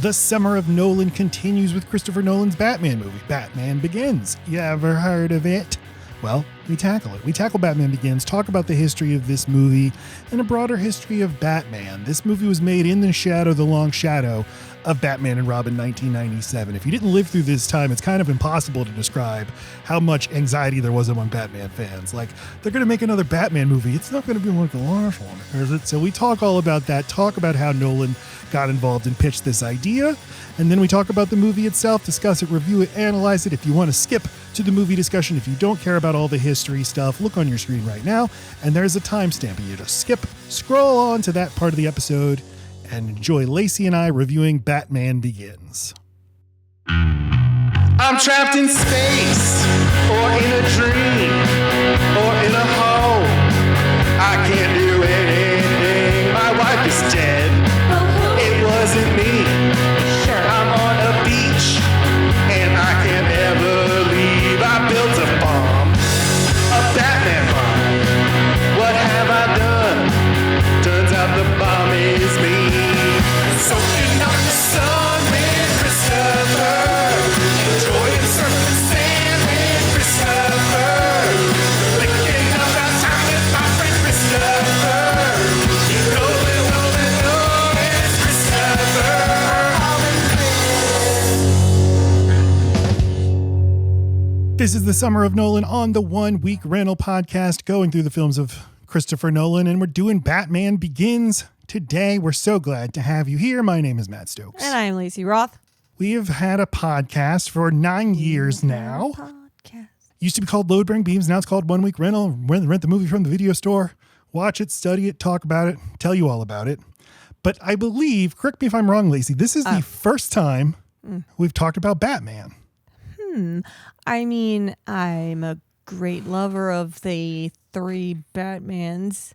The summer of Nolan continues with Christopher Nolan's Batman movie, Batman Begins. You ever heard of it? Well, we tackle it. We tackle Batman Begins, talk about the history of this movie and a broader history of Batman. This movie was made in the long shadow of Batman and Robin 1997. If you didn't live through this time, it's kind of impossible to describe how much anxiety there was among Batman fans. Like, they're going to make another Batman movie. It's not going to be like the last one, is it? So we talk all about that, talk about how Nolan got involved and pitched this idea, and then we talk about the movie itself, discuss it, review it, analyze it. If you want to skip to the movie discussion, if you don't care about all the history stuff, look on your screen right now, and there's a timestamp. You just scroll on to that part of the episode, and enjoy Lacey and I reviewing Batman Begins. I'm trapped in space, or in a dream, or in a hole. I can't do anything. My wife is dead. It wasn't me. I'm on a beach, and I can't ever leave. I built a bomb, a Batman bomb. What have I done? Turns out the bomb is me. Soaking up the sun with Christopher. Enjoying surfing sand with Christopher. Licking up our time with my friend Christopher. Nolan, it's Christopher. This is the Summer of Nolan on the 1 Week Rental podcast, going through the films of Christopher Nolan, and we're doing Batman Begins today. We're so glad to have you here. My name is Matt Stokes. And I'm Lacey Roth. We have had a podcast for 9 years now. Used to be called Load Bearing Beams. Now it's called 1 Week Rental. Rent the movie from the video store. Watch it, study it, talk about it, tell you all about it. But I believe, correct me if I'm wrong, Lacey, this is the first time we've talked about Batman. I mean, I'm a great lover of the 3 Batmans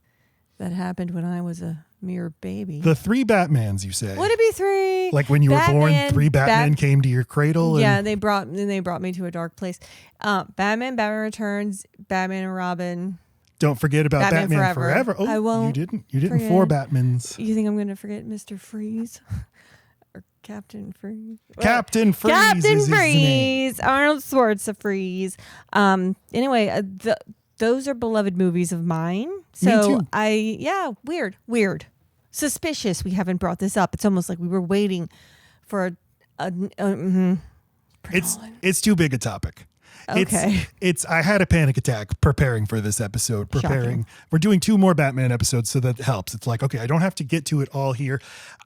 that happened when I was a mere baby. The 3 Batmans, you say? Would it be 3? Like when you were born, 3 Batmen came to your cradle? And... Yeah, they brought me to a dark place. Batman Returns, Batman and Robin. Don't forget about Batman Forever. Oh, I won't. You didn't. 4 Batmans. You think I'm going to forget Mr. Freeze? Or Captain Freeze? Captain Freeze. Captain Freeze. Arnold Schwarzenegger. Anyway, those are beloved movies of mine. So Me too. Weird. Suspicious we haven't brought this up. It's almost like we were waiting for It's too big a topic. Okay. I had a panic attack preparing for this episode. Shocking. We're doing 2 more Batman episodes, so that helps. It's like, okay, I don't have to get to it all here.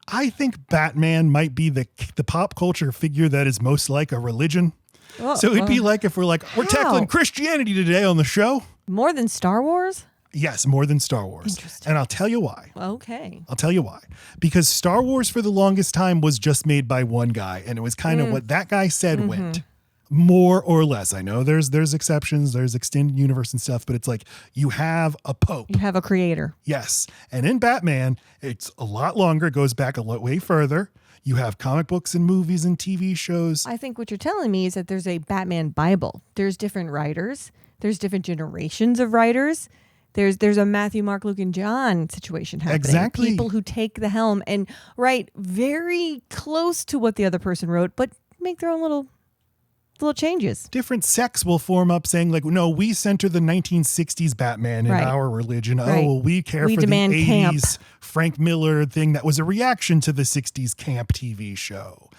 I think Batman might be the pop culture figure that is most like a religion. So it'd be like if we're tackling Christianity today on the show. More than Star Wars? Yes, more than Star Wars. Interesting. And I'll tell you why. Okay. I'll tell you why. Because Star Wars for the longest time was just made by one guy, and it was kind of what that guy said went. More or less. I know there's exceptions, there's extended universe and stuff, but it's like you have a pope. You have a creator. Yes. And in Batman, it's a lot longer, it goes back way further. You have comic books and movies and TV shows. I think what you're telling me is that there's a Batman Bible. There's different writers. There's different generations of writers. There's a Matthew, Mark, Luke, and John situation happening. Exactly. People who take the helm and write very close to what the other person wrote, but make their own little changes. Different sects will form up saying like, no, we center the 1960s Batman in our religion. Right. Oh, well, we care for the 80s camp. Frank Miller thing that was a reaction to the 60s camp TV show.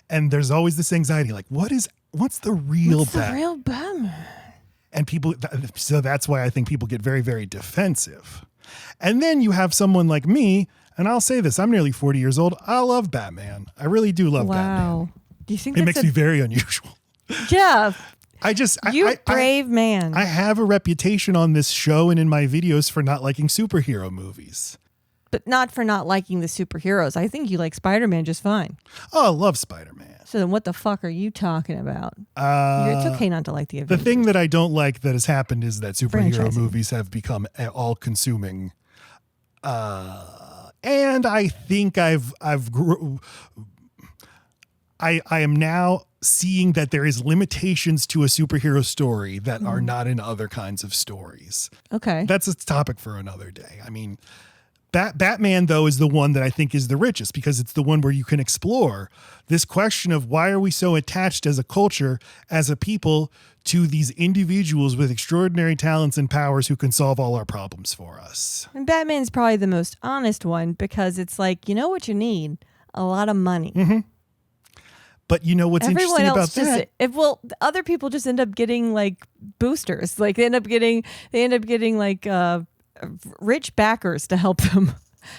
And there's always this anxiety, like, what's the real Batman? The real Batman? And so that's why I think people get very, very defensive. And then you have someone like me, and I'll say this, I'm nearly 40 years old. I love Batman. I really do love Batman. Wow. Do you think it makes me very unusual? Jeff, you brave man. I have a reputation on this show and in my videos for not liking superhero movies. But not for not liking the superheroes. I think you like Spider-Man just fine. Oh, I love Spider-Man. So then what the fuck are you talking about? It's okay not to like the Avengers. The thing that I don't like that has happened is that superhero movies have become all-consuming. And I think I am now seeing that there is limitations to a superhero story that are not in other kinds of stories. Okay. That's a topic for another day. I mean, Batman, though, is the one that I think is the richest because it's the one where you can explore this question of why are we so attached as a culture, as a people, to these individuals with extraordinary talents and powers who can solve all our problems for us. And Batman's probably the most honest one because it's like, you know what you need? A lot of money. Mm-hmm. But you know what's Everyone interesting else about that? Other people just end up getting like boosters. Like they end up getting like rich backers to help them.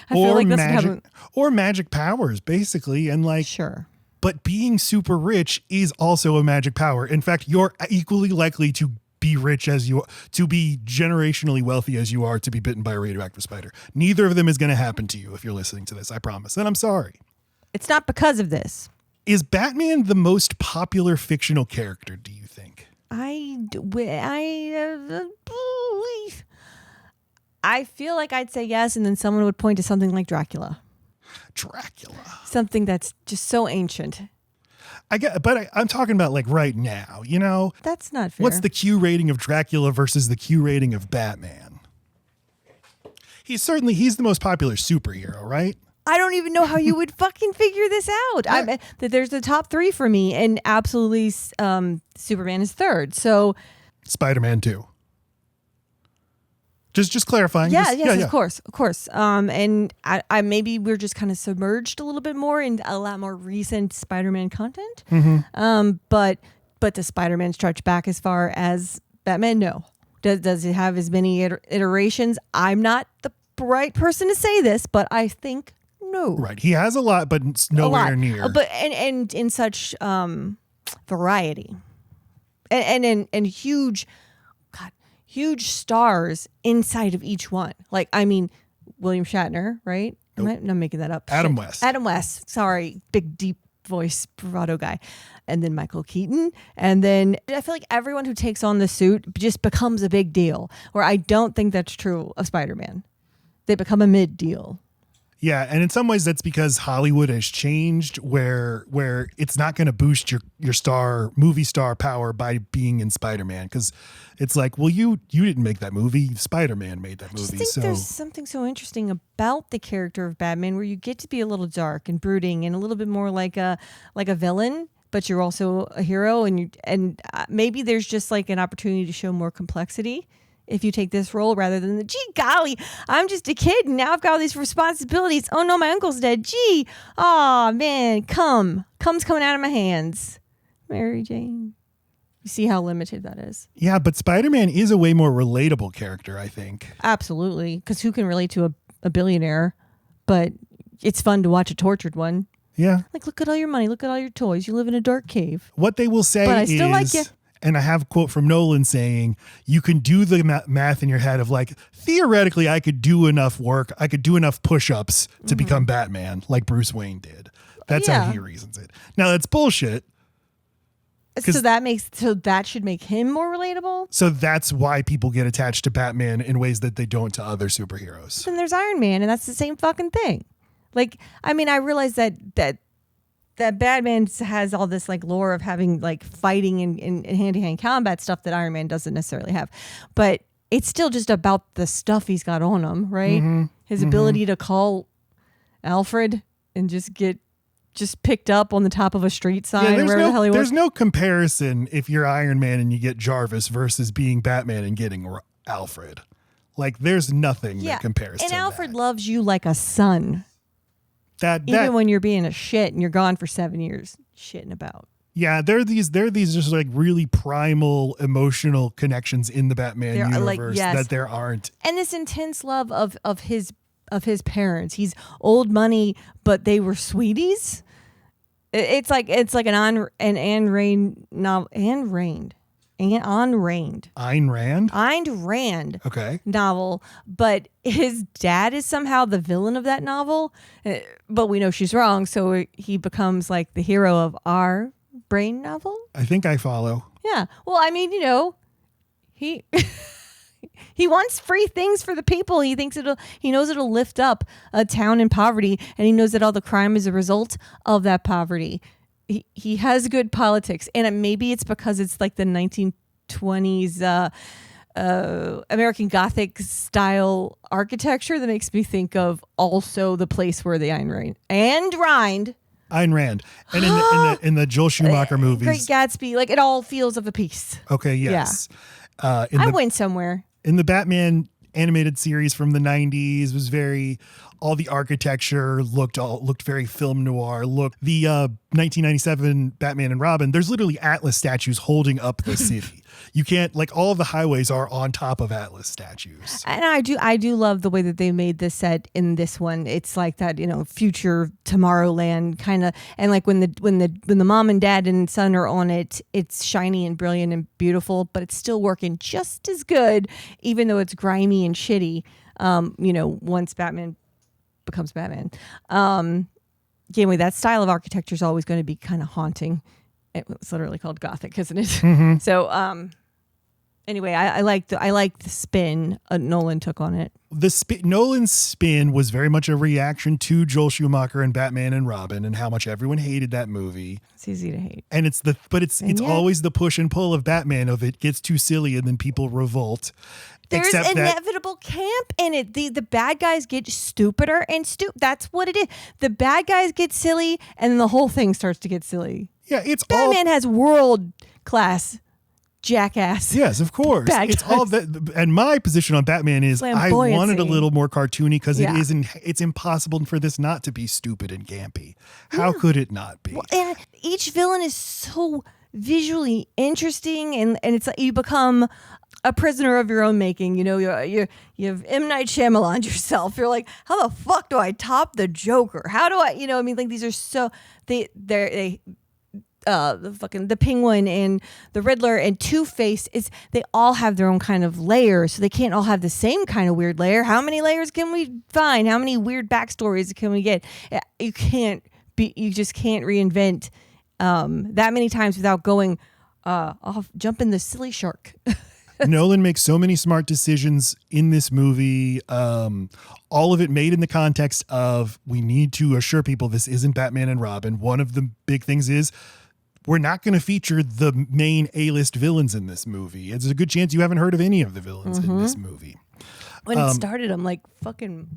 I feel like that's what happened. Or magic powers, basically. And like, sure. But being super rich is also a magic power. In fact, you're equally likely to be rich to be generationally wealthy as you are to be bitten by a radioactive spider. Neither of them is going to happen to you if you're listening to this, I promise. And I'm sorry. It's not because of this. Is Batman the most popular fictional character, do you think? I feel like I'd say yes, and then someone would point to something like Dracula. Something that's just so ancient. I'm talking about like right now, you know? That's not fair. What's the Q rating of Dracula versus the Q rating of Batman? He's the most popular superhero, right? I don't even know how you would fucking figure this out. There's the top 3 for me, and absolutely Superman is third. So Spider-Man 2. Just clarifying. Yes, of course. And I maybe we're just kind of submerged a little bit more in a lot more recent Spider-Man content. Mm-hmm. But does Spider-Man stretch back as far as Batman? No. Does it have as many iterations? I'm not the right person to say this, but I think no. Right. He has a lot, but it's nowhere near. But and in such variety, and huge stars inside of each one. Like, I mean, William Shatner, right? Nope. I'm making that up. Adam Shit. West. Adam West. Sorry, big deep voice bravado guy. And then Michael Keaton. And then I feel like everyone who takes on the suit just becomes a big deal. Where I don't think that's true of Spider-Man. They become a mid deal. Yeah, and in some ways that's because Hollywood has changed where it's not going to boost your movie star power by being in Spider-Man, because it's like, well, you didn't make that movie, Spider-Man made that movie. I just think there's something so interesting about the character of Batman where you get to be a little dark and brooding and a little bit more like a villain, but you're also a hero, and maybe there's just like an opportunity to show more complexity if you take this role rather than the, gee golly, I'm just a kid and now I've got all these responsibilities. Oh no, my uncle's dead. Gee, oh man, cum's coming out of my hands. Mary Jane. You see how limited that is. Yeah, but Spider-Man is a way more relatable character, I think. Absolutely, because who can relate to a billionaire? But it's fun to watch a tortured one. Yeah. Like, look at all your money, look at all your toys. You live in a dark cave. What they will say but I still like you. And I have a quote from Nolan saying, you can do the math in your head of like, theoretically, I could do enough work. I could do enough push-ups to become Batman like Bruce Wayne did. That's how he reasons it. Now, that's bullshit. So that should make him more relatable? So that's why people get attached to Batman in ways that they don't to other superheroes. Then there's Iron Man, and that's the same fucking thing. Like, I mean, I realize that Batman has all this like lore of having like fighting and hand-to-hand combat stuff that Iron Man doesn't necessarily have. But it's still just about the stuff he's got on him, right? Mm-hmm. His ability to call Alfred and just get picked up on the top of a street sign or wherever the hell he was. There's no comparison if you're Iron Man and you get Jarvis versus being Batman and getting Alfred. Like, there's nothing that compares to that. And Alfred loves you like a son. Even when you're being a shit and you're gone for 7 years, shitting about. Yeah, there are these just like really primal emotional connections in the Batman universe that there aren't. And this intense love of his parents. He's old money, but they were sweeties. It's like an Ayn Rand novel. Ayn Rand novel, but his dad is somehow the villain of that novel, but we know she's wrong, so he becomes like the hero of our brain novel. I think I follow. Yeah, well, I mean, he he wants free things for the people. He knows it'll lift up a town in poverty, and he knows that all the crime is a result of that poverty. He has good politics, and maybe it's because it's like the 1920s American Gothic style architecture that makes me think of also the place where the Ayn Rand. Ayn Rand. And in the Joel Schumacher movies. Great Gatsby, like it all feels of a piece. Okay, yes. Yeah. I went somewhere. In the Batman animated series from the 90s was all the architecture looked very film noir. The 1997 Batman and Robin, there's literally Atlas statues holding up the city. You can't, like, all of the highways are on top of Atlas statues. And I do love the way that they made the set in this one. It's like that, future Tomorrowland kind of, and like when the mom and dad and son are on it, it's shiny and brilliant and beautiful, but it's still working just as good, even though it's grimy and shitty. Once Batman becomes Batman. Anyway, that style of architecture is always going to be kind of haunting. It's literally called Gothic, isn't it? Mm-hmm. So, anyway, I like the spin Nolan took on it. Nolan's spin was very much a reaction to Joel Schumacher and Batman and Robin and how much everyone hated that movie. It's easy to hate. And it's always the push and pull of Batman of it gets too silly and then people revolt. There's inevitable camp in it. The bad guys get stupider and That's what it is. The bad guys get silly and then the whole thing starts to get silly. Yeah, Batman has world class jackass. Yes, of course. It's all that. And my position on Batman is I wanted a little more cartoony because it's impossible for this not to be stupid and campy. How could it not be? Well, and each villain is so visually interesting and it's like you become a prisoner of your own making. You have M. Night Shyamalan yourself. You're like, how the fuck do I top the Joker? How do I, like these are so the Penguin and the Riddler and Two-Face they all have their own kind of layers, so they can't all have the same kind of weird layer. How many layers can we find? How many weird backstories can we get? You just can't reinvent that many times without going I'll jump in the silly shark. Nolan makes so many smart decisions in this movie. All of it made in the context of we need to assure people this isn't Batman and Robin. One of the big things is we're not going to feature the main A-list villains in this movie. It's a good chance you haven't heard of any of the villains in this movie. When it started, I'm like, fucking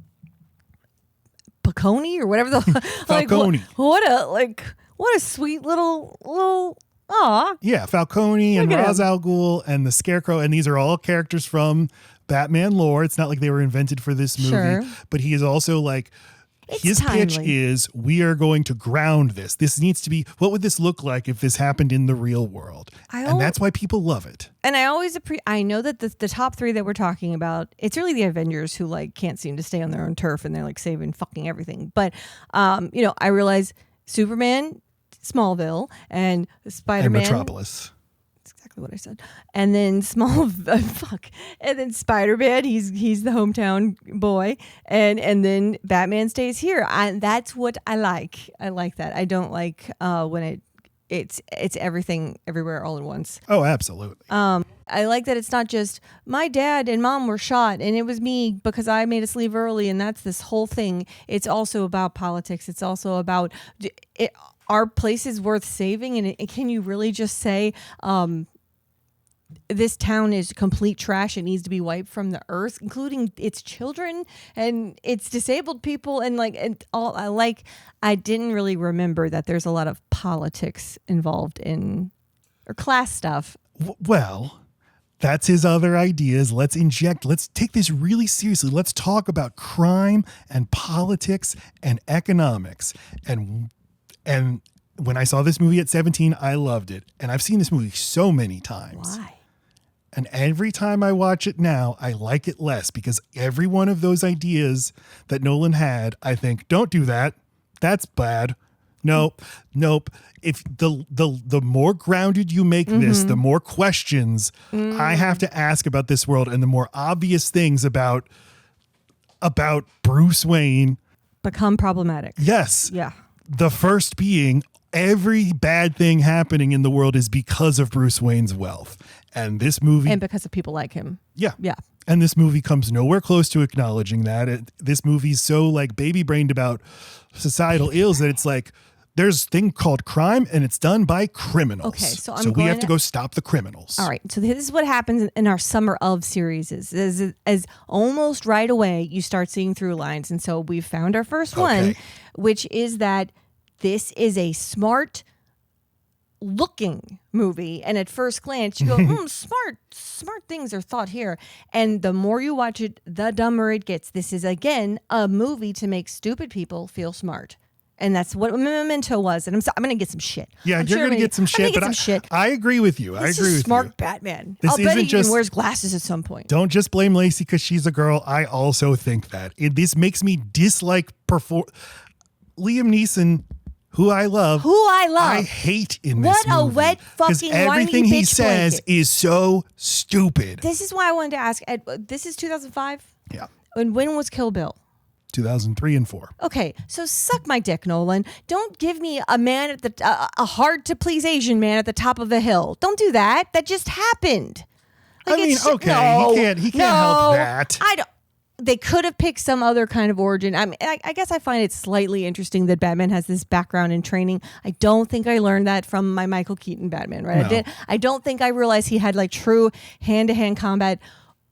Falcone or whatever the Falcone. What a sweet little aw. Yeah, Falcone and Ra's al Ghul and the Scarecrow, and these are all characters from Batman lore. It's not like they were invented for this movie, but he is also like, his pitch is, we are going to ground this. This needs to be, what would this look like if this happened in the real world? And that's why people love it. And I always I know that the top three that we're talking about, it's really the Avengers who like can't seem to stay on their own turf and they're like saving fucking everything. But, I realize Superman, Smallville, and Spider-Man. And Metropolis. That's exactly what I said. And then and then Spider-Man, he's the hometown boy. And then Batman stays here. That's what I like. I like that. I don't like when it's everything everywhere all at once. Oh, absolutely. I like that it's not just my dad and mom were shot and it was me because I made us leave early and that's this whole thing. It's also about politics. It's also about are places worth saving? And can you really just say this town is complete trash? It needs to be wiped from the earth, including its children and its disabled people. I didn't really remember that there's a lot of politics involved or class stuff. Well, that's his other ideas. Let's take this really seriously. Let's talk about crime and politics and economics. And when I saw this movie at 17, I loved it. And I've seen this movie so many times. Why? And every time I watch it now, I like it less because every one of those ideas that Nolan had, I think, don't do that. That's bad. Nope. If the more grounded you make this, the more questions I have to ask about this world and the more obvious things about Bruce Wayne become problematic. Yes. Yeah. The first being every bad thing happening in the world is because of Bruce Wayne's wealth. And this movie... And because of people like him. Yeah. Yeah. And this movie comes nowhere close to acknowledging that. This movie's so like baby-brained about societal ills that it's like there's a thing called crime, and it's done by criminals. Okay, so we have to go stop the criminals. All right, so this is what happens in our Summer of series is almost right away you start seeing through lines. And so we've found our first one, which is that this is a smart looking movie, and at first glance you go smart things are thought here, and the more you watch it the dumber it gets. This is again a movie to make stupid people feel smart, and that's what Memento was. And I'm gonna get some shit. Yeah, you're gonna get some shit, but I agree with you. This is smart Batman. This I'll bet he isn't even wears glasses at some point. Don't just blame Lacey because she's a girl. I also think that this makes me dislike Liam Neeson, who I love. I hate in this movie. What a wet fucking everything whiny he bitch says blanket. is so stupid. This is why I wanted to ask. This is 2005? Yeah. And when was Kill Bill? 2003 and 4. Okay, so suck my dick, Nolan. Don't give me a man at a hard to please Asian man at the top of a hill. Don't do that. That just happened. He can't help that. I don't. They could have picked some other kind of origin. I guess I find it slightly interesting that Batman has this background in training. I don't think I learned that from my Michael Keaton Batman, right? No. I don't think I realized he had like true hand-to-hand combat,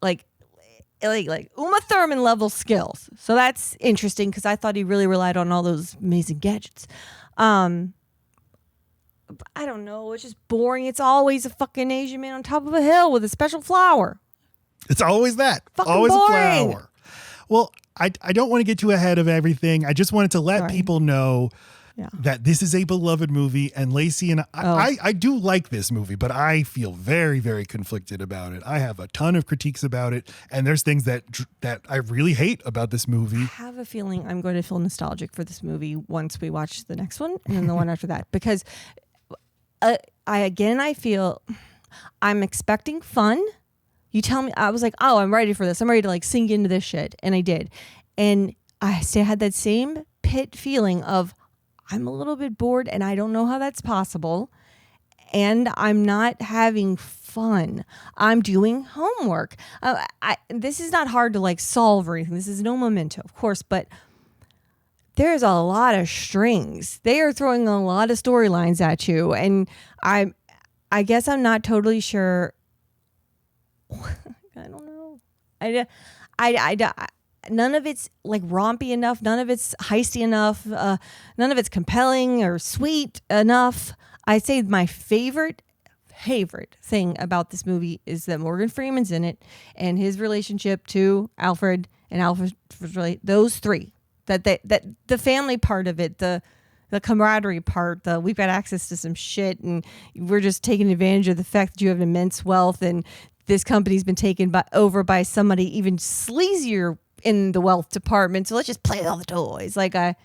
like Uma Thurman level skills. So that's interesting because I thought he really relied on all those amazing gadgets. I don't know. It's just boring. It's always a fucking Asian man on top of a hill with a special flower. It's always that. Fucking always boring. A flower. Well, I don't want to get too ahead of everything. I just wanted to let people know that this is a beloved movie, and Lacey and I do like this movie, but I feel very, very conflicted about it. I have a ton of critiques about it, and there's things that I really hate about this movie. I have a feeling I'm going to feel nostalgic for this movie once we watch the next one and then the one after that, because I feel I'm expecting fun. You tell me, I was like, oh, I'm ready for this. I'm ready to like sink into this shit. And I did. And I still had that same pit feeling of I'm a little bit bored and I don't know how that's possible. And I'm not having fun. I'm doing homework. This is not hard to like solve or anything. This is no Memento, of course, but there's a lot of strings. They are throwing a lot of storylines at you. And I guess I'm not totally sure. I don't know. I none of it's like rompy enough. None of it's heisty enough. None of it's compelling or sweet enough. I'd say my favorite thing about this movie is that Morgan Freeman's in it and his relationship to Alfred and Alfred's those three. That the family part of it, the camaraderie part, we've got access to some shit and we're just taking advantage of the fact that you have immense wealth and this company's been taken over by somebody even sleazier in the wealth department. So let's just play with all the toys. Like I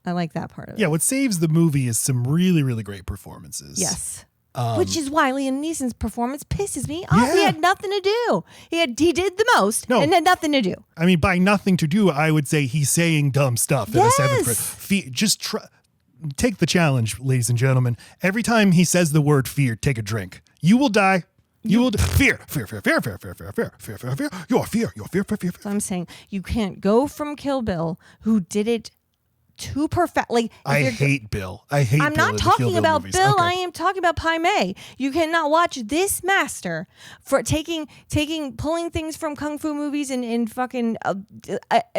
like that part of it. Yeah, what saves the movie is some really, really great performances. Yes. Which is why Liam Neeson's performance pisses me off. He had nothing to do. He did the most and had nothing to do. I mean, by nothing to do, I would say he's saying dumb stuff in a seventh grade. Just take the challenge, ladies and gentlemen. Every time he says the word fear, take a drink. You will die. You will fear. Your fear. So I'm saying you can't go from Kill Bill, who did it too perfect. Like I hate Bill. I'm not talking about Bill. Okay. I am talking about Pai Mei. You cannot watch this master for pulling things from kung fu movies and fucking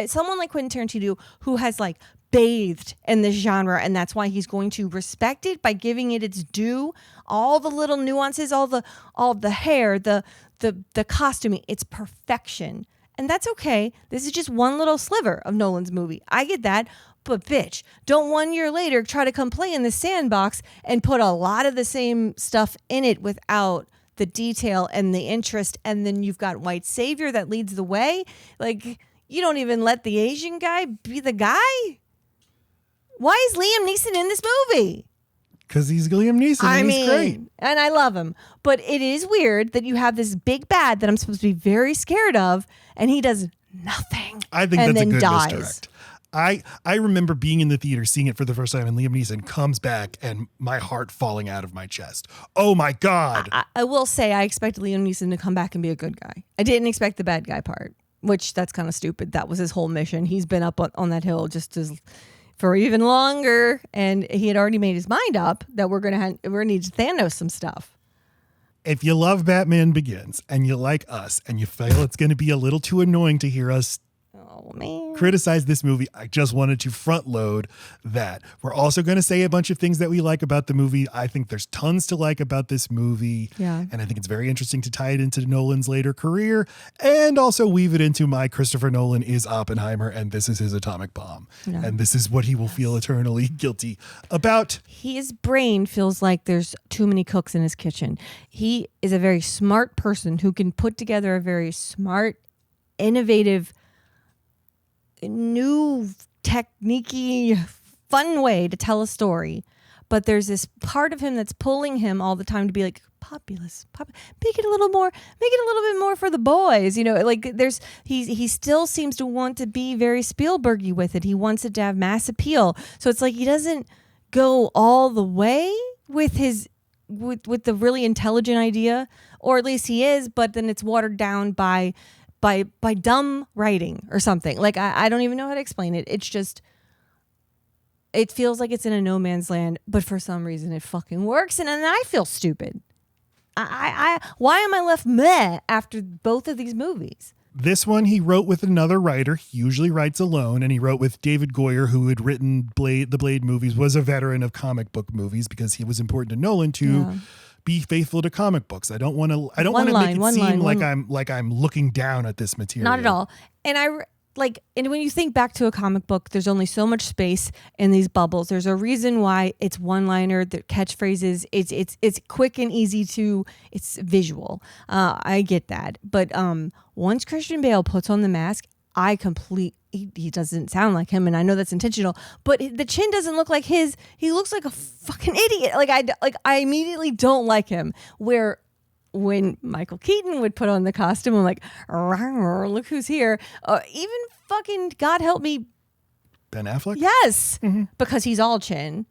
someone like Quentin Tarantino who has like bathed in this genre, and that's why he's going to respect it by giving it its due. All the little nuances, all the hair, the costuming, it's perfection. And that's okay. This is just one little sliver of Nolan's movie. I get that. But bitch, don't 1 year later try to come play in the sandbox and put a lot of the same stuff in it without the detail and the interest. And then you've got white savior that leads the way. Like, you don't even let the Asian guy be the guy. Why is Liam Neeson in this movie? Because he's Liam Neeson and he's great. And I love him. But it is weird that you have this big bad that I'm supposed to be very scared of, and he does nothing. I think that's a good misdirect. I remember being in the theater, seeing it for the first time, and Liam Neeson comes back and my heart falling out of my chest. Oh my God. I will say I expected Liam Neeson to come back and be a good guy. I didn't expect the bad guy part, which that's kind of stupid. That was his whole mission. He's been up on that hill just as for even longer. And he had already made his mind up that we're gonna need to Thanos some stuff. If you love Batman Begins and you like us and you feel it's going to be a little too annoying to hear us criticize this movie, I just wanted to front load that. We're also going to say a bunch of things that we like about the movie. I think there's tons to like about this movie. Yeah. And I think it's very interesting to tie it into Nolan's later career and also weave it into my Christopher Nolan is Oppenheimer and this is his atomic bomb. Yeah. And this is what he will feel eternally guilty about. His brain feels like there's too many cooks in his kitchen. He is a very smart person who can put together a very smart, innovative, new technique-y, fun way to tell a story, but there's this part of him that's pulling him all the time to be like populist, make it a little bit more for the boys, like he still seems to want to be very Spielberg-y with it. He wants it to have mass appeal, so it's like he doesn't go all the way with his with the really intelligent idea, or at least he is, but then it's watered down by dumb writing or something. Like, I don't even know how to explain it. It's just, it feels like it's in a no man's land, but for some reason it fucking works. And then I feel stupid. Why am I left meh after both of these movies? This one he wrote with another writer. He usually writes alone, and he wrote with David Goyer, who had written the Blade movies, was a veteran of comic book movies because he was important to Nolan to be faithful to comic books. I don't want to make it seem like I'm looking down at this material. Not at all. And and when you think back to a comic book, there's only so much space in these bubbles. There's a reason why it's one-liner, the catchphrases. It's quick and easy it's visual. I get that. But once Christian Bale puts on the mask, he doesn't sound like him, and I know that's intentional, but the chin doesn't look like his. He looks like a fucking idiot. I immediately don't like him. Where when Michael Keaton would put on the costume, I'm like, look who's here. Even fucking, God help me, Ben Affleck? Yes, because he's all chin.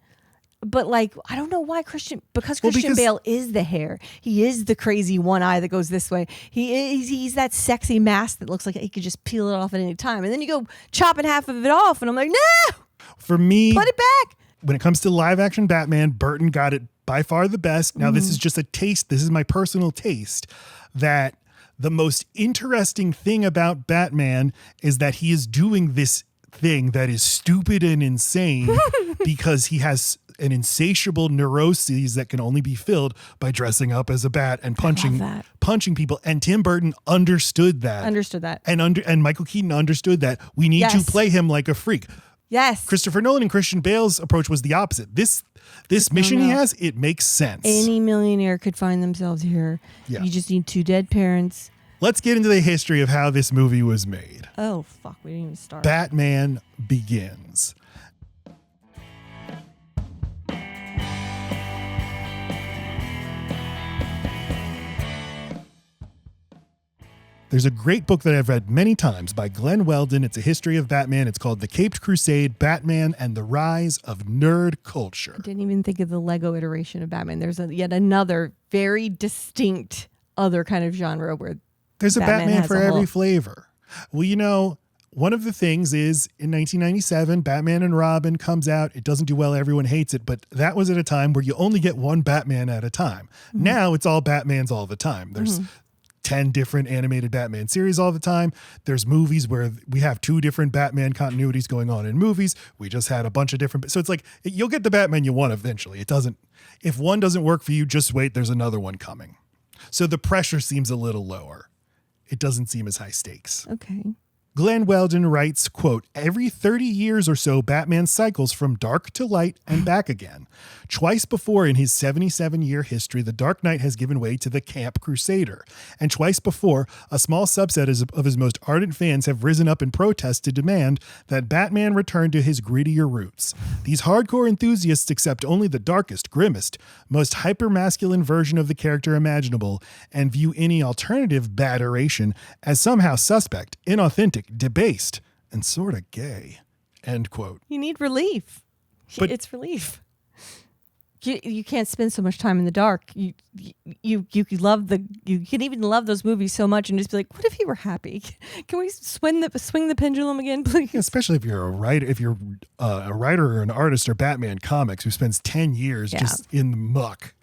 But I don't know why Christian Bale is the hair. He is the crazy one eye that goes this way. He's that sexy mask that looks like he could just peel it off at any time. And then you go chopping half of it off, and I'm like, no! For me, put it back. When it comes to live action Batman, Burton got it by far the best. Now, this is just a taste. This is my personal taste that the most interesting thing about Batman is that he is doing this thing that is stupid and insane because he has an insatiable neuroses that can only be filled by dressing up as a bat and punching people. And Tim Burton understood that. And Michael Keaton understood that. We need to play him like a freak. Yes. Christopher Nolan and Christian Bale's approach was the opposite. This mission he has, it makes sense. Any millionaire could find themselves here. Yeah. You just need two dead parents. Let's get into the history of how this movie was made. Oh, fuck. We didn't even start. Batman Begins. There's a great book that I've read many times by Glenn Weldon. It's a history of Batman. It's called The Caped Crusade, Batman and the Rise of Nerd Culture. I didn't even think of the Lego iteration of Batman. There's yet another very distinct other kind of genre where there's a Batman for every flavor. Well, one of the things is in 1997, Batman and Robin comes out. It doesn't do well. Everyone hates it. But that was at a time where you only get one Batman at a time. Mm-hmm. Now it's all Batmans all the time. There's 10 different animated Batman series all the time. There's movies where we have 2 different Batman continuities going on in movies. We just had a bunch of different. So it's like you'll get the Batman you want eventually. If one doesn't work for you, just wait. There's another one coming. So the pressure seems a little lower. It doesn't seem as high stakes. Okay. Glenn Weldon writes, quote, every 30 years or so, Batman cycles from dark to light and back again. Twice before in his 77-year history, the Dark Knight has given way to the Camp Crusader. And twice before, a small subset of his most ardent fans have risen up in protest to demand that Batman return to his grittier roots. These hardcore enthusiasts accept only the darkest, grimmest, most hyper-masculine version of the character imaginable and view any alternative Batteration as somehow suspect, inauthentic, debased, and sort of gay. End quote. You need relief. But it's relief. You can't spend so much time in the dark. You can even love those movies so much and just be like, what if he were happy? Can we swing the pendulum again, please? Especially if you're a writer, a writer or an artist or Batman comics who spends 10 years just in the muck.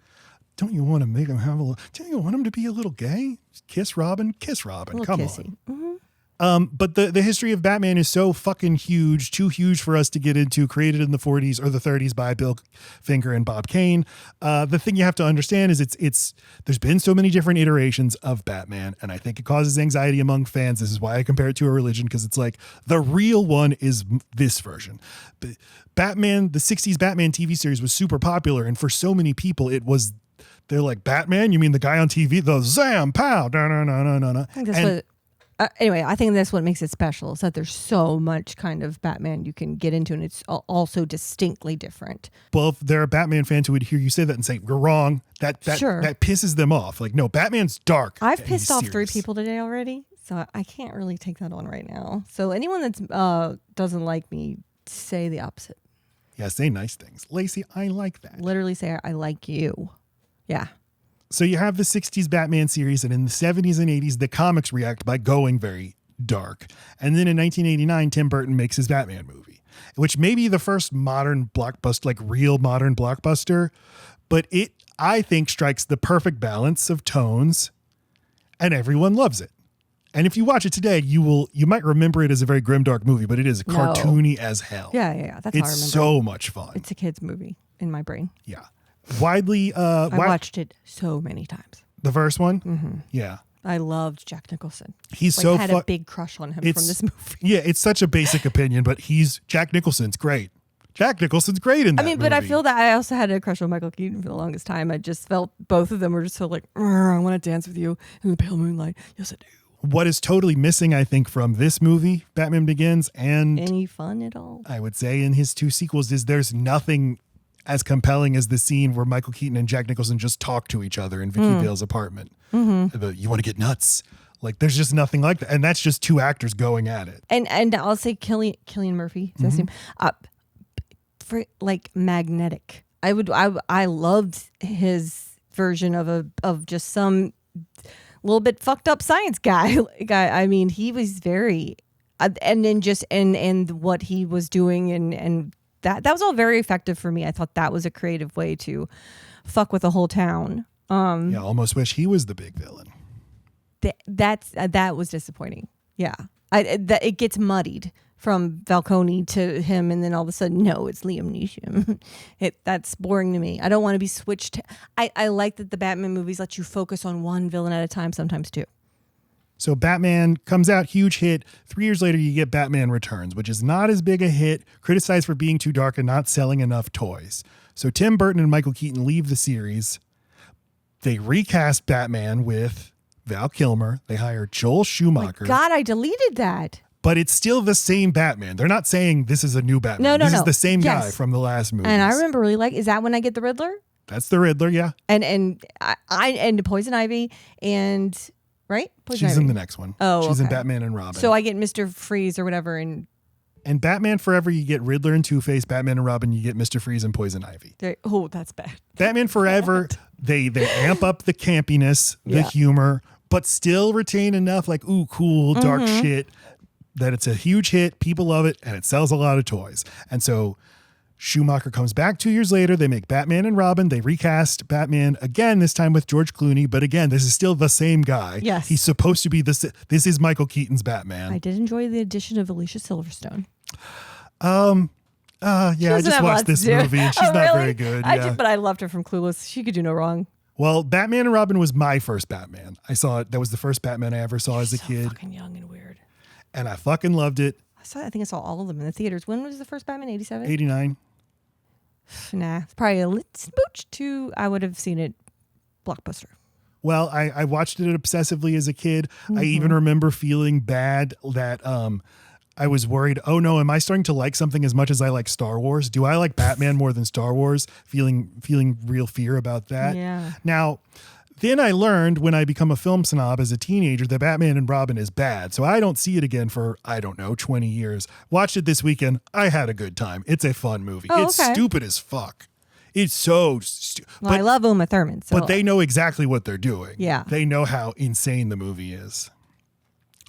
Don't you want to make him don't you want him to be a little gay? Kiss Robin. Come kissy. on. But the history of Batman is so fucking huge, too huge for us to get into, created in the 40s or the 30s by Bill Finger and Bob Kane. The thing you have to understand is there's been so many different iterations of Batman, and I think it causes anxiety among fans. This is why I compare it to a religion, because it's like the real one is this version. Batman, the 60s Batman TV series was super popular, and for so many people they're like, Batman? You mean the guy on TV? The Zam Pow. No. I think that's anyway, I think that's what makes it special, is that there's so much kind of Batman you can get into, and it's also distinctly different. Well, if there are Batman fans who would hear you say that and say, you're wrong, that pisses them off. Like, no, Batman's dark. I've pissed off 3 people today already, so I can't really take that on right now. So anyone that doesn't like me, say the opposite. Yeah, say nice things. Lacey, I like that. Literally say, I like you. Yeah. So you have the 60s Batman series, and in the 70s and 80s, the comics react by going very dark. And then in 1989, Tim Burton makes his Batman movie, which may be the first modern blockbuster, like real modern blockbuster, but it, I think, strikes the perfect balance of tones, and everyone loves it. And if you watch it today, you might remember it as a very grimdark movie, but it is cartoony as hell. Yeah. That's how I remember. It's so much fun. It's a kid's movie in my brain. Yeah. Widely I watched it so many times. The first one? Mm-hmm. Yeah. I loved Jack Nicholson. He's had a big crush on him from this movie. Yeah, it's such a basic opinion, but Jack Nicholson's great. Jack Nicholson's great in that movie. But I feel that I also had a crush on Michael Keaton for the longest time. I just felt both of them were just so like, I want to dance with you in the pale moonlight. Yes, I do. What is totally missing, I think, from this movie, Batman Begins, and any fun at all, I would say, in his 2 sequels, is there's nothing as compelling as the scene where Michael Keaton and Jack Nicholson just talk to each other in Vicky Vale's apartment. Mm-hmm. You want to get nuts? Like, there's just nothing like that. And that's just 2 actors going at it. And I'll say Cillian Murphy, is that his name? For like magnetic. I loved his version of just some little bit fucked up science guy. I mean, he was very, and then just and what he was doing and that was all very effective for me. I thought that was a creative way to fuck with the whole town. Yeah, almost wish he was the big villain. That was disappointing. Yeah, it gets muddied from Falcone to him, and then all of a sudden, no, it's Liam Neeson. That's boring to me. I don't want to be switched. I like that the Batman movies let you focus on one villain at a time, sometimes 2. So Batman comes out, huge hit. 3 years later, you get Batman Returns, which is not as big a hit, criticized for being too dark and not selling enough toys. So Tim Burton and Michael Keaton leave the series. They recast Batman with Val Kilmer. They hire Joel Schumacher. Oh my God, I deleted that. But it's still the same Batman. They're not saying this is a new Batman. No. This is the same guy from the last movie. And I remember really is that when I get the Riddler? That's the Riddler, yeah. And Poison Ivy and... Right? She's in the next one. Oh, she's in Batman and Robin. So I get Mr. Freeze or whatever. And Batman Forever, you get Riddler and Two-Face. Batman and Robin, you get Mr. Freeze and Poison Ivy. Oh, that's bad. Batman Forever, they amp up the campiness, the humor, but still retain enough like, ooh, cool, dark shit, that it's a huge hit. People love it, and it sells a lot of toys. And so Schumacher comes back 2 years later. They make Batman and Robin. They recast Batman again, this time with George Clooney. But again, this is still the same guy. Yes. He's supposed to be this is Michael Keaton's Batman. I did enjoy the addition of Alicia Silverstone. Yeah, I just watched this movie and she's not very good. Yeah. But I loved her from Clueless. She could do no wrong. Well, Batman and Robin was my first Batman. I saw it. That was the first Batman I ever saw as a kid. Fucking young and weird. And I fucking loved it. I think I saw all of them in the theaters. When was the first Batman? 87? 89. Nah, it's probably a little smooch too. I would have seen it blockbuster. Well, I watched it obsessively as a kid. I even remember feeling bad that I was worried, oh no, am I starting to like something as much as I like Star Wars? Do I like Batman more than Star Wars? Feeling real fear about that. Yeah. Now, then I learned when I become a film snob as a teenager that Batman and Robin is bad. So I don't see it again for, 20 years. Watched it this weekend. I had a good time. It's a fun movie. Oh, it's okay. stupid as fuck. It's so Well, I love Uma Thurman. So. But they know exactly what they're doing. Yeah. They know how insane the movie is.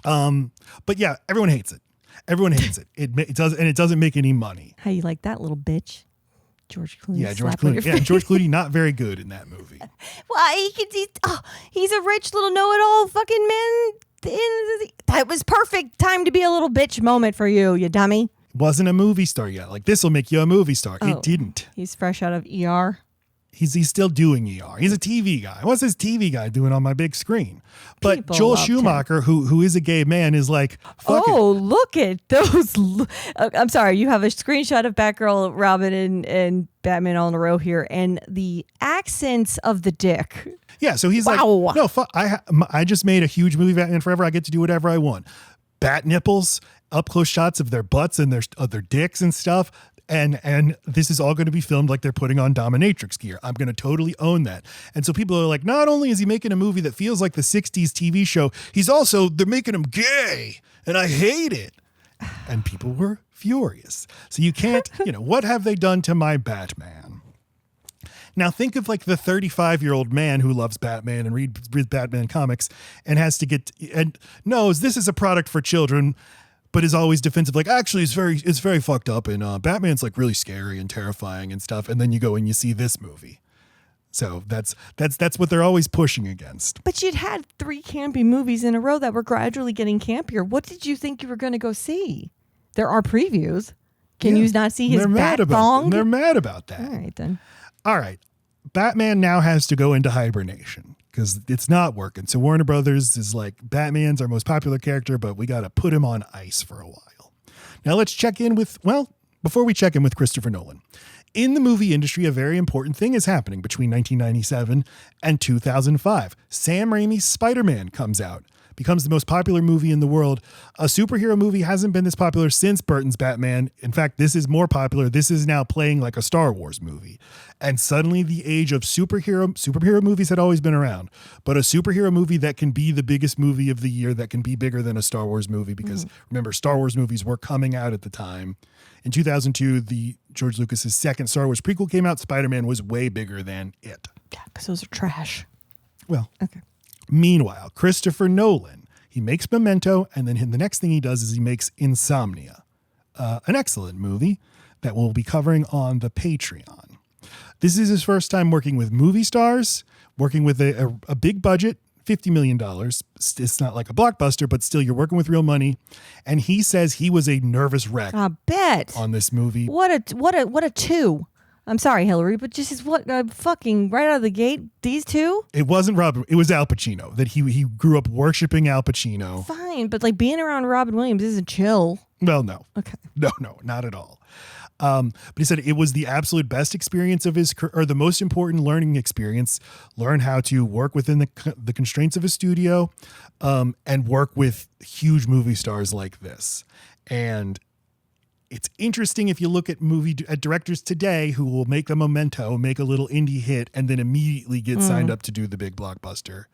But yeah, everyone hates it. Everyone hates it. It doesn't make any money. How you like that little bitch? George Clooney. Yeah, George Clooney. Yeah, George Clooney not very good in that movie. Well, he's a rich little know-it-all fucking man. That was perfect time to be a little bitch moment for you, you dummy. Wasn't a movie star yet. Like, this will make you a movie star. Oh, it didn't. He's fresh out of ER. He's still doing ER. He's a TV guy. What's this TV guy doing on my big screen? But People Joel loved Schumacher, who is a gay man, is like, fuck it. Look at those. I'm sorry. You have a screenshot of Batgirl, Robin, and Batman all in a row here, and the accents of the dick. Yeah, so he's Wow. like, no, fuck. I just made a huge movie, Batman Forever. I get to do whatever I want. Bat nipples, up close shots of their butts and their dicks and stuff. And this is all going to be filmed like they're putting on dominatrix gear. I'm going to totally own that. And so people are like, not only is he making a movie that feels like the 60s TV show, they're making him gay. And I hate it. And people were furious. So you can't, what have they done to my Batman? Now think of like the 35-year-old man who loves Batman and reads Batman comics and has to and knows this is a product for children, but is always defensive. Like, actually, it's very fucked up, and Batman's like really scary and terrifying and stuff. And then you go and you see this movie. So that's what they're always pushing against. But you'd had 3 campy movies in a row that were gradually getting campier. What did you think you were going to go see? There are previews. Can you not see his bat thong? They're mad about that. All right, then. All right. Batman now has to go into hibernation because it's not working. So Warner Brothers is like, Batman's our most popular character, but we got to put him on ice for a while. Now let's check in before we check in with Christopher Nolan. In the movie industry, a very important thing is happening between 1997 and 2005. Sam Raimi's Spider-Man comes out, becomes the most popular movie in the world. A superhero movie hasn't been this popular since Burton's Batman. In fact, this is more popular. This is now playing like a Star Wars movie. And suddenly the age of superhero movies had always been around, but a superhero movie that can be the biggest movie of the year, that can be bigger than a Star Wars movie, because remember, Star Wars movies were coming out at the time. In 2002, the George Lucas's second Star Wars prequel came out. Spider-Man was way bigger than it. Yeah, because those are trash. Well, okay. Meanwhile, Christopher Nolan, he makes Memento, and then the next thing he does is he makes Insomnia, an excellent movie that we'll be covering on the Patreon. This is his first time working with movie stars, working with a big budget, $50 million. It's not like a blockbuster, but still you're working with real money. And he says he was a nervous wreck I bet. on this movie. What a 2. I'm sorry, Hillary, but just is what fucking right out of the gate, these 2? It wasn't Robin. It was Al Pacino. That he grew up worshiping Al Pacino. Fine, but like being around Robin Williams isn't chill. Well, no. Okay. No, not at all. But he said it was the absolute best experience of his, or the most important learning experience. Learn how to work within the constraints of a studio, and work with huge movie stars like this. And it's interesting if you look at directors today who will make a Memento, make a little indie hit, and then immediately get signed up to do the big blockbuster.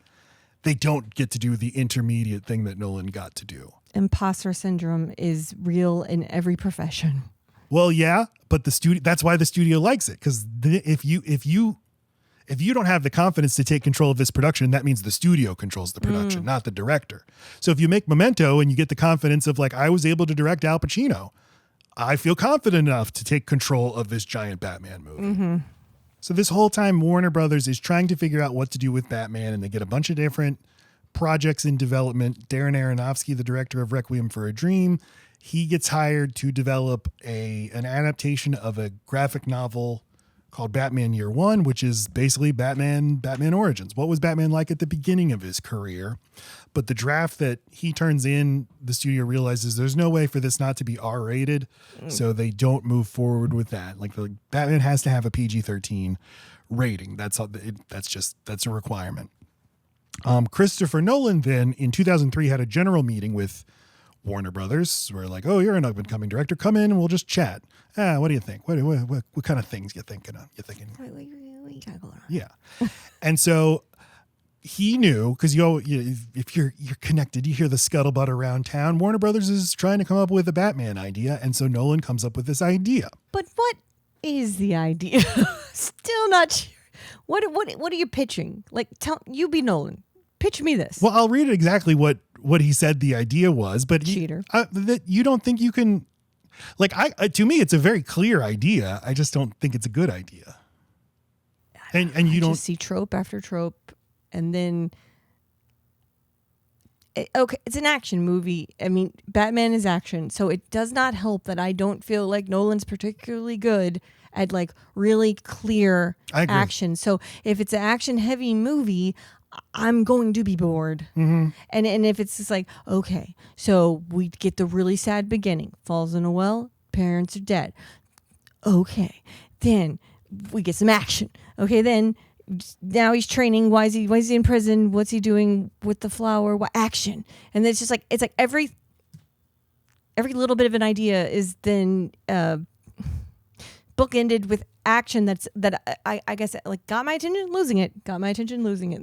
They don't get to do the intermediate thing that Nolan got to do. Imposter syndrome is real in every profession. Well, yeah, but that's why the studio likes it. Because if you don't have the confidence to take control of this production, that means the studio controls the production, not the director. So if you make Memento and you get the confidence of like, I was able to direct Al Pacino, I feel confident enough to take control of this giant Batman movie. So this whole time, Warner Brothers is trying to figure out what to do with Batman, and they get a bunch of different projects in development. Darren Aronofsky, the director of Requiem for a Dream, he gets hired to develop an adaptation of a graphic novel called Batman Year One, which is basically Batman Origins. What was Batman like at the beginning of his career? But the draft that he turns in, the studio realizes there's no way for this not to be R-rated, so they don't move forward with that. Like Batman has to have a PG-13 rating. That's a requirement. Christopher Nolan then in 2003 had a general meeting with Warner Brothers, where like, oh, you're an up-and-coming director. Come in and we'll just chat. What do you think? What kind of things you thinking of? You thinking? What you got going on? Yeah. And so he knew, because if you're connected, you hear the scuttlebutt around town. Warner Brothers is trying to come up with a Batman idea, and so Nolan comes up with this idea. But what is the idea? Still not sure. What are you pitching? Like, you be Nolan. Pitch me this. Well, I'll read it exactly what he said the idea was, but Cheater. That you don't think you can, like, to me, it's a very clear idea. I just don't think it's a good idea. And you don't just see trope after trope, and then okay, it's an action movie. I mean, Batman is action, so it does not help that I don't feel like Nolan's particularly good at like really clear action. So if it's an action heavy movie, I'm going to be bored. Mm-hmm. And if it's just like, okay, so we get the really sad beginning, falls in a well, parents are dead. Okay, then we get some action. Okay, then now he's training. Why is he in prison? What's he doing with the flower? What action? And then it's like every little bit of an idea is then bookended with action that I guess like got my attention, losing it.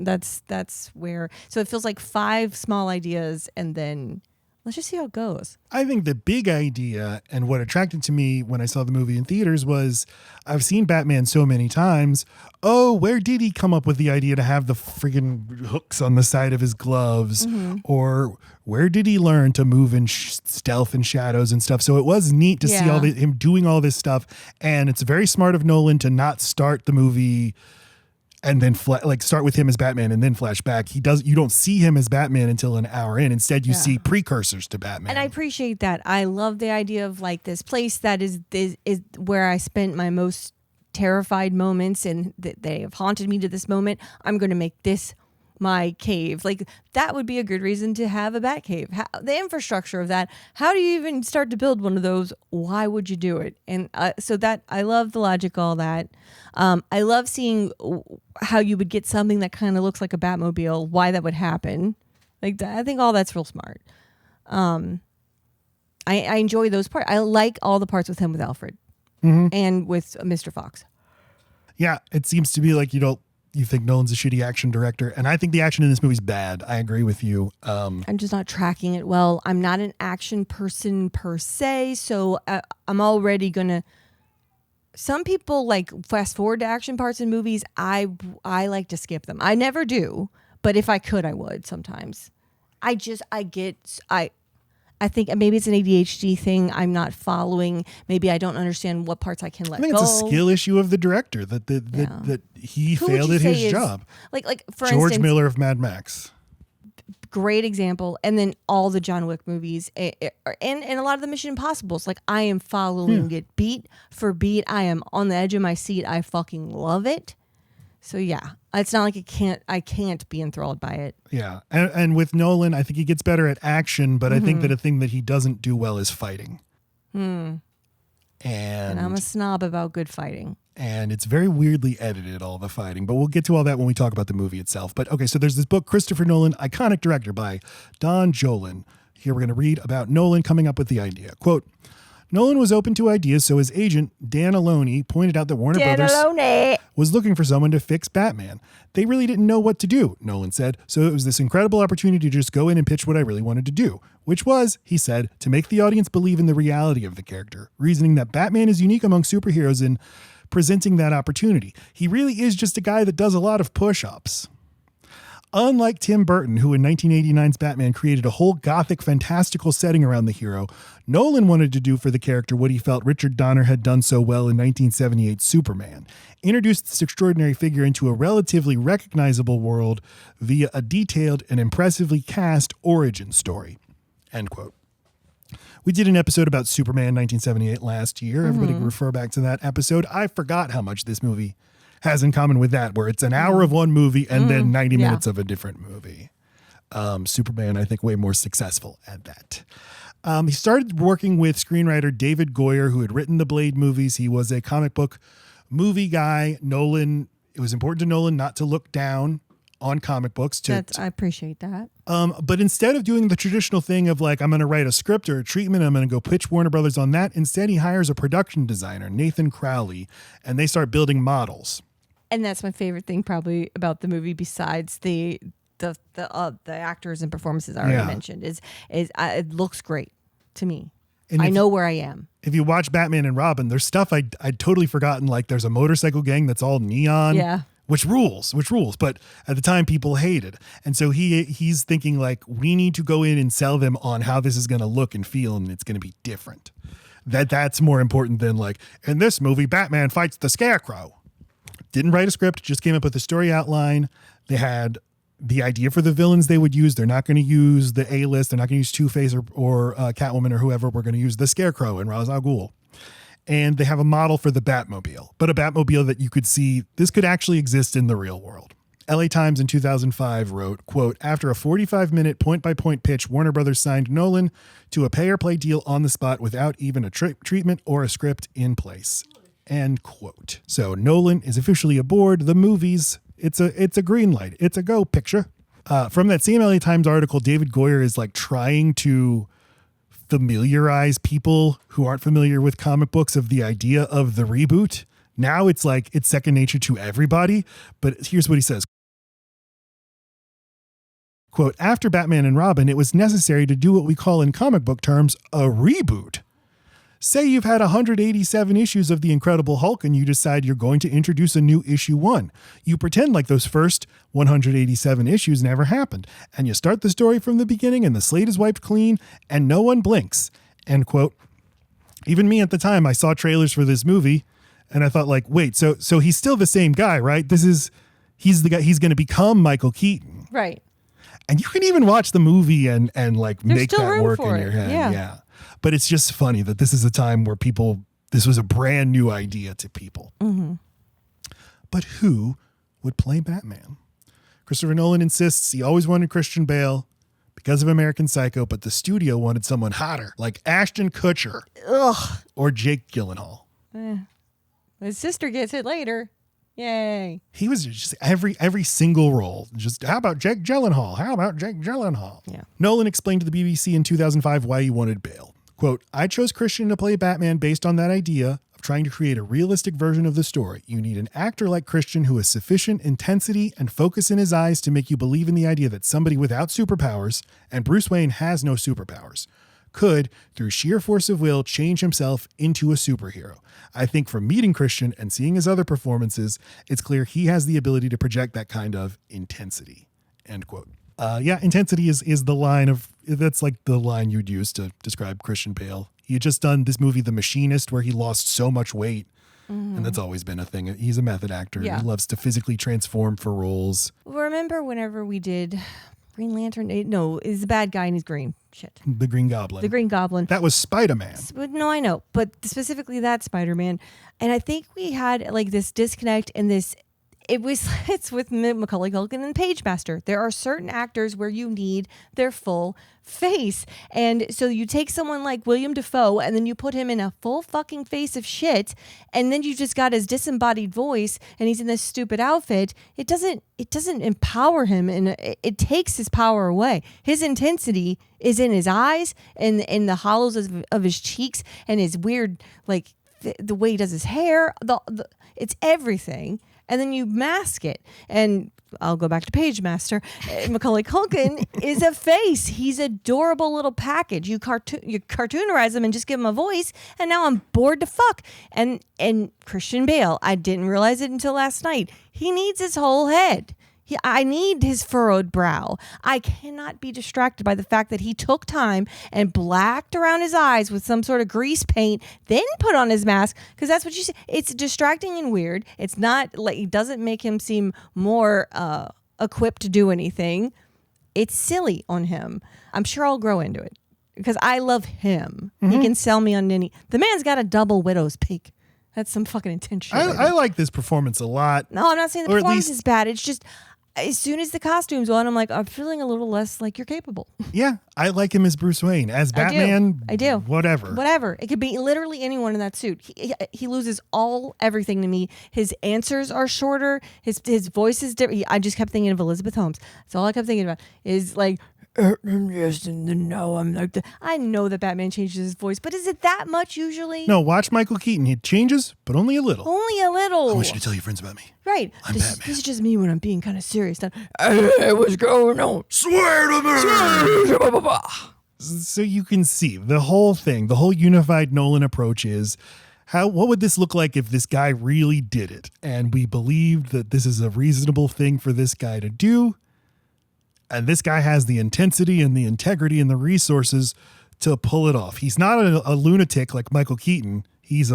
That's where, so it feels like 5 small ideas and then let's just see how it goes. I think the big idea and what attracted to me when I saw the movie in theaters was I've seen Batman so many times. Oh, where did he come up with the idea to have the friggin' hooks on the side of his gloves? Mm-hmm. Or where did he learn to move in stealth and shadows and stuff? So it was neat to see him doing all this stuff. And it's very smart of Nolan to not start the movie and then start with him as Batman and then flash back. You don't see him as Batman until an hour in. Instead, you see precursors to Batman. And I appreciate that. I love the idea of like this place that is where I spent my most terrified moments, and they have haunted me to this moment. I'm going to make this my cave. Like, that would be a good reason to have a bat cave. The infrastructure of that. How do you even start to build one of those? Why would you do it? And so that, I love the logic, all that. I love seeing how you would get something that kind of looks like a Batmobile, why that would happen. Like, I think all that's real smart. I enjoy those parts. I like all the parts with him, with Alfred, and with Mr. Fox. Yeah, it seems to be like you think Nolan's a shitty action director, and I think the action in this movie's bad. I agree with you. I'm just not tracking it well. I'm not an action person per se, so I'm already gonna. Some people like fast forward to action parts in movies. I like to skip them. I never do, but if I could, I would sometimes. I think maybe it's an ADHD thing. I'm not following. Maybe I don't understand what parts I can let go. I think it's a skill issue of the director that he failed at his job. Like for George instance, Miller of Mad Max. Great example. And then all the John Wick movies and a lot of the Mission Impossibles. Like, I am following it beat for beat. I am on the edge of my seat. I fucking love it. So yeah, it's not like I can't be enthralled by it. Yeah. And with Nolan, I think he gets better at action, but I think that a thing that he doesn't do well is fighting. And I'm a snob about good fighting. And it's very weirdly edited, all the fighting, but we'll get to all that when we talk about the movie itself. But okay, so there's this book, Christopher Nolan, Iconic Director, by Don Jolin. Here we're going to read about Nolan coming up with the idea. Quote, Nolan was open to ideas, so his agent, Dan Aloni, pointed out that Warner Brothers was looking for someone to fix Batman. They really didn't know what to do, Nolan said, so it was this incredible opportunity to just go in and pitch what I really wanted to do, which was, he said, to make the audience believe in the reality of the character, reasoning that Batman is unique among superheroes and presenting that opportunity. He really is just a guy that does a lot of push-ups. Unlike Tim Burton, who in 1989's Batman created a whole gothic fantastical setting around the hero, Nolan wanted to do for the character what he felt Richard Donner had done so well in 1978's Superman, introduce this extraordinary figure into a relatively recognizable world via a detailed and impressively cast origin story. End quote. We did an episode about Superman 1978 last year. Everybody can refer back to that episode. I forgot how much this movie has in common with that, where it's an hour of one movie and then 90 minutes of a different movie. Superman, I think, way more successful at that. He started working with screenwriter David Goyer, who had written the Blade movies. He was a comic book movie guy. It was important to Nolan not to look down on comic books. I appreciate that. But instead of doing the traditional thing of like, I'm going to write a script or a treatment, I'm going to go pitch Warner Brothers on that. Instead, he hires a production designer, Nathan Crowley, and they start building models. And that's my favorite thing probably about the movie, besides the actors and performances I already mentioned, is it looks great to me. I know where I am. if you watch Batman and Robin, there's stuff I'd totally forgotten. Like there's a motorcycle gang that's all neon. Yeah. Which rules. But at the time people hated. And so he's thinking like, we need to go in and sell them on how this is going to look and feel. And it's going to be different. That's more important than like, in this movie, Batman fights the Scarecrow. Didn't write a script, just came up with a story outline. They had the idea for the villains they would use. They're not going to use the A-list. They're not going to use Two-Face or Catwoman or whoever. We're going to use the Scarecrow and Ra's al Ghul. And they have a model for the Batmobile, but a Batmobile that you could see this could actually exist in the real world. LA Times in 2005 wrote, quote, after a 45-minute point-by-point pitch, Warner Brothers signed Nolan to a pay-or-play deal on the spot without even a treatment or a script in place, end quote. So Nolan is officially aboard the movies. It's a green light. It's a go picture. From that same LA Times article, David Goyer is like trying to familiarize people who aren't familiar with comic books of the idea of the reboot. Now it's like it's second nature to everybody. But here's what he says. Quote, after Batman and Robin, it was necessary to do what we call in comic book terms a reboot. Say you've had 187 issues of The Incredible Hulk and you decide you're going to introduce a new issue 1. You pretend like those first 187 issues never happened. And you start the story from the beginning and the slate is wiped clean and no one blinks. End quote. Even me at the time, I saw trailers for this movie and I thought like, wait, so he's still the same guy, right? He's the guy, he's going to become Michael Keaton. Right. And you can even watch the movie and like There's make still that room work for in it. your head. Yeah. Yeah. But it's just funny that this is a time where this was a brand new idea to people. Mm-hmm. But who would play Batman? Christopher Nolan insists he always wanted Christian Bale because of American Psycho, but the studio wanted someone hotter, like Ashton Kutcher. Ugh. Or Jake Gyllenhaal. His sister gets it later. Yay. He was just every single role. Just, how about Jake Gyllenhaal? How about Jake Gyllenhaal? Yeah. Nolan explained to the BBC in 2005 why he wanted Bale. Quote, I chose Christian to play Batman based on that idea of trying to create a realistic version of the story. You need an actor like Christian who has sufficient intensity and focus in his eyes to make you believe in the idea that somebody without superpowers, and Bruce Wayne has no superpowers, could, through sheer force of will, change himself into a superhero. I think from meeting Christian and seeing his other performances, it's clear he has the ability to project that kind of intensity. End quote. Intensity is the line that's like the line you'd use to describe Christian Bale. He had just done this movie, The Machinist, where he lost so much weight. And that's always been a thing. He's a method actor. Yeah. He loves to physically transform for roles. Remember whenever we did Green Lantern? No, is the bad guy and he's green. Shit. The Green Goblin. The Green Goblin. That was Spider-Man. No, I know. But specifically that Spider-Man. And I think we had like this disconnect and this... It's with Macaulay Culkin and Pagemaster. There are certain actors where you need their full face. And so you take someone like William Dafoe and then you put him in a full fucking face of shit. And then you just got his disembodied voice and he's in this stupid outfit. It doesn't empower him and it takes his power away. His intensity is in his eyes and in the hollows of his cheeks and his weird, like the way he does his hair. It's everything. And then you mask it. And I'll go back to Pagemaster. Macaulay Culkin is a face. He's a adorable little package. You cartoonize him and just give him a voice. And now I'm bored to fuck. And Christian Bale, I didn't realize it until last night. He needs his whole head. I need his furrowed brow. I cannot be distracted by the fact that he took time and blacked around his eyes with some sort of grease paint, then put on his mask, because that's what you see. It's distracting and weird. It's not like, it doesn't make him seem more equipped to do anything. It's silly on him. I'm sure I'll grow into it because I love him. Mm-hmm. He can sell me on any. The man's got a double widow's peak. That's some fucking intention. I like this performance a lot. No, I'm not saying the performance is bad. It's just... as soon as the costume's on, I'm like, I'm feeling a little less like you're capable. Yeah, I like him as Bruce Wayne. As Batman, I do. Whatever. It could be literally anyone in that suit. He loses everything to me. His answers are shorter. His voice is different. I just kept thinking of Elizabeth Holmes. That's all I kept thinking about is like, yes, and no, I'm like, I know that Batman changes his voice, but is it that much usually? No, watch Michael Keaton. He changes, but only a little. Only a little. I want you to tell your friends about me. Right. I'm Batman. This is just me when I'm being kind of serious. Hey, what's going on? Swear to me! So you can see the whole thing, the whole unified Nolan approach is what would this look like if this guy really did it? And we believed that this is a reasonable thing for this guy to do. And this guy has the intensity and the integrity and the resources to pull it off. He's not a lunatic like Michael Keaton. He's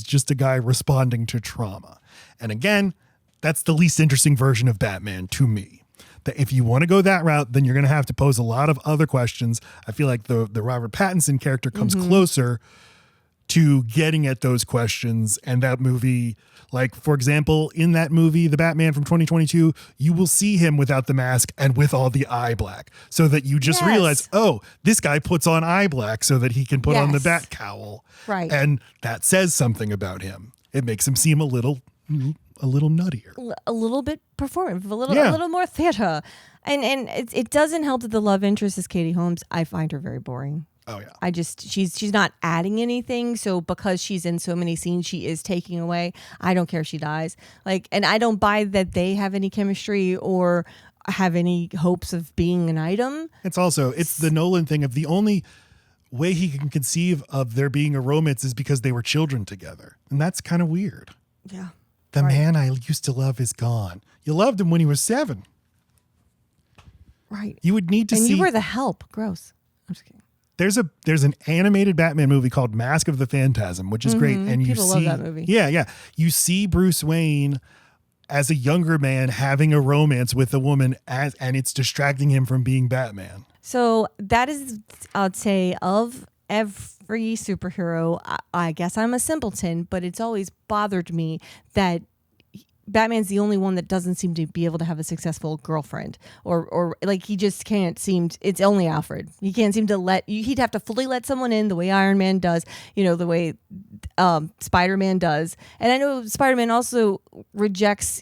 just a guy responding to trauma. And again, that's the least interesting version of Batman to me. That if you want to go that route, then you're going to have to pose a lot of other questions. I feel like the Robert Pattinson character comes closer to getting at those questions. And that movie, like, for example, in that movie, The Batman from 2022, you will see him without the mask and with all the eye black, so that you just realize, oh, this guy puts on eye black so that he can put on the bat cowl. Right. And that says something about him. It makes him seem a little nuttier. A little bit performative, a little more theater. And it doesn't help that the love interest is Katie Holmes. I find her very boring. Oh yeah. She's not adding anything. So because she's in so many scenes, she is taking away. I don't care if she dies. And I don't buy that they have any chemistry or have any hopes of being an item. It's the Nolan thing of the only way he can conceive of there being a romance is because they were children together. And that's kind of weird. Yeah. The man I used to love is gone. You loved him when he was 7. Right. You would need to see. And you were the help. Gross. I'm just kidding. There's an animated Batman movie called Mask of the Phantasm, which is great. And people love that movie. Yeah. You see Bruce Wayne as a younger man having a romance with a woman and it's distracting him from being Batman. So that is, I'd say, of every superhero, I guess I'm a simpleton, but it's always bothered me that Batman's the only one that doesn't seem to be able to have a successful girlfriend or like he just can't seem it's only Alfred. He can't seem to he'd have to fully let someone in the way Iron Man does, the way Spider-Man does. And I know Spider-Man also rejects,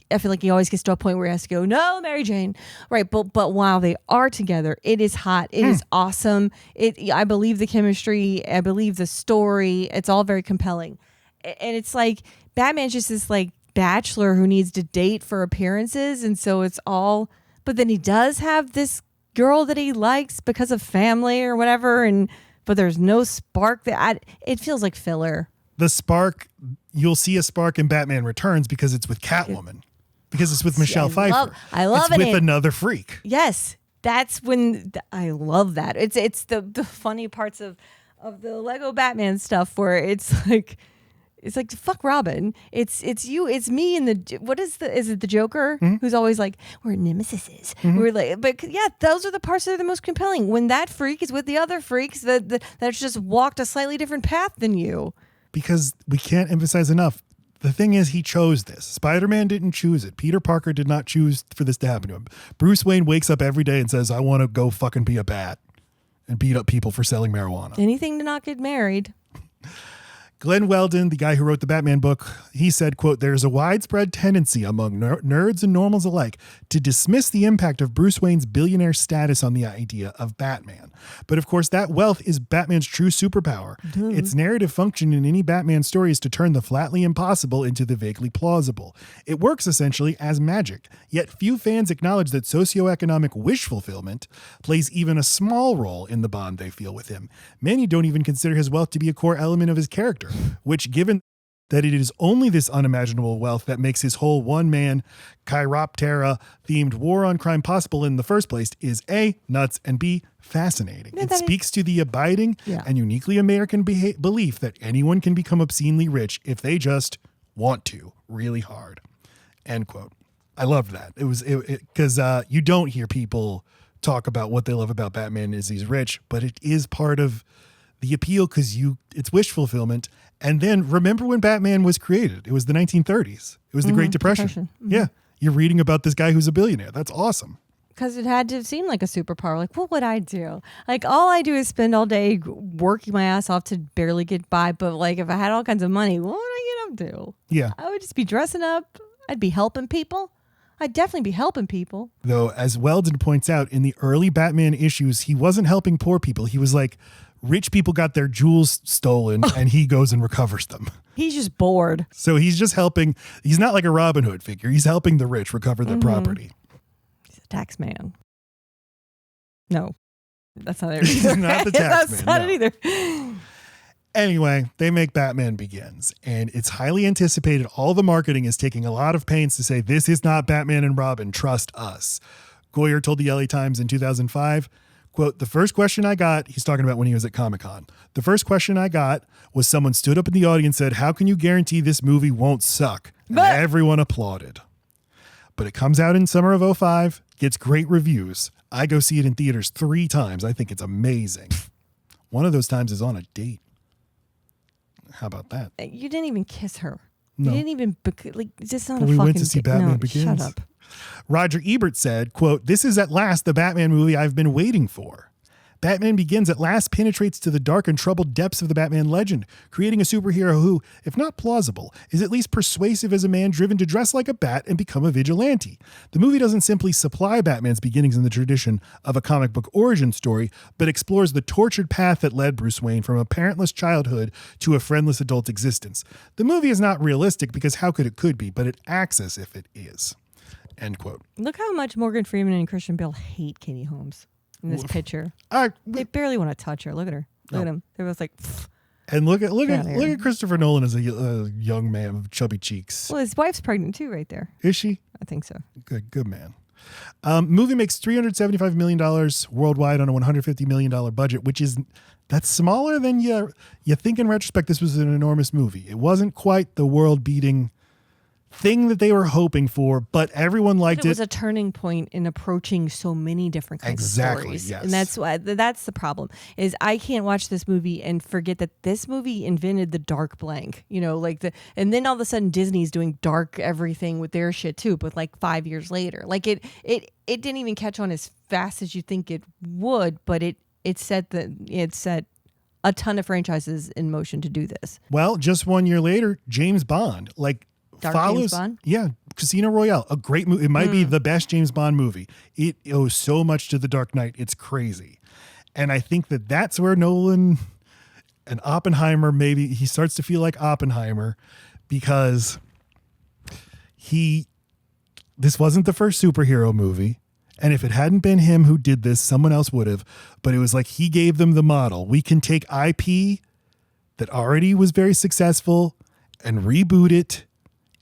I feel like he always gets to a point where he has to go, no, Mary Jane. Right. But while they are together, it is hot. It is awesome. I believe the chemistry. I believe the story. It's all very compelling. And it's like Batman's just this like bachelor who needs to date for appearances. And so it's all, but then he does have this girl that he likes because of family or whatever. But there's no spark it feels like filler. The spark, you'll see a spark in Batman Returns because it's with Catwoman. Because it's with Michelle Pfeiffer. I love it. It's with another freak. Yes. That's when I love that. It's the funny parts of the Lego Batman stuff where it's like fuck Robin. It's me and is it the Joker who's always like, we're nemesises. We're like, but yeah, those are the parts that are the most compelling. When that freak is with the other freaks that's just walked a slightly different path than you. Because we can't emphasize enough. The thing is, he chose this. Spider-Man didn't choose it. Peter Parker did not choose for this to happen to him. Bruce Wayne wakes up every day and says, I want to go fucking be a bat and beat up people for selling marijuana. Anything to not get married. Glenn Weldon, the guy who wrote the Batman book, he said, quote, there's a widespread tendency among nerds and normals alike to dismiss the impact of Bruce Wayne's billionaire status on the idea of Batman. But of course, that wealth is Batman's true superpower. Its narrative function in any Batman story is to turn the flatly impossible into the vaguely plausible. It works essentially as magic, yet few fans acknowledge that socioeconomic wish fulfillment plays even a small role in the bond they feel with him. Many don't even consider his wealth to be a core element of his character, which, given that it is only this unimaginable wealth that makes his whole one-man Chiroptera-themed war on crime possible in the first place, is A, nuts, and B, fascinating. It speaks to the abiding and uniquely American belief that anyone can become obscenely rich if they just want to really hard. End quote. I loved that. It was because you don't hear people talk about what they love about Batman is he's rich, but it is part of the appeal because it's wish fulfillment. And then remember when Batman was created? It was the 1930s. It was the Great Depression. Mm-hmm. Yeah. You're reading about this guy who's a billionaire. That's awesome. Because it had to seem like a superpower. Like, what would I do? Like, all I do is spend all day working my ass off to barely get by. But like, if I had all kinds of money, what would I get up to? Yeah. I would just be dressing up. I'd be helping people. I'd definitely be helping people. Though, as Weldon points out, in the early Batman issues, he wasn't helping poor people. He was like, rich people got their jewels stolen and he goes and recovers them. He's just bored. So he's just helping. He's not like a Robin Hood figure. He's helping the rich recover their property. He's a tax man. No. That's not it. He's not the tax That's man. not it either. Anyway, they make Batman Begins, and it's highly anticipated. All the marketing is taking a lot of pains to say, this is not Batman and Robin, trust us. Goyer told the LA Times in 2005, quote, the first question I got, he's talking about when he was at Comic-Con, the first question I got was someone stood up in the audience and said, how can you guarantee this movie won't suck? And everyone applauded. But it comes out in summer of 2005, gets great reviews. I go see it in theaters 3 times. I think it's amazing. One of those times is on a date. How about that? You didn't even kiss her. No. You didn't even, just on But a we fucking went to see Batman no, Begins. Shut up. Roger Ebert said, quote, this is at last the Batman movie I've been waiting for. Batman Begins at last penetrates to the dark and troubled depths of the Batman legend, creating a superhero who, if not plausible, is at least persuasive as a man driven to dress like a bat and become a vigilante. The movie doesn't simply supply Batman's beginnings in the tradition of a comic book origin story, but explores the tortured path that led Bruce Wayne from a parentless childhood to a friendless adult existence. The movie is not realistic because how could be, but it acts as if it is. End quote. Look how much Morgan Freeman and Christian Bale hate Katie Holmes in this picture. They barely want to touch her. Look at her. Look at him. They're both like, pfft. And look at Christopher Nolan as a young man with chubby cheeks. Well, his wife's pregnant too, right there. Is she? I think so. Good man. Movie makes $375 million worldwide on a $150 million budget, that's smaller than you think in retrospect. This was an enormous movie. It wasn't quite the world-beating thing that they were hoping for, but everyone liked it. It was a turning point in approaching so many different kinds of stories. Yes. And that's the problem, is I can't watch this movie and forget that this movie invented the dark blank, and then all of a sudden Disney's doing dark everything with their shit too, but 5 years later. It didn't even catch on as fast as you think it would, but it set a ton of franchises in motion to do this. Well, just 1 year later, James Bond, James Bond? Yeah, Casino Royale, a great movie. It might be the best James Bond movie. It owes so much to The Dark Knight. It's crazy. And I think that's where Nolan and Oppenheimer, maybe he starts to feel like Oppenheimer, because this wasn't the first superhero movie. And if it hadn't been him who did this, someone else would have. But it was like he gave them the model. We can take IP that already was very successful and reboot it.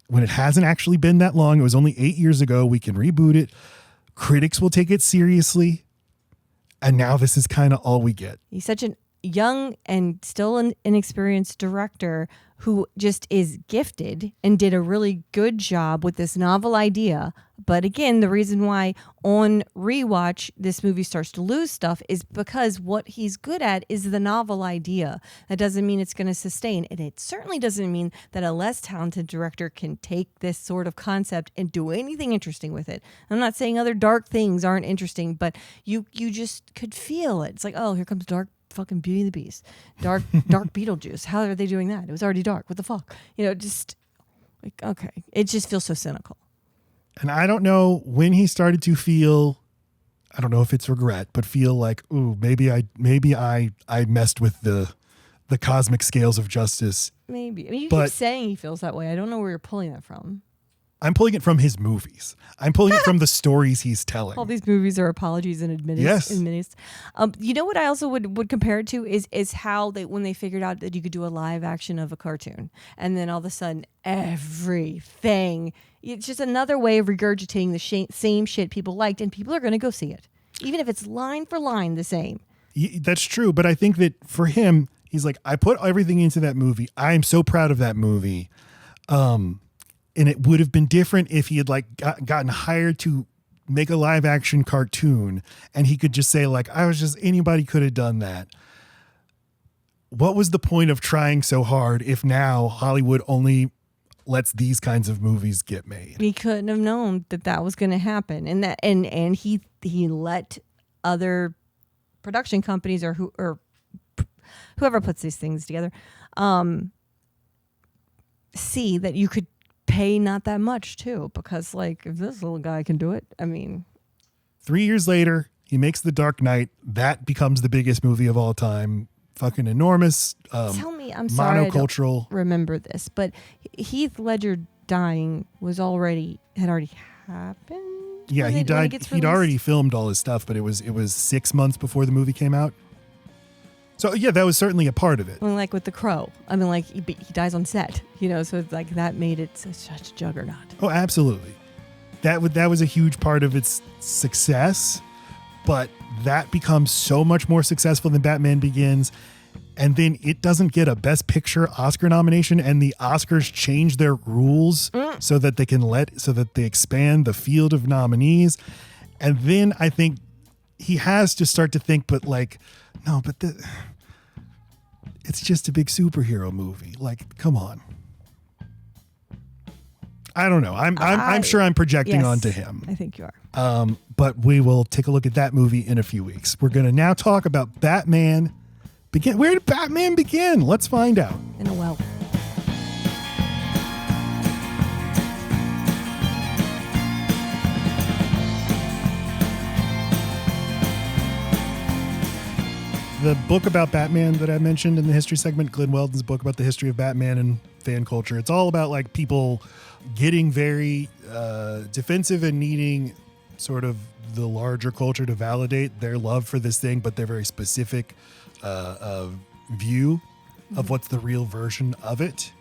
When it hasn't actually been that long, it was only 8 years ago, we can reboot it. Critics will take it seriously. And now this is kind of all we get. He's such a young and still an inexperienced director who just is gifted and did a really good job with this novel idea. But again, the reason why on rewatch this movie starts to lose stuff is because what he's good at is the novel idea. That doesn't mean it's going to sustain. And it certainly doesn't mean that a less talented director can take this sort of concept and do anything interesting with it. I'm not saying other dark things aren't interesting, but you just could feel it. It's like, oh, here comes dark fucking Beauty and the Beast, dark Beetlejuice. How are they doing that? It was already dark. What the fuck? Just okay. It just feels so cynical. And I don't know when he started to feel, I don't know if it's regret, but feel like, ooh, maybe I messed with the cosmic scales of justice. Maybe. You keep saying he feels that way. I don't know where you're pulling that from. I'm pulling it from his movies. I'm pulling it from the stories he's telling. All these movies are apologies and admittance. Yes. You know what I also would compare it to is how when they figured out that you could do a live action of a cartoon, and then all of a sudden everything, it's just another way of regurgitating the same shit people liked, and people are going to go see it, even if it's line for line the same. That's true, but I think that for him, he's like, I put everything into that movie. I'm so proud of that movie. And it would have been different if he had gotten hired to make a live action cartoon and he could just say anybody could have done that. What was the point of trying so hard if now Hollywood only lets these kinds of movies get made? He couldn't have known that was going to happen. And he let other production companies or whoever puts these things together, see that you could pay not that much too, because if this little guy can do it, 3 years later, he makes The Dark Knight. That becomes the biggest movie of all time. Fucking enormous. Tell me, I'm sorry, monocultural. I don't remember this, but Heath Ledger dying had already happened. Yeah, he died. He'd already filmed all his stuff, but it was 6 months before the movie came out. So yeah, that was certainly a part of it. I mean, like with The Crow. I mean, like he dies on set, so it's like that made it such a juggernaut. Oh, absolutely. That was a huge part of its success, but that becomes so much more successful than Batman Begins. And then it doesn't get a Best Picture Oscar nomination, and the Oscars change their rules so that they expand the field of nominees. And then I think he has to start to think, it's just a big superhero movie. Like, come on. I don't know. I'm sure I'm projecting onto him. I think you are. But we will take a look at that movie in a few weeks. We're going to now talk about Batman Begin. Where did Batman begin? Let's find out. In a well. The book about Batman that I mentioned in the history segment, Glenn Weldon's book about the history of Batman and fan culture, it's all about like people getting very defensive and needing sort of the larger culture to validate their love for this thing, but they're very specific view of what's the real version of it.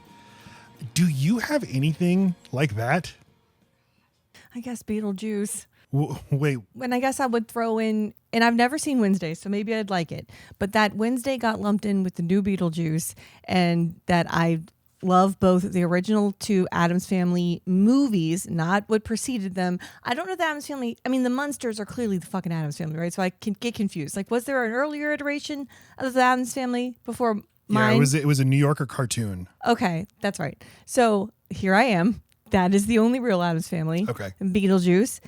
Do you have anything like that? I guess Beetlejuice. Wait. And I guess I would throw in, and I've never seen Wednesday, so maybe I'd like it, but that Wednesday got lumped in with the new Beetlejuice, and that I love both the original two Addams Family movies, not what preceded them. I don't know the Addams Family. I mean, the Munsters are clearly the fucking Addams Family, right? So I can get confused. Like, was there an earlier iteration of the Addams Family before mine? Yeah, it was a New Yorker cartoon. Okay, that's right. So here I am. That is the only real Addams Family. Okay. Beetlejuice.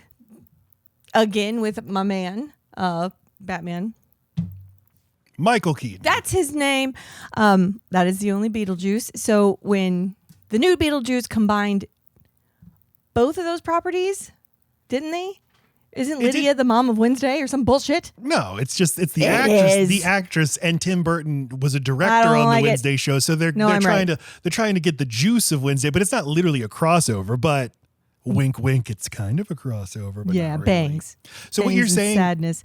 Again with my man, Batman. Michael Keaton. That's his name. That is the only Beetlejuice. So when the new Beetlejuice combined both of those properties, didn't they? Isn't Lydia the mom of Wednesday or some bullshit? No, it's the actress. The actress, and Tim Burton was a director on the Wednesday show, so they're trying to get the juice of Wednesday, but it's not literally a crossover. But wink, wink, it's kind of a crossover. But yeah, not really. Bangs. So Bangs what you're saying? Sadness.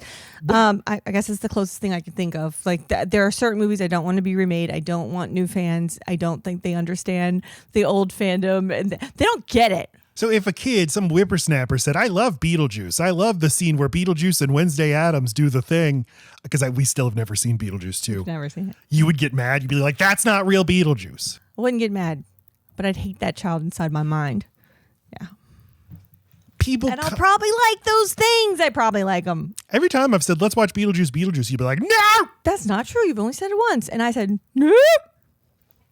I guess it's the closest thing I can think of. Like there are certain movies I don't want to be remade. I don't want new fans. I don't think they understand the old fandom, and they don't get it. So if a kid, some whippersnapper said, I love Beetlejuice. I love the scene where Beetlejuice and Wednesday Addams do the thing. Because we still have never seen Beetlejuice 2. Never seen it. You would get mad. You'd be like, that's not real Beetlejuice. I wouldn't get mad, but I'd hate that child inside my mind. Yeah. And I'll probably like those things. I probably like them. Every time I've said, let's watch Beetlejuice, you'd be like, no! That's not true. You've only said it once. And I said, no.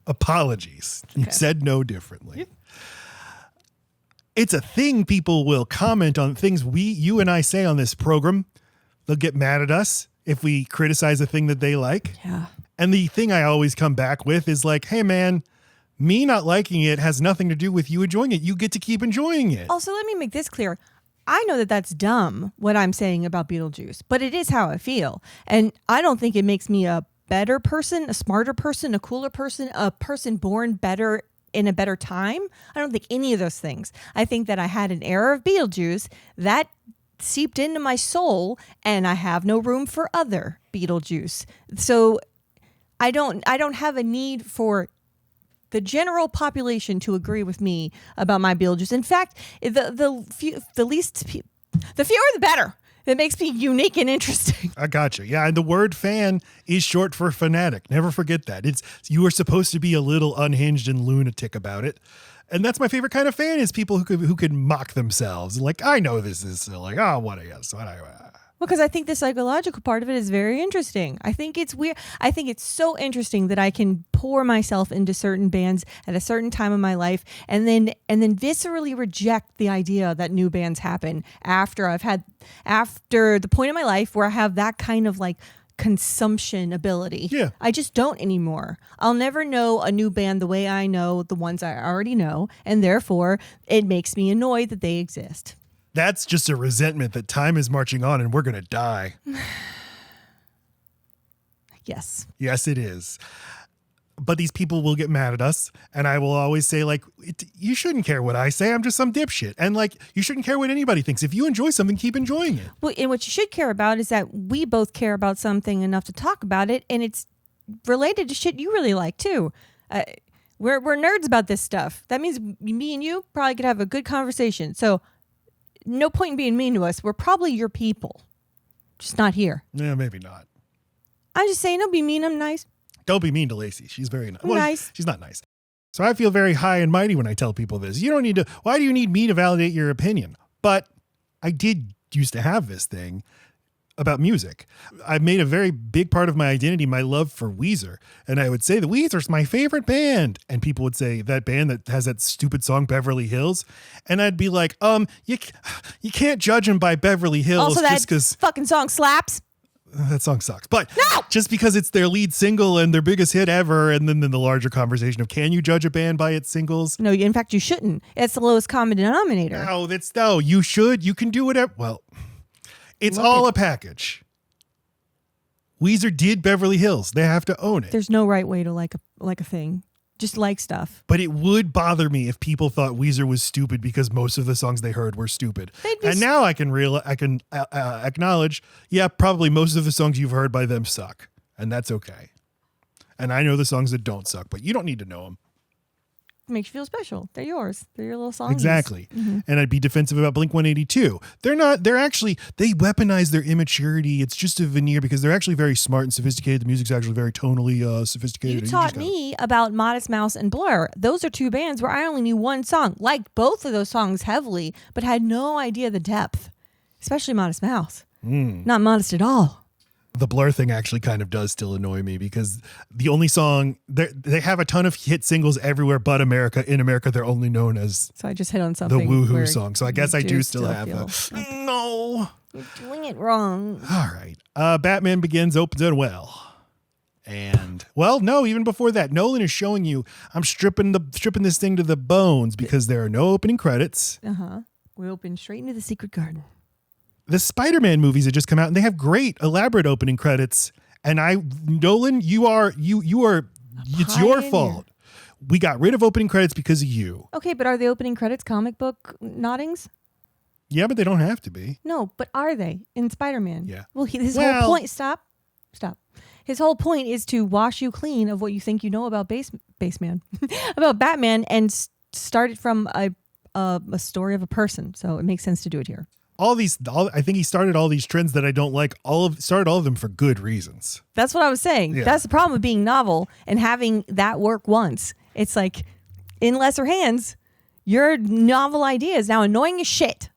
Apologies. Okay. You said no differently. Yep. It's a thing people will comment on, things you and I say on this program. They'll get mad at us if we criticize a thing that they like. Yeah. And the thing I always come back with is like, hey man, me not liking it has nothing to do with you enjoying it. You get to keep enjoying it. Also, let me make this clear. I know that that's dumb, what I'm saying about Beetlejuice, but it is how I feel. And I don't think it makes me a better person, a smarter person, a cooler person, a person born better in a better time. I don't think any of those things. I think that I had an era of Beetlejuice that seeped into my soul, and I have no room for other Beetlejuice. So I don't have a need for the general population to agree with me about my Beetlejuice. In fact, the fewer the better. It makes me unique and interesting. I got you. Yeah, and the word fan is short for fanatic. Never forget that. You are supposed to be a little unhinged and lunatic about it. And that's my favorite kind of fan, is people who can mock themselves. Like, I know this is like, oh, what I guess. Well, because I think the psychological part of it is very interesting. I think it's weird. I think it's so interesting that I can pour myself into certain bands at a certain time in my life, and then viscerally reject the idea that new bands happen after the point in my life where I have that kind of like consumption ability. Yeah. I just don't anymore. I'll never know a new band the way I know the ones I already know, and therefore it makes me annoyed that they exist. That's just a resentment that time is marching on and we're going to die. Yes. Yes, it is. But these people will get mad at us, and I will always say, like, you shouldn't care what I say. I'm just some dipshit. And, like, you shouldn't care what anybody thinks. If you enjoy something, keep enjoying it. Well, and what you should care about is that we both care about something enough to talk about it, and it's related to shit you really like, too. We're nerds about this stuff. That means me and you probably could have a good conversation. So no point in being mean to us. We're probably your people. Just not here. Yeah, maybe not. I'm just saying, don't be mean. I'm nice. Don't be mean to Lacey. She's very nice. Well, Nice. She's not nice. So I feel very high and mighty when I tell people this. You don't need to. Why do you need me to validate your opinion? But I did used to have this thing about music. I've made a very big part of my identity, my love for Weezer. And I would say the Weezer's my favorite band. And people would say that band that has that stupid song Beverly Hills. And I'd be like, you can't judge them by Beverly Hills Also, just that because fucking song slaps. that song sucks. But just because it's their lead single and their biggest hit ever, and then the larger conversation of can you judge a band by its singles? No, in fact, you shouldn't. It's the lowest common denominator. No, you should. You can do whatever. Well, it's all a package. Weezer did Beverly Hills. They have to own it. There's no right way to like a thing. Just like stuff. But it would bother me if people thought Weezer was stupid because most of the songs they heard were stupid. And now I can acknowledge, yeah, probably most of the songs you've heard by them suck, and that's okay. And I know the songs that don't suck, but you don't need to know them. Makes you feel special. They're yours. They're your little songs. Exactly. Mm-hmm. And I'd be defensive about Blink-182. They weaponize their immaturity. It's just a veneer because they're actually very smart and sophisticated. The music's actually very tonally sophisticated. You taught me about Modest Mouse and Blur. Those are two bands where I only knew one song, liked both of those songs heavily, but had no idea the depth, especially Modest Mouse. Not modest at all. The Blur thing actually kind of does still annoy me because the only song they have a ton of hit singles everywhere but America. In America, they're only known as so I just hit on something. The Woohoo song. So I guess I do still have no. You're doing it wrong. All right. Batman Begins opens it well. And well, no, even before that, Nolan is showing you I'm stripping this thing to the bones because there are no opening credits. We open straight into the secret garden. The Spider-Man movies had just come out and they have great elaborate opening credits. And Nolan, it's your fault. We got rid of opening credits because of you. Okay, but are the opening credits comic book noddings? Yeah, but they don't have to be. No, but are they in Spider-Man? Yeah. Well, his whole point. Stop. His whole point is to wash you clean of what you think you know about Baseman, about Batman, and start it from a story of a person. So it makes sense to do it here. I think he started all these trends that I don't like. Started all of them for good reasons. That's what I was saying. Yeah. That's the problem with being novel and having that work once. It's like in lesser hands, your novel idea is now annoying as shit.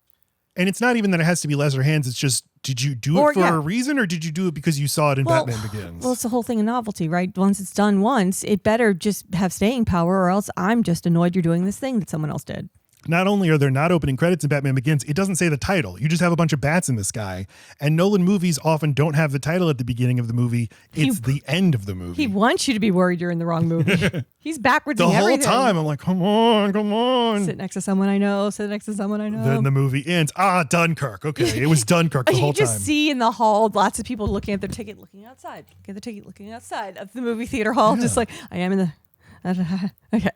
And it's not even that it has to be lesser hands. It's just, did you do it for a reason or did you do it because you saw it in Batman Begins? Well, it's the whole thing of novelty, right? Once it's done once, it better just have staying power or else I'm just annoyed you're doing this thing that someone else did. Not only are there not opening credits in Batman Begins, it doesn't say the title. You just have a bunch of bats in the sky. And Nolan movies often don't have the title at the beginning of the movie. It's the end of the movie. He wants you to be worried you're in the wrong movie. He's backwards in everything. The whole time, I'm like, come on. Sit next to someone I know. Then the movie ends. Dunkirk. Okay, it was Dunkirk the whole time. You just see in the hall lots of people looking at their ticket, looking outside. Looking outside of the movie theater hall. Yeah. Just like, I am in the... Okay.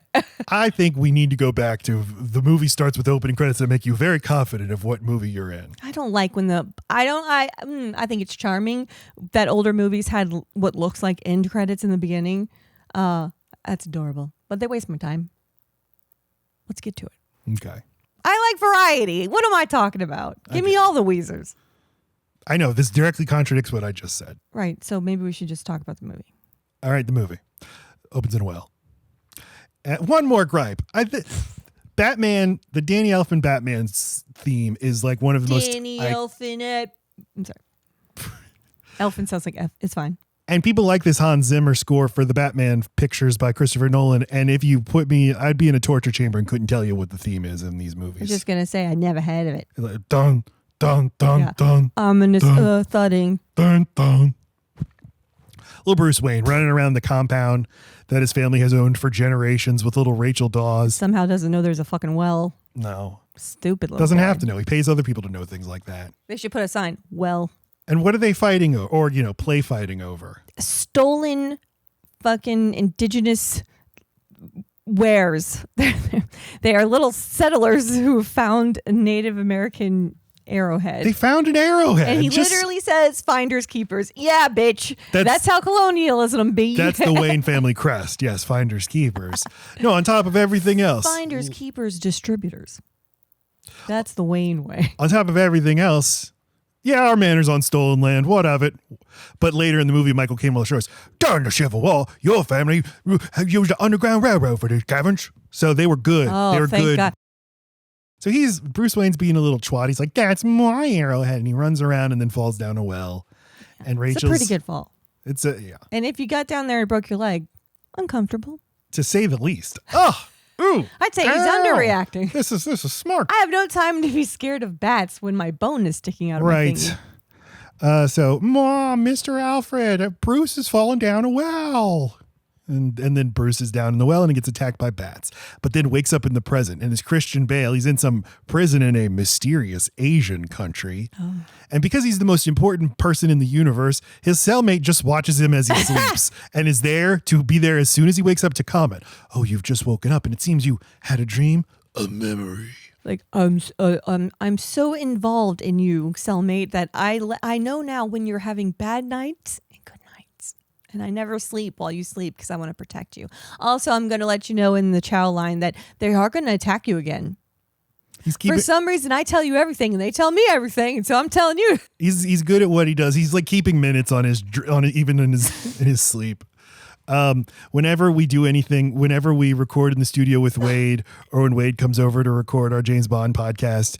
I think we need to go back to the movie starts with opening credits that make you very confident of what movie you're in. I don't like when I think it's charming that older movies had what looks like end credits in the beginning. That's adorable, but they waste my time. Let's get to it. Okay. I like variety. What am I talking about? Give me all the Weezers. I know this directly contradicts what I just said. Right. So maybe we should just talk about the movie. All right. The movie opens in well. One more gripe. Batman, the Danny Elfman Batman's theme is like one of the most... Danny Elfman. I'm sorry. Elfman sounds like F. It's fine. And people like this Hans Zimmer score for the Batman pictures by Christopher Nolan. And if you put me, I'd be in a torture chamber and couldn't tell you what the theme is in these movies. I'm just going to say I never heard of it. Like, dun, dun, dun, dun. Ominous thudding. Dun, dun. Little Bruce Wayne running around the compound that his family has owned for generations with little Rachel Dawes. Somehow doesn't know there's a fucking well. No. Stupid little Doesn't boy. have to know. He pays other people to know things like that. They should put a sign, well. And what are they fighting or play fighting over? Stolen fucking indigenous wares. They are little settlers who found a Native American arrowhead. They found an arrowhead. And he literally says finders keepers. Yeah, bitch. That's how colonialism be. That's the Wayne family crest. Yes, finders keepers. No, on top of everything else. Finders keepers distributors. That's the Wayne way. On top of everything else, yeah, our manor's on stolen land. What of it? But later in the movie, Michael Caine will show us, during the Civil War, your family used the Underground Railroad for these caverns. So they were good. They were thank good. God. So Bruce Wayne's being a little twat. He's like, that's my arrowhead. And he runs around and then falls down a well. And Rachel's... It's a pretty good fall. Yeah. And if you got down there and broke your leg, uncomfortable. To say the least. Oh, ooh. I'd say he's underreacting. This is smart. I have no time to be scared of bats when my bone is sticking out of my finger. So, Mom, Mr. Alfred, Bruce is falling down a well. And then Bruce is down in the well and he gets attacked by bats, but then wakes up in the present. And as Christian Bale, he's in some prison in a mysterious Asian country. Oh. And because he's the most important person in the universe, his cellmate just watches him as he sleeps and is there to be there as soon as he wakes up to comment, oh, you've just woken up and it seems you had a dream, a memory. Like, I'm so involved in you, cellmate, that I know now when you're having bad nights and good nights. And I never sleep while you sleep because I want to protect you. Also, I'm going to let you know in the Chow line that they are going to attack you again. For some reason, I tell you everything and they tell me everything. And so I'm telling you. He's good at what he does. He's like keeping minutes on even in his sleep. Whenever we do anything, whenever we record in the studio with Wade or when Wade comes over to record our James Bond podcast,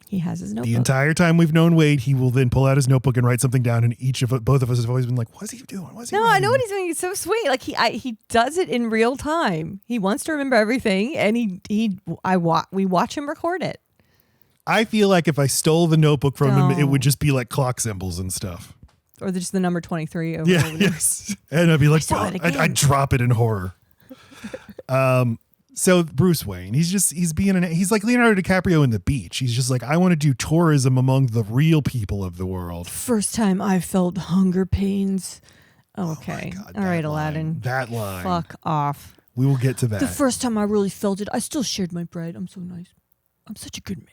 he has his notebook. The entire time we've known Wade, he will then pull out his notebook and write something down. And both of us have always been like, what's he doing? I know what he's doing. He's so sweet. Like he does it in real time. He wants to remember everything and we watch him record it. I feel like if I stole the notebook from him, it would just be like clock symbols and stuff. Or just the number 23. Over yes. And I'd be like, I'd drop it in horror. So Bruce Wayne, he's like Leonardo DiCaprio in The Beach. He's just like, I want to do tourism among the real people of the world. First time I felt hunger pains. Okay. Oh God, all right, Aladdin. That line. Fuck off. We will get to that. The first time I really felt it, I still shared my bread. I'm so nice. I'm such a good man.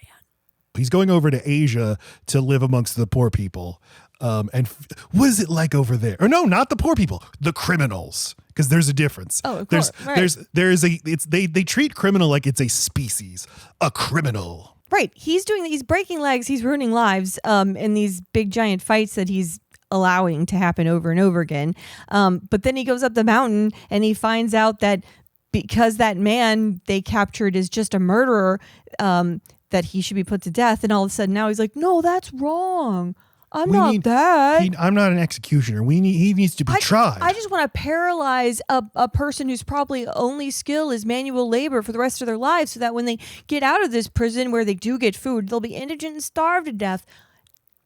He's going over to Asia to live amongst the poor people. And what is it like over there? Or no, not the poor people, the criminals. Because there's a difference. Oh, of course. They treat criminal like it's a species, a criminal. Right. He's breaking legs. He's ruining lives in these big giant fights that he's allowing to happen over and over again. But then he goes up the mountain and he finds out that because that man they captured is just a murderer, that he should be put to death. And all of a sudden now he's like, no, that's wrong. I'm not an executioner. He needs to be tried. I just want to paralyze a person whose probably only skill is manual labor for the rest of their lives so that when they get out of this prison where they do get food, they'll be indigent and starve to death.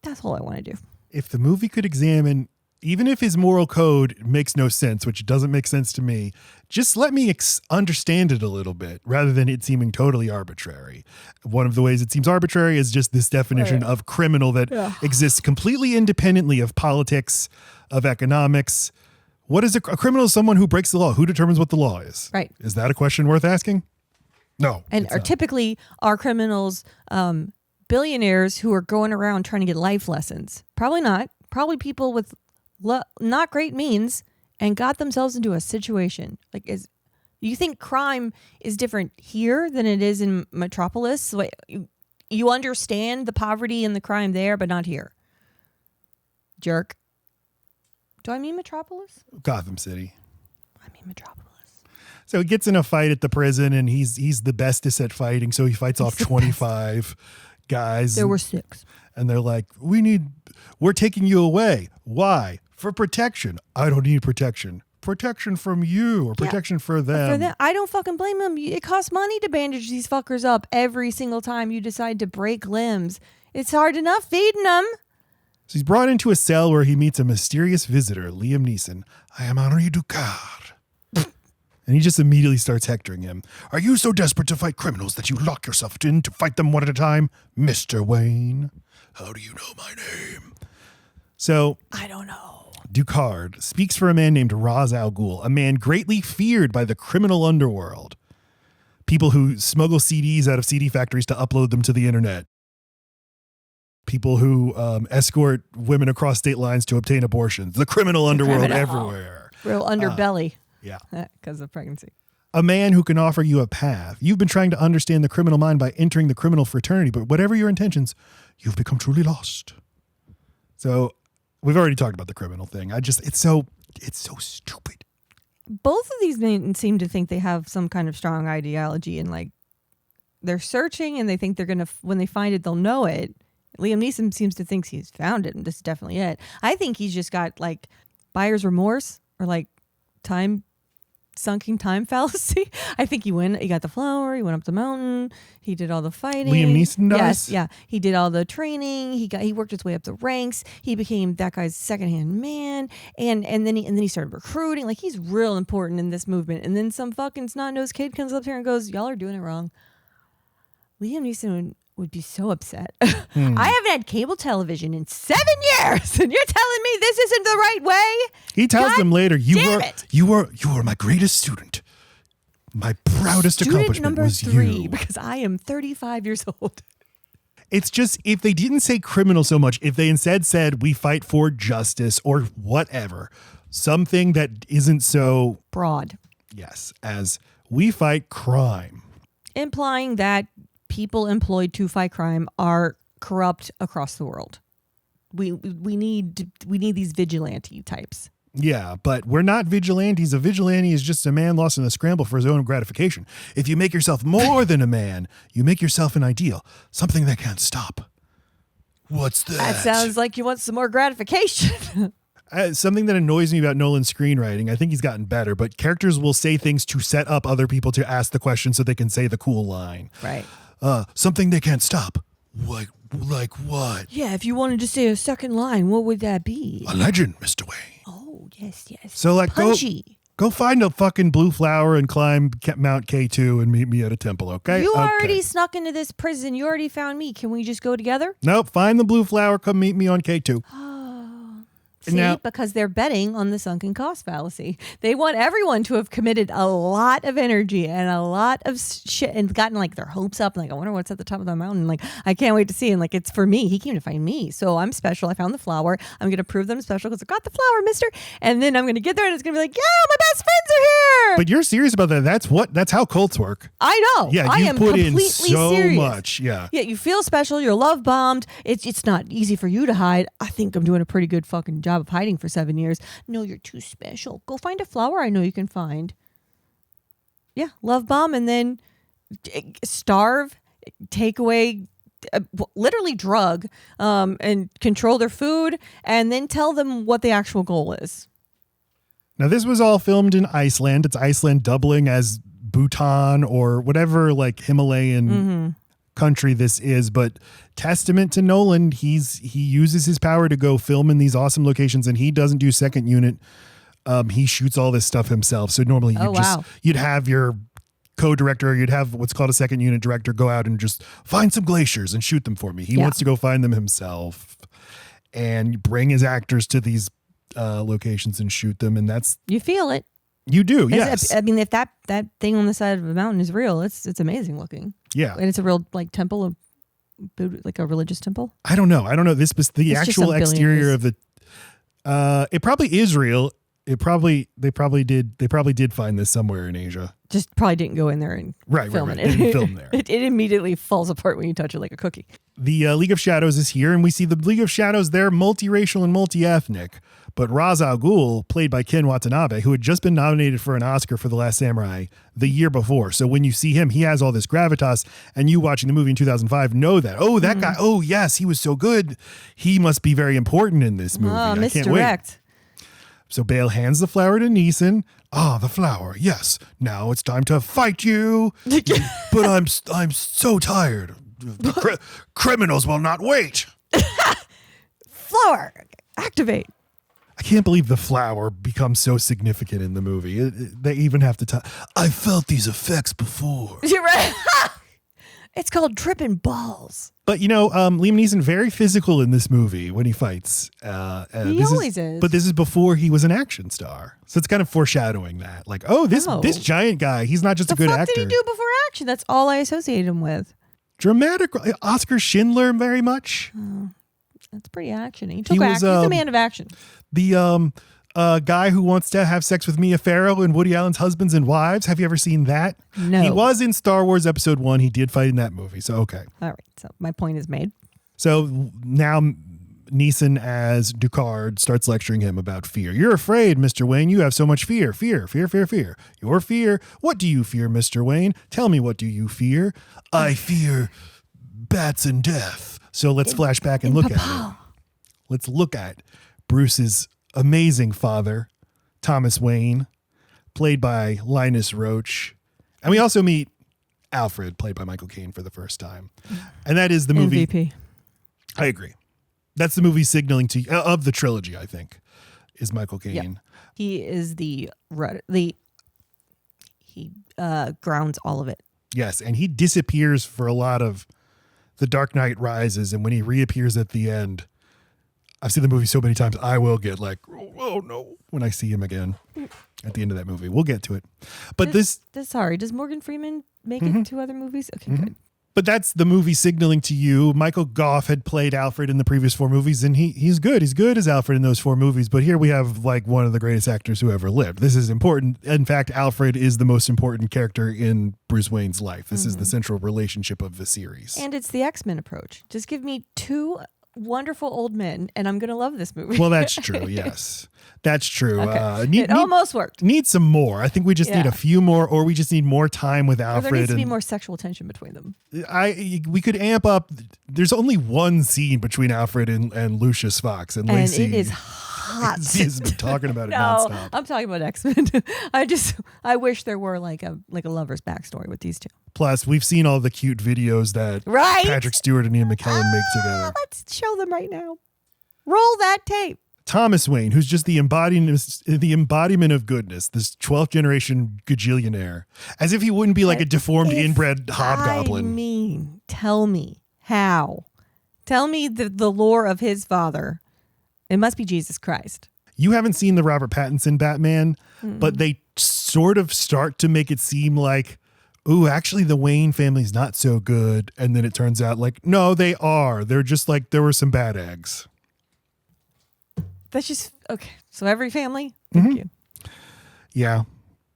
That's all I want to do. If the movie could examine, even if his moral code makes no sense, which doesn't make sense to me, just let me understand it a little bit rather than it seeming totally arbitrary. One of the ways it seems arbitrary is just this definition of criminal that exists completely independently of politics, of economics. What is a criminal? Is someone who breaks the law. Who determines what the law is? Right. Is that a question worth asking? No. And typically are criminals billionaires who are going around trying to get life lessons? Probably not. Probably people with not great means and got themselves into a situation. Like, you think crime is different here than it is in Metropolis? So you understand the poverty and the crime there, but not here. Jerk. Do I mean Metropolis? Gotham City. I mean Metropolis. So he gets in a fight at the prison and he's the bestest at fighting. So he fights off 25 guys. There were 6. And they're like, we're taking you away. Why? For protection. I don't need protection. Protection from you or protection for them. I don't fucking blame them. It costs money to bandage these fuckers up every single time you decide to break limbs. It's hard enough feeding them. So he's brought into a cell where he meets a mysterious visitor, Liam Neeson. I am Henri Ducard. And he just immediately starts hectoring him. Are you so desperate to fight criminals that you lock yourself in to fight them one at a time? Mr. Wayne, how do you know my name? So I don't know. Ducard, speaks for a man named Ra's al Ghul, a man greatly feared by the criminal underworld. People who smuggle CDs out of CD factories to upload them to the internet. People who escort women across state lines to obtain abortions. The criminal underworld everywhere. Real underbelly. Yeah. Because of pregnancy. A man who can offer you a path. You've been trying to understand the criminal mind by entering the criminal fraternity, but whatever your intentions, you've become truly lost. So we've already talked about the criminal thing. It's so stupid. Both of these men seem to think they have some kind of strong ideology and like they're searching and they think they're going to, when they find it, they'll know it. Liam Neeson seems to think he's found it and this is definitely it. I think he's just got like buyer's remorse or like sunken time fallacy. I think he got the flower, he went up the mountain, he did all the fighting. Liam Neeson does? Yes, yeah. He did all the training, he worked his way up the ranks, he became that guy's secondhand man, and then he started recruiting. Like he's real important in this movement. And then some fucking snot-nosed kid comes up here and goes, y'all are doing it wrong. Liam Neeson would be so upset. I haven't had cable television in 7 years, and you're telling me this isn't the right way? He tells them later, you were my greatest student. My proudest accomplishment number was 3, you. because I am 35 years old. It's just, if they didn't say criminal so much, if they instead said we fight for justice or whatever, something that isn't so broad. Yes, as we fight crime. Implying that people employed to fight crime are corrupt across the world. We need these vigilante types. Yeah, but we're not vigilantes. A vigilante is just a man lost in a scramble for his own gratification. If you make yourself more than a man, you make yourself an ideal, something that can't stop. What's that? That sounds like you want some more gratification. Something that annoys me about Nolan's screenwriting, I think he's gotten better, but characters will say things to set up other people to ask the question so they can say the cool line. Right. Something they can't stop. Like what? Yeah, if you wanted to say a second line, what would that be? A legend, Mr. Wayne. Oh, yes. So like Punchy. Go find a fucking blue flower and climb Mount K2 and meet me at a temple, okay? You Okay. already snuck into this prison. You already found me. Can we just go together? Nope, find the blue flower, come meet me on K2. See, Now- because they're betting on the sunken cost fallacy. They want everyone to have committed a lot of energy and a lot of shit and gotten like their hopes up. Like, I wonder what's at the top of the mountain. Like, I can't wait to see. And like, it's for me. He came to find me. So I'm special. I found the flower. I'm going to prove them special because I got the flower, mister. And then I'm going to get there and it's going to be like, yeah, my best friends are here. But you're serious about that. That's how cults work. I know. Yeah, I you am put in completely so serious. much. Yeah. Yeah, you feel special. You're love bombed. It's not easy for you to hide. I think I'm doing a pretty good fucking job of hiding for 7 years. No, you're too special. Go find a flower I know you can find. Yeah, love bomb and then starve, take away, literally drug, and control their food, and then tell them what the actual goal is. Now, this was all filmed in Iceland. It's Iceland doubling as Bhutan or whatever like Himalayan country this is, but testament to Nolan, he uses his power to go film in these awesome locations, and he doesn't do second unit. He shoots all this stuff himself. So normally you'd have your co-director, or you'd have what's called a second unit director go out and just find some glaciers and shoot them for me. He wants to go find them himself and bring his actors to these locations and shoot them, and that's you feel it. You do, yes. I mean, if that thing on the side of the mountain is real, it's amazing looking. Yeah, and it's a real like temple, like a religious temple. I don't know. This was the actual exterior of the. It probably is real. They probably did find this somewhere in Asia. Just probably didn't go in there and film it. Didn't film there. It immediately falls apart when you touch it like a cookie. The League of Shadows is here, and we see the League of Shadows. They're multiracial and multi-ethnic. But Ra's al Ghul, played by Ken Watanabe, who had just been nominated for an Oscar for The Last Samurai the year before. So when you see him, he has all this gravitas, and you watching the movie in 2005 know that, that guy, yes, he was so good. He must be very important in this movie. I can't wait. So Bale hands the flower to Neeson. The flower. Yes. Now it's time to fight you. But I'm so tired. Criminals will not wait. Flower, activate. I can't believe the flower becomes so significant in the movie. They even have to I felt these effects before. You're right. It's called tripping balls. But, Liam Neeson, very physical in this movie when he fights. He always is. But this is before he was an action star. So it's kind of foreshadowing that. Like, this giant guy, he's not just a good actor. What did he do before action? That's all I associate him with. Dramatic. Oscar Schindler, very much. Oh, that's pretty actiony. He took action. He's a man of action. The guy who wants to have sex with Mia Farrow and Woody Allen's Husbands and Wives. Have you ever seen that? No. He was in Star Wars Episode 1. He did fight in that movie. So, okay. All right. So my point is made. So now Neeson as Ducard starts lecturing him about fear. You're afraid, Mr. Wayne. You have so much fear. Fear. Your fear. What do you fear, Mr. Wayne? Tell me, what do you fear? I fear bats and death. So let's flash back and look at it. Let's look at Bruce's amazing father, Thomas Wayne, played by Linus Roach. And we also meet Alfred, played by Michael Caine for the first time. And that is the movie. MVP. I agree. That's the movie signaling to of the trilogy, I think, is Michael Caine. Yeah. He is he grounds all of it. Yes, and he disappears for a lot of The Dark Knight Rises, and when he reappears at the end, I've seen the movie so many times, I will get like, oh no, when I see him again at the end of that movie. We'll get to it. But sorry, does Morgan Freeman make it to other movies? Okay, good. But that's the movie signaling to you. Michael Goff had played Alfred in the previous 4 movies, and he's good. He's good as Alfred in those 4 movies. But here we have like one of the greatest actors who ever lived. This is important. In fact, Alfred is the most important character in Bruce Wayne's life. This is the central relationship of the series. And it's the X-Men approach. Just give me 2 wonderful old men, and I'm going to love this movie. Well, that's true. Yes, that's true. Okay. It almost worked. Need some more. I think we just need a few more, or we just need more time with Alfred. Or there needs to be more sexual tension between them. We could amp up. There's only one scene between Alfred and Lucius Fox, and Lacey. And it is hot. He's been talking about it No, nonstop. I'm talking about X-Men. I wish there were like a lover's backstory with these 2. Plus, we've seen all the cute videos that Patrick Stewart and Ian McKellen make together. Let's show them right now. Roll that tape. Thomas Wayne, who's just the embodiment of goodness, this 12th generation gajillionaire, as if he wouldn't be like a deformed inbred hobgoblin. Tell me how. Tell me the lore of his father. It must be Jesus Christ. You haven't seen the Robert Pattinson Batman, but they sort of start to make it seem like, ooh, actually the Wayne family's not so good. And then it turns out like, no, they are. They're just like, there were some bad eggs. That's just, okay. So every family? Thank you. Yeah.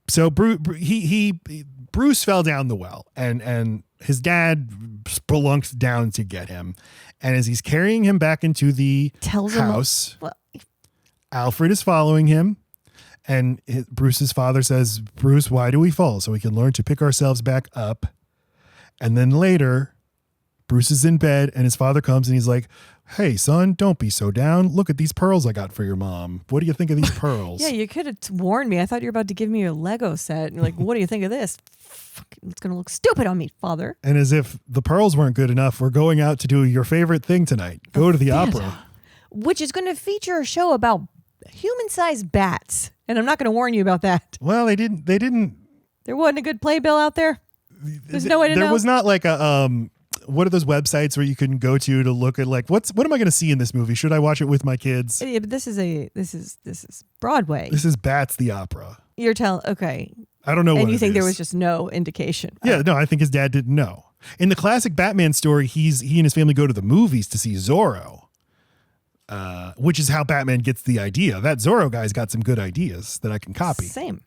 So Bruce fell down the well and his dad spelunked down to get him. And as he's carrying him back into the house, Alfred is following him. And Bruce's father says, Bruce, why do we fall? So we can learn to pick ourselves back up. And then later, Bruce is in bed and his father comes and he's like, hey, son, don't be so down. Look at these pearls I got for your mom. What do you think of these pearls? Yeah, you could have warned me. I thought you were about to give me a Lego set. And you're like, what do you think of this? It's going to look stupid on me, father. And as if the pearls weren't good enough, we're going out to do your favorite thing tonight. Go to the opera. Which is going to feature a show about human-sized bats. And I'm not going to warn you about that. Well, they didn't. There wasn't a good playbill out there? There's no way to know? There was not like a... what are those websites where you can go to look at like what am I going to see in this movie? Should I watch it with my kids? Yeah, but this is Broadway. This is Bats the Opera. You're telling okay. I don't know. And you think there was just no indication? Yeah, no. I think his dad didn't know. In the classic Batman story, he and his family go to the movies to see Zorro, which is how Batman gets the idea. That Zorro guy's got some good ideas that I can copy. Same.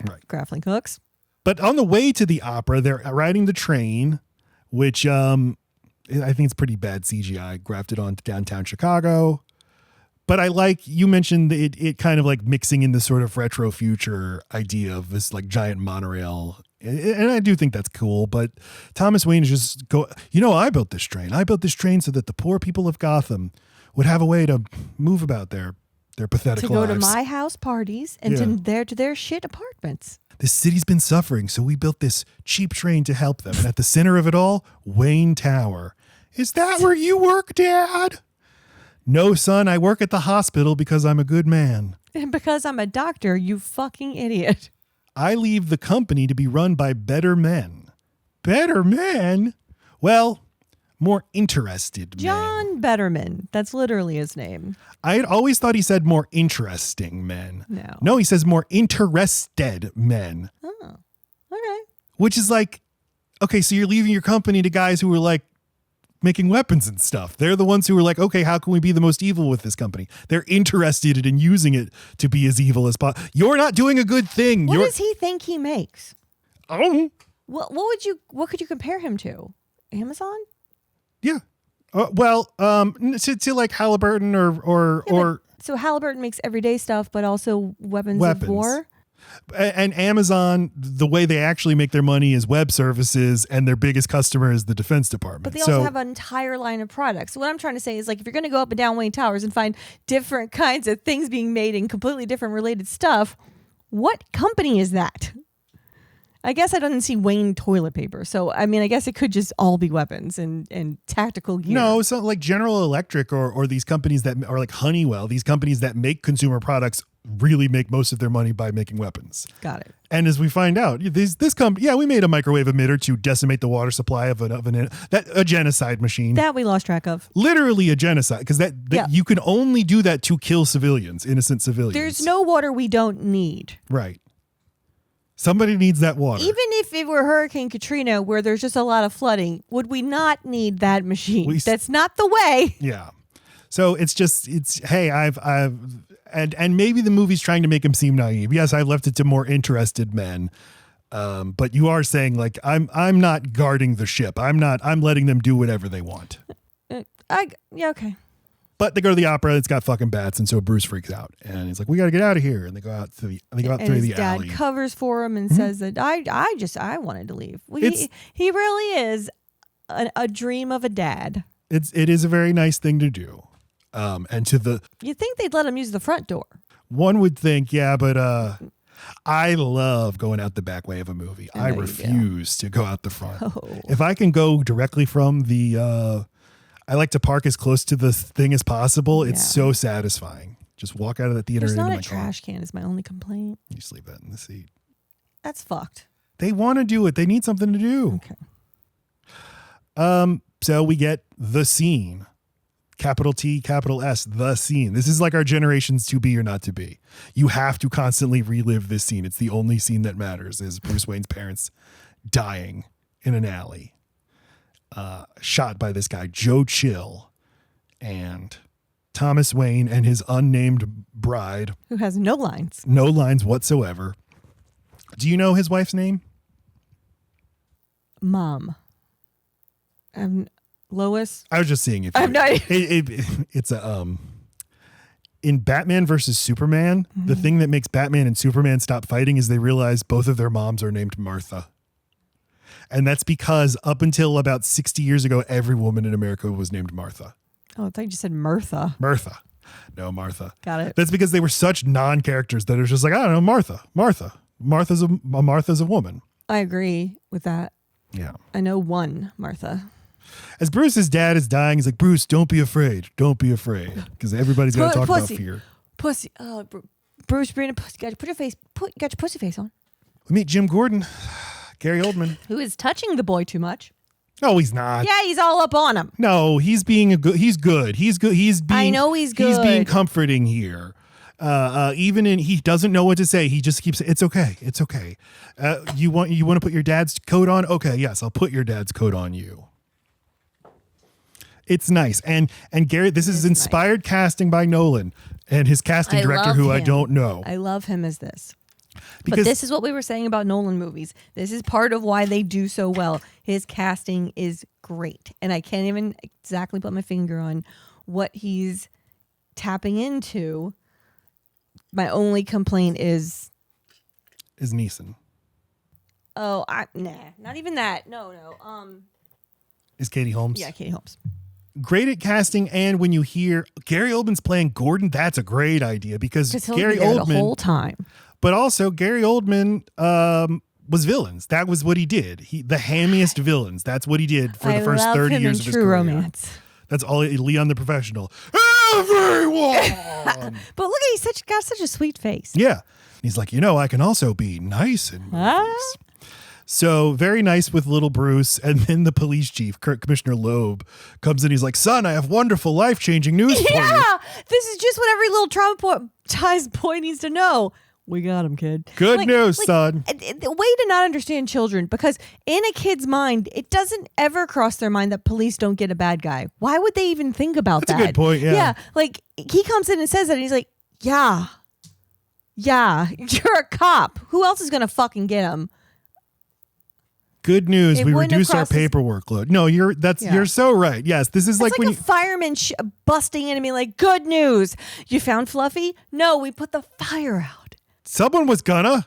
Right. Grappling hooks. But on the way to the opera, they're riding the train, which I think it's pretty bad CGI grafted onto downtown Chicago. But I like, you mentioned it kind of like mixing in this sort of retro future idea of this like giant monorail. And I do think that's cool. But Thomas Wayne is just I built this train. I built this train so that the poor people of Gotham would have a way to move about their pathetic lives. To go to my house parties and to their shit apartments. The city's been suffering, so we built this cheap train to help them. And at the center of it all, Wayne Tower. Is that where you work, Dad? No, son, I work at the hospital because I'm a good man. And because I'm a doctor, you fucking idiot. I leave the company to be run by better men. better men. Well, more interested men. John Betterman. That's literally his name. I had always thought he said more interesting men. No, he says more interested men. Oh, okay. Which is like, okay, so you're leaving your company to guys who were like making weapons and stuff. They're the ones who were like, okay, how can we be the most evil with this company? They're interested in using it to be as evil as possible. You're not doing a good thing. What does he think he makes? Oh. What could you compare him to? Amazon? Yeah. To like Halliburton or so Halliburton makes everyday stuff, but also weapons of war. And Amazon, the way they actually make their money is web services, and their biggest customer is the Defense Department. But they also have an entire line of products. So what I'm trying to say is, like, if you're going to go up and down Wayne Towers and find different kinds of things being made in completely different related stuff, what company is that? I guess I didn't see Wayne toilet paper. So, I mean, I guess it could just all be weapons and tactical gear. No, so like General Electric or these companies that are like Honeywell, these companies that make consumer products really make most of their money by making weapons. Got it. And as we find out, this company, we made a microwave emitter to decimate the water supply of a genocide machine. That we lost track of. Literally a genocide, because you can only do that to kill civilians, innocent civilians. There's no water we don't need. Right. Somebody needs that water. Even if it were Hurricane Katrina, where there's just a lot of flooding, would we not need that machine? That's not the way. Yeah. So hey, and maybe the movie's trying to make him seem naive. Yes, I've left it to more interested men. But you are saying, like, I'm not guarding the ship. I'm letting them do whatever they want. Okay. But they go to the opera. It's got fucking bats, and so Bruce freaks out, and he's like, "We got to get out of here." And they go out through the alley. His dad covers for him and says that I wanted to leave. He really is a dream of a dad. It is a very nice thing to do. And you'd think they'd let him use the front door. One would think, yeah, but I love going out the back way of a movie. I refuse to go out the front. Oh. If I can go directly from the I like to park as close to the thing as possible. It's so satisfying. Just walk out of the theater. There's into not my a trash can is my only complaint. You just leave that in the seat. That's fucked. They want to do it. They need something to do. Okay. So we get the scene. Capital T, capital S, the scene. This is like our generation's to be or not to be. You have to constantly relive this scene. It's the only scene that matters, is Bruce Wayne's parents dying in an alley. Shot by this guy, Joe Chill, and Thomas Wayne and his unnamed bride. Who has no lines. No lines whatsoever. Do you know his wife's name? Mom. Lois. I was just seeing if I have no idea. It's in Batman versus Superman, the thing that makes Batman and Superman stop fighting is they realize both of their moms are named Martha. And that's because up until about 60 years ago, every woman in America was named Martha. Oh, I thought you just said Martha. Martha. No, Martha. Got it. That's because they were such non-characters that it was just like, I don't know, Martha. Martha's a woman. I agree with that. Yeah. I know one Martha. As Bruce's dad is dying, he's like, Bruce, don't be afraid. Don't be afraid. Because everybody's got to talk about fear. Pussy. Bruce, bring a pussy. Got your pussy face on. We meet Jim Gordon, Gary Oldman. Who is touching the boy too much. No, he's not. Yeah, he's all up on him. No, he's being he's good. I know he's good. He's being comforting here. He doesn't know what to say. He just keeps, it's okay. It's okay. You want to put your dad's coat on? Okay, yes, I'll put your dad's coat on you. It's nice. And Gary, this is inspired casting by Nolan and his casting director, who I don't know. I love him as this. But this is what we were saying about Nolan movies. This is part of why they do so well. His casting is great. And I can't even exactly put my finger on what he's tapping into. My only complaint is Neeson. Oh, not even that. No. Is Katie Holmes? Yeah, Katie Holmes. Great at casting, and when you hear Gary Oldman's playing Gordon, that's a great idea because Gary Oldman the whole time. But also, Gary Oldman was villains. That was what he did. The hammiest villains. That's what he did for the first 30 years of his career. Romance. That's all. Leon the Professional. Everyone. But look, he's got such a sweet face. Yeah, he's like, I can also be nice in movies. So very nice with little Bruce. And then the police chief, Commissioner Loeb, comes in. He's like, son, I have wonderful, life-changing news for you. Yeah, this is just what every little traumatized boy needs to know. We got him, kid. Good news, son. The way to not understand children, because in a kid's mind, it doesn't ever cross their mind that police don't get a bad guy. Why would they even think about that? That's a good point, yeah. Yeah, like he comes in and says that, and he's like, yeah, you're a cop. Who else is going to fucking get him? Good news. It We wouldn't have reduced our crossed his- paperwork load. No, you're so right. Yes, this is It's like like when a fireman busting in and being like, good news. You found Fluffy? No, we put the fire out. someone was gonna.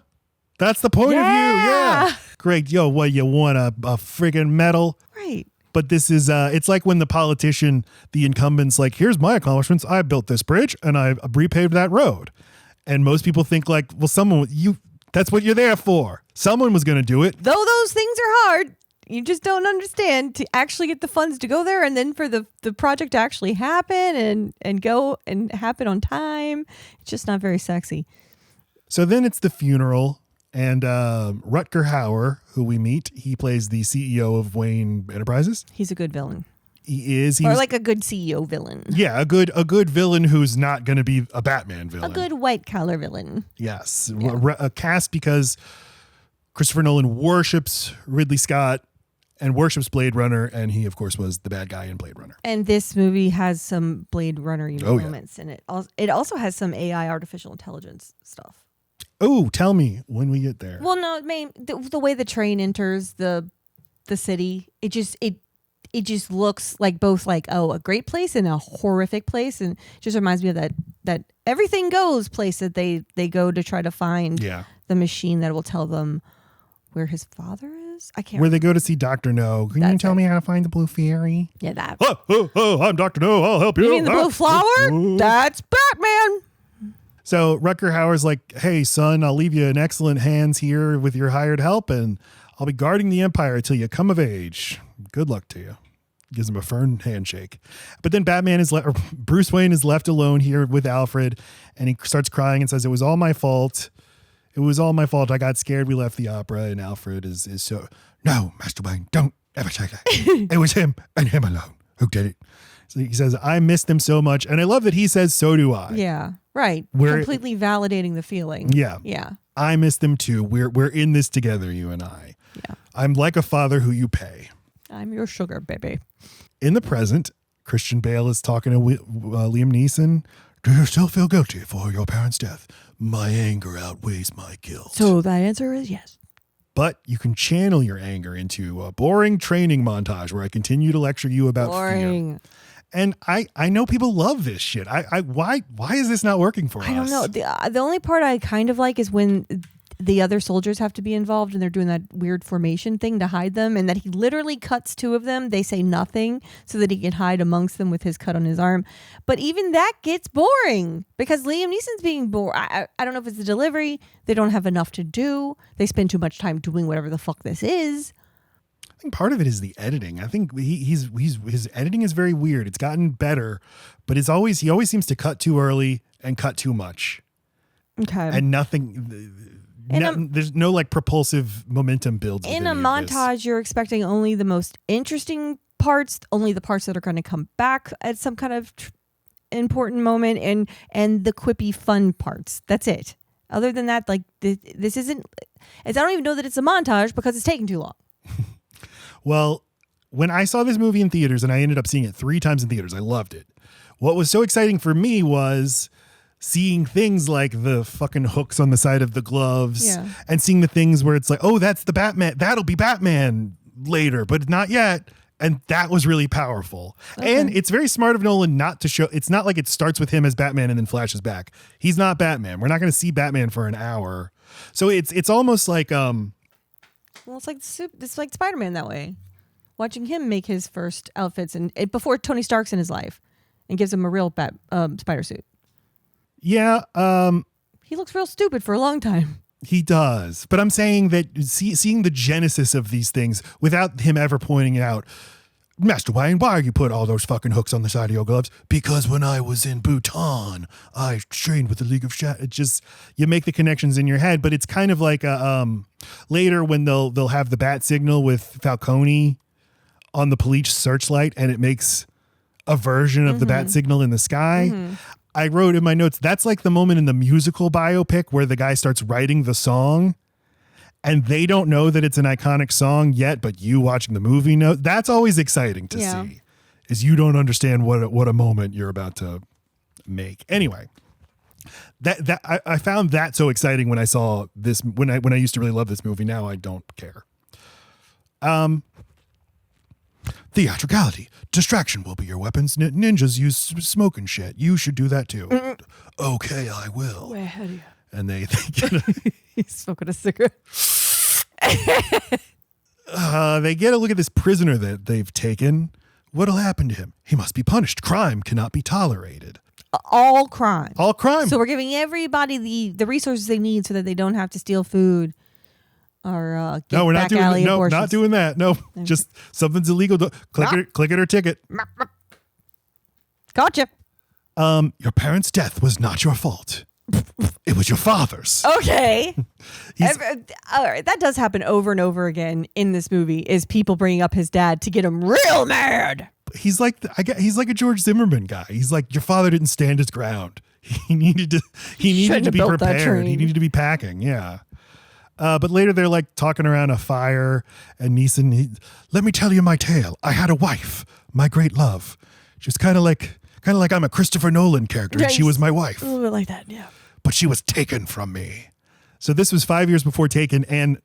That's the point of view. Yeah. Great. Yo, what, you want a friggin' medal? Right. But this is, it's like when the politician, the incumbent's like, here's my accomplishments. I built this bridge and I repaved that road. And most people think like, well, that's what you're there for. Someone was going to do it. Though those things are hard, you just don't understand to actually get the funds to go there and then for the project to actually happen and go and happen on time. It's just not very sexy. So then it's the funeral. And Rutger Hauer, who we meet, he plays the CEO of Wayne Enterprises. He's a good villain. He is. Or like a good CEO villain. Yeah, a good villain who's not going to be a Batman villain. A good white collar villain. Yes. Yeah. A cast because Christopher Nolan worships Ridley Scott and worships Blade Runner, and he, of course, was the bad guy in Blade Runner. And this movie has some Blade Runner moments in it. It also has some AI, artificial intelligence stuff. Oh, tell me when we get there. Well, no, the way the train enters the city, it just looks like both like, oh, a great place and a horrific place, and just reminds me of that everything goes place that they go to try to find the machine that will tell them where his father is. I can't. Where they go to see Dr. No. Can you tell me how to find the Blue Fairy? Yeah, that. Oh, I'm Dr. No. I'll help you. You mean the Blue Flower? That's Batman. So Rutger Hauer's like, hey, son, I'll leave you in excellent hands here with your hired help, and I'll be guarding the Empire until you come of age. Good luck to you. Gives him a firm handshake. But then Bruce Wayne is left alone here with Alfred, and he starts crying and says, it was all my fault. It was all my fault. I got scared. We left the opera, and Alfred is so, no, Master Wayne, don't ever say that. It was him and him alone who did it. So he says, I missed them so much. And I love that he says, so do I. Yeah, right. Completely validating the feeling. Yeah. Yeah. I miss them too. We're in this together, you and I. Yeah. I'm like a father who you pay. I'm your sugar baby. In the present, Christian Bale is talking to Liam Neeson. Do you still feel guilty for your parents' death? My anger outweighs my guilt. So that answer is yes. But you can channel your anger into a boring training montage where I continue to lecture you about fear. And I know people love this shit. Why is this not working for us? I don't know. The only part I kind of like is when the other soldiers have to be involved and they're doing that weird formation thing to hide them, and that he literally cuts two of them. They say nothing so that he can hide amongst them with his cut on his arm. But even that gets boring because Liam Neeson's being bored. I don't know if it's the delivery. They don't have enough to do. They spend too much time doing whatever the fuck this is. I think part of it is the editing. I think his editing is very weird. It's gotten better, but he always seems to cut too early and cut too much. Okay. And there's no like propulsive momentum builds. In a montage, you're expecting only the most interesting parts, only the parts that are going to come back at some kind of important moment, and the quippy fun parts. That's it. Other than that, like this isn't. I don't even know that it's a montage because it's taking too long. Well, when I saw this movie in theaters, and I ended up seeing it 3 times in theaters, I loved it. What was so exciting for me was seeing things like the fucking hooks on the side of the gloves and seeing the things where it's like, oh, that's the Batman. That'll be Batman later, but not yet. And that was really powerful. Okay. And it's very smart of Nolan not to show. It's not like it starts with him as Batman and then flashes back. He's not Batman. We're not going to see Batman for an hour. So it's almost like, well, it's like Spider-Man that way. Watching him make his first outfits and before Tony Stark's in his life and gives him a real spider suit. Yeah. He looks real stupid for a long time. He does. But I'm saying that seeing the genesis of these things without him ever pointing it out, Master Wayne, why are you put all those fucking hooks on the side of your gloves? Because when I was in Bhutan, I trained with the League of Shadows. It just, you make the connections in your head, but it's kind of like later when they'll have the bat signal with Falcone on the police searchlight, and it makes a version of the bat signal in the sky. I wrote in my notes, that's like the moment in the musical biopic where the guy starts writing the song and they don't know that it's an iconic song yet, but you watching the movie know. That's always exciting to see, is you don't understand what a moment you're about to make. Anyway, that I found that so exciting when I saw this, when I used to really love this movie. Now I don't care. Theatricality. Distraction will be your weapons. Ninjas use smoke and shit. You should do that too. Okay, I will. Way ahead of you. And they get He's smoking a cigarette. they get a look at this prisoner that they've taken. What'll happen to him? He must be punished. Crime cannot be tolerated. All crime. All crime. So we're giving everybody the resources they need so that they don't have to steal food or get no, we're not back alley doing. No, abortions. not doing that. No, just something's illegal. Click it or ticket. Gotcha. Your parents' death was not your fault. It was your father's. Okay. All right. That does happen over and over again in this movie, is people bringing up his dad to get him real mad. He's like a George Zimmerman guy. He's like, your father didn't stand his ground. He needed to be prepared. He needed to be packing. Yeah. But later they're like talking around a fire, and Neeson, let me tell you my tale. I had a wife, my great love. She was kind of like I'm a Christopher Nolan character, and she was my wife. A little bit like that, yeah. But she was taken from me. So this was 5 years before Taken, and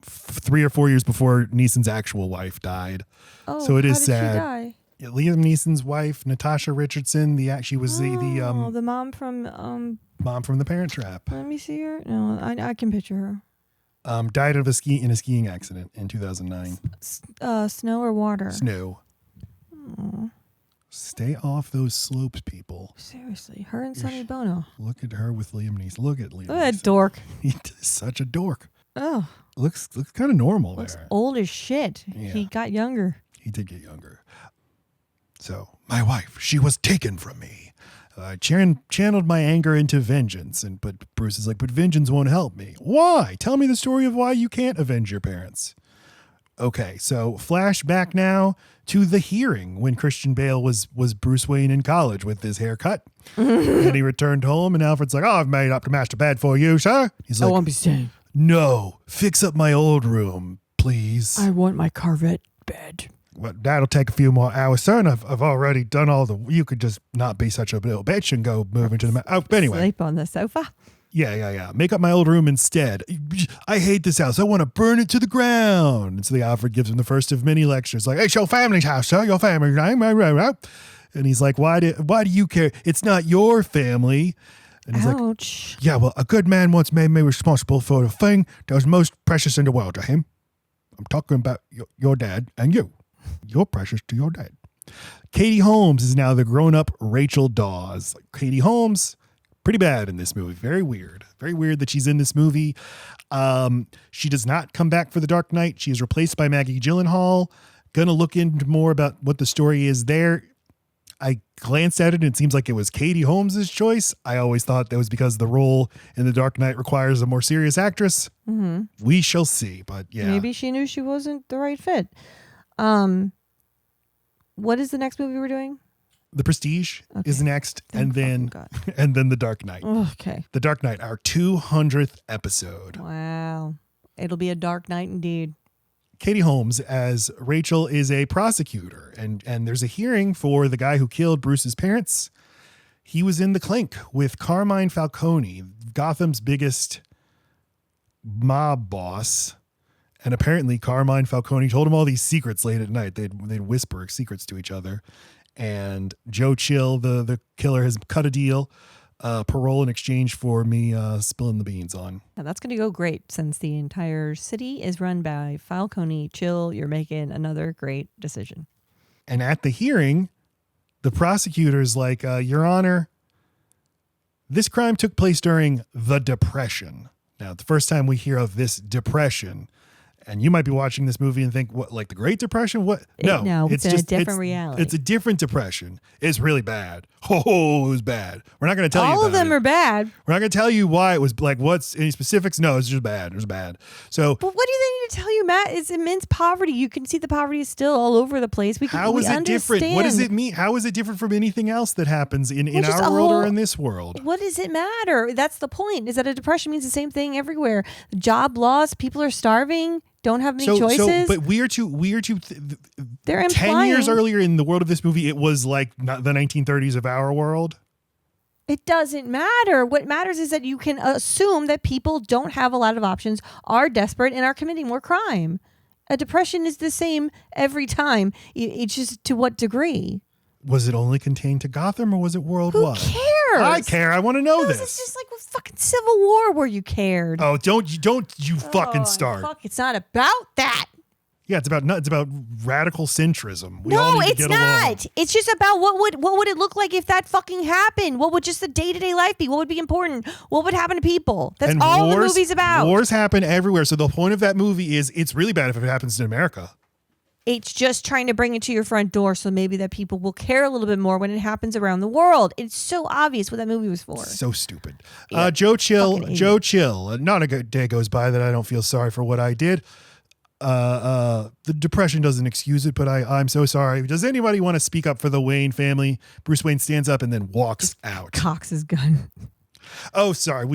3 or 4 years before Neeson's actual wife died. Oh, so it is how did sad. She die? Yeah, Liam Neeson's wife, Natasha Richardson, she was the mom from mom from The Parent Trap. Let me see her. No, I can picture her. Died in a skiing accident in 2009. Snow or water? Snow. Aww. Stay off those slopes, people. Seriously, her and Sonny Bono. Look at her with Liam Neeson. Look at Liam Neeson. That dork. He's such a dork. Oh. Looks kind of normal Looks there. old as shit. Yeah. He got younger. He did get younger. So, my wife, she was taken from me. I channeled my anger into vengeance, but Bruce is like, but vengeance won't help me. Why? Tell me the story of why you can't avenge your parents. Okay, so flashback now to the hearing when Christian Bale was Bruce Wayne in college with his haircut. And he returned home, and Alfred's like, I've made up the master bed for you, sir. He's like, I won't be staying. No, fix up my old room, please. I want my Corvette bed. Well, that'll take a few more hours, sir, and I've already done all the... You could just not be such a little bitch and go move into the... anyway. Sleep on the sofa? Yeah. Make up my old room instead. I hate this house. I want to burn it to the ground. And so the Alfred gives him the first of many lectures. Like, it's your family's house, sir. Your family's name. And he's like, why do you care? It's not your family. And he's Ouch. like, yeah, well, a good man once made me responsible for the thing that was most precious in the world to him. I'm talking about your dad and you. You're precious to your dad. Katie Holmes is now the grown-up Rachel Dawes. Katie Holmes, pretty bad in this movie. Very weird. Very weird that she's in this movie. She does not come back for The Dark Knight. She is replaced by Maggie Gyllenhaal. Gonna look into more about what the story is there. I glanced at it, and it seems like it was Katie Holmes' choice. I always thought that was because the role in The Dark Knight requires a more serious actress. Mm-hmm. We shall see, but yeah. Maybe she knew she wasn't the right fit. What is the next movie we're doing? The Prestige is next, and then The Dark Knight. Okay. The Dark Knight, our 200th episode. Wow. It'll be a dark night indeed. Katie Holmes as Rachel is a prosecutor, and there's a hearing for the guy who killed Bruce's parents. He was in the clink with Carmine Falcone, Gotham's biggest mob boss. And apparently Carmine Falcone told him all these secrets late at night. They'd whisper secrets to each other. And Joe Chill, the killer, has cut a deal, parole in exchange for me spilling the beans on. Now that's going to go great since the entire city is run by Falcone. Chill, you're making another great decision. And at the hearing, the prosecutor's like, Your Honor, this crime took place during the Depression. Now, the first time we hear of this depression, And you might be watching this movie and think, what, like the Great Depression? What? No, it's a different reality. It's a different depression. It's really bad. Oh, it was bad. We're not going to tell you all about of them it. are bad. We're not going to tell you why it was like, what's any specifics? No, it's just bad. It was bad. So, but what do they need to tell you, Matt? It's immense poverty. You can see the poverty is still all over the place. How is it different? What does it mean? How is it different from anything else that happens in our world or in this world? What does it matter? That's the point, is that a depression means the same thing everywhere. Job loss, people are starving, don't have any choices. But they're implying 10 years earlier in the world of this movie, it was like not the 1930s of our world. It doesn't matter. What matters is that you can assume that people don't have a lot of options, are desperate, and are committing more crime. A depression is the same every time. It's just to what degree. Was it only contained to Gotham or was it worldwide? Who cares? I care. I want to know this. It's just like a fucking Civil War where you cared. Oh, don't you fucking start. Fuck, it's not about that. Yeah, it's about radical centrism. We all No, need to it's get not. along. It's just about what would it look like if that fucking happened? What would just the day-to-day life be? What would be important? What would happen to people? That's And all the wars- movie's about. Wars happen everywhere. So the point of that movie is it's really bad if it happens in America. It's just trying to bring it to your front door so maybe that people will care a little bit more when it happens around the world. It's so obvious what that movie was for. So stupid. Yeah, Joe Chill. fucking Joe Chill. Not a good day goes by that I don't feel sorry for what I did. The depression doesn't excuse it, but I'm so sorry. Does anybody want to speak up for the Wayne family? Bruce Wayne stands up and then walks out. Cocks his gun. Oh, sorry.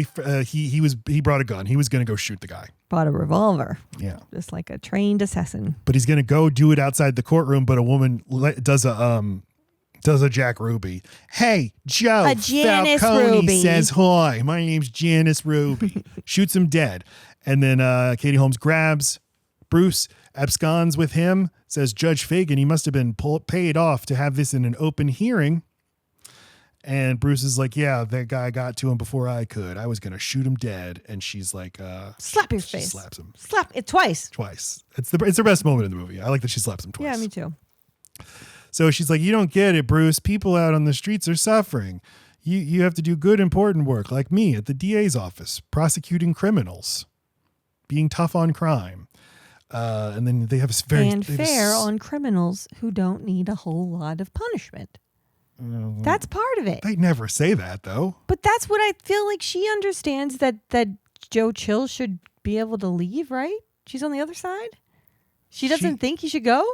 He brought a gun. He was going to go shoot the guy. Bought a revolver. Yeah. Just like a trained assassin. But he's going to go do it outside the courtroom. But a woman does a Jack Ruby. Hey, Joe. A Janice Falcone Ruby. says hi. My name's Janice Ruby. Shoots him dead. And then Katie Holmes grabs Bruce, absconds with him, says Judge Fagan, he must have been paid off to have this in an open hearing. And Bruce is like, yeah, that guy got to him before I could. I was going to shoot him dead. And she's like, slap your she face. slaps him. Slap it twice. It's the best moment in the movie. I like that she slaps him twice. Yeah, me too. So she's like, you don't get it, Bruce. People out on the streets are suffering. You have to do good, important work like me at the DA's office, prosecuting criminals, being tough on crime. And then they have a fair on criminals who don't need a whole lot of punishment. That's part of it. They never say that, though. But that's what I feel like she understands that Joe Chill should be able to leave, right? She's on the other side. She doesn't think he should go.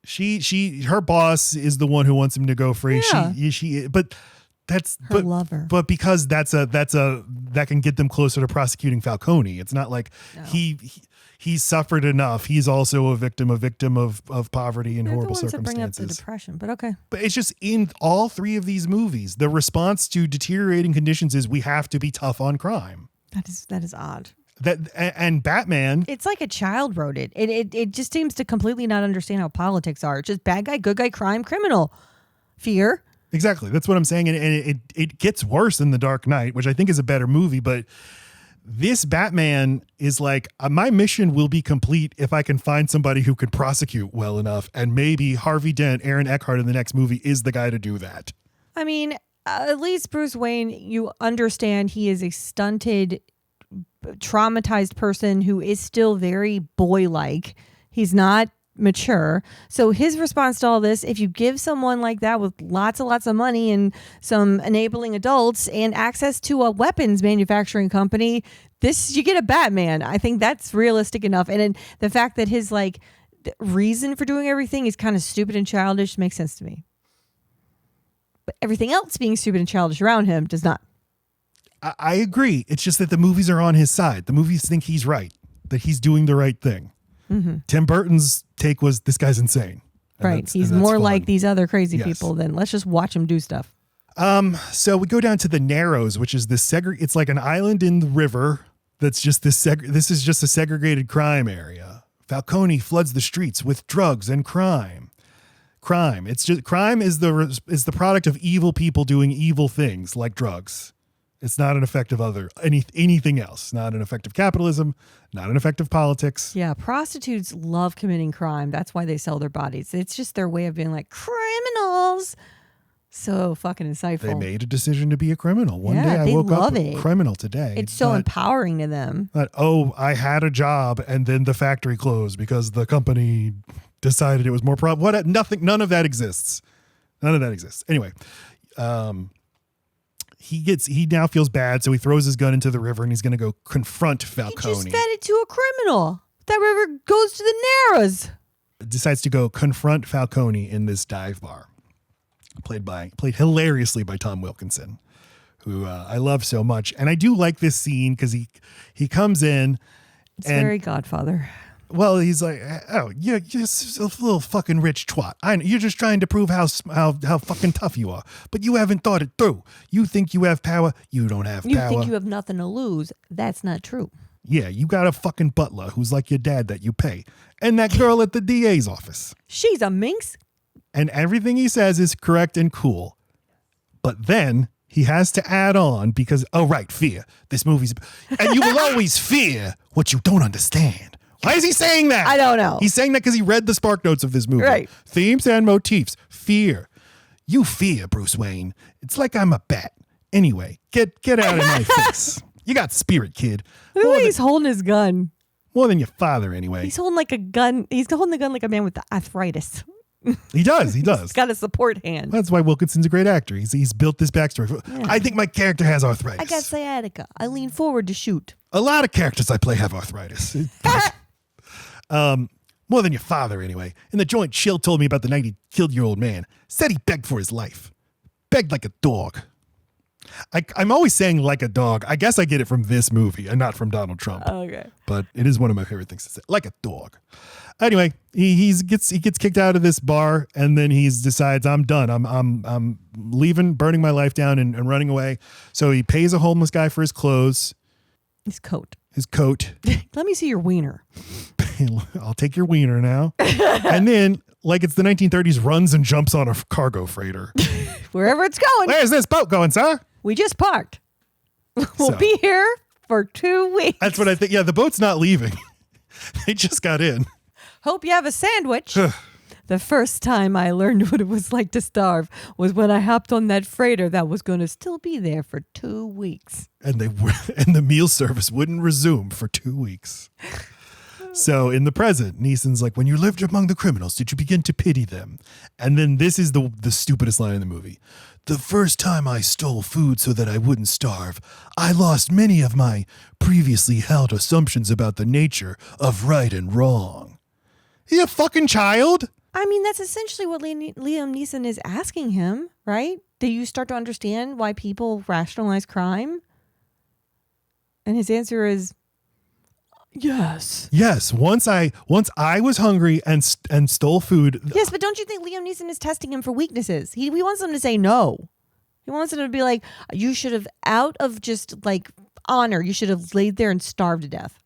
Her boss is the one who wants him to go free. Yeah. But that's her lover. But because that can get them closer to prosecuting Falcone. It's not like he's suffered enough. He's also a victim of poverty and horrible circumstances. Bring up the depression, but okay. But it's just in all three of these movies, the response to deteriorating conditions is we have to be tough on crime. That is odd. And Batman, it's like a child wrote it. It just seems to completely not understand how politics are. It's just bad guy, good guy, crime, criminal, fear. Exactly. That's what I'm saying. And it gets worse in The Dark Knight, which I think is a better movie. But this Batman is like, my mission will be complete if I can find somebody who can prosecute well enough. And maybe Harvey Dent, Aaron Eckhart in the next movie is the guy to do that. I mean, at least Bruce Wayne, you understand he is a stunted, traumatized person who is still very boy-like. He's not mature. So his response to all this, if you give someone like that with lots of money and some enabling adults and access to a weapons manufacturing company, you get a Batman. I think that's realistic enough. And then the fact that his reason for doing everything is kind of stupid and childish makes sense to me. But everything else being stupid and childish around him does not. I agree. It's just that the movies are on his side. The movies think he's right, that he's doing the right thing. Mm-hmm. Tim Burton's take was, this guy's insane. Right. He's more like these other crazy people than let's just watch him do stuff. So we go down to the Narrows, which is this it's like an island in the river that's just this is just a segregated crime area. Falcone floods the streets with drugs and crime. Crime is the product of evil people doing evil things like drugs. It's not an effect of anything else. Not an effect of capitalism, not an effect of politics. Yeah, prostitutes love committing crime. That's why they sell their bodies. It's just their way of being like criminals. So fucking insightful. They made a decision to be a criminal. One Yeah, day I they woke up love a it. criminal today. It's so but- empowering to them. But, I had a job and then the factory closed because the company decided it was more none of that exists. None of that exists. Anyway, he now feels bad, so he throws his gun into the river and he's going to go confront Falcone. He just fed it to a criminal. That river goes to the Narrows. Decides to go confront Falcone in this dive bar. Played hilariously by Tom Wilkinson, who I love so much. And I do like this scene because he comes in. It's very Godfather. Well, he's like, oh, you're just a little fucking rich twat. I know, you're just trying to prove how fucking tough you are, but you haven't thought it through. You think you have power. You don't have You power. think you have nothing to lose. That's not true. Yeah, you got a fucking butler who's like your dad that you pay. And that girl at the DA's office. She's a minx. And everything he says is correct and cool. But then he has to add on because, fear. This movie's... And you will always fear what you don't understand. Why is he saying that? I don't know. He's saying that because he read the spark notes of this movie. Right. Themes and motifs. Fear. You fear, Bruce Wayne. It's like I'm a bat. Anyway, get out of my face. You got spirit, kid. Look at the way he's holding his gun. More than your father, anyway. He's holding like a gun. He's holding the gun like a man with the arthritis. He does. He's got a support hand. That's why Wilkinson's a great actor. He's built this backstory. Yeah. I think my character has arthritis. I got sciatica. I lean forward to shoot. A lot of characters I play have arthritis. More than your father, anyway. In the joint, Chill told me about the night he killed your old man. Said he begged for his life. Begged like a dog. I'm always saying like a dog. I guess I get it from this movie and not from Donald Trump. Okay. But it is one of my favorite things to say. Like a dog. Anyway, he gets kicked out of this bar and then he decides I'm done. I'm leaving, burning my life down and running away. So he pays a homeless guy for his clothes. His coat. Let me see your wiener. I'll take your wiener now. And then, like it's the 1930s, runs and jumps on a cargo freighter. Wherever it's going. Where's this boat going, sir? We just parked. We'll be here for 2 weeks. That's what I think. Yeah, the boat's not leaving. They just got in. Hope you have a sandwich. The first time I learned what it was like to starve was when I hopped on that freighter that was going to still be there for 2 weeks. And the meal service wouldn't resume for 2 weeks. So in the present, Neeson's like, when you lived among the criminals, did you begin to pity them? And then this is the stupidest line in the movie. The first time I stole food so that I wouldn't starve, I lost many of my previously held assumptions about the nature of right and wrong. He a fucking child? I mean, that's essentially what Liam Neeson is asking him, right? Do you start to understand why people rationalize crime? And his answer is yes. Yes. Once I was hungry and stole food. Yes, but don't you think Liam Neeson is testing him for weaknesses? He wants him to say no. He wants him to be like, you should have, out of just like honor, you should have laid there and starved to death.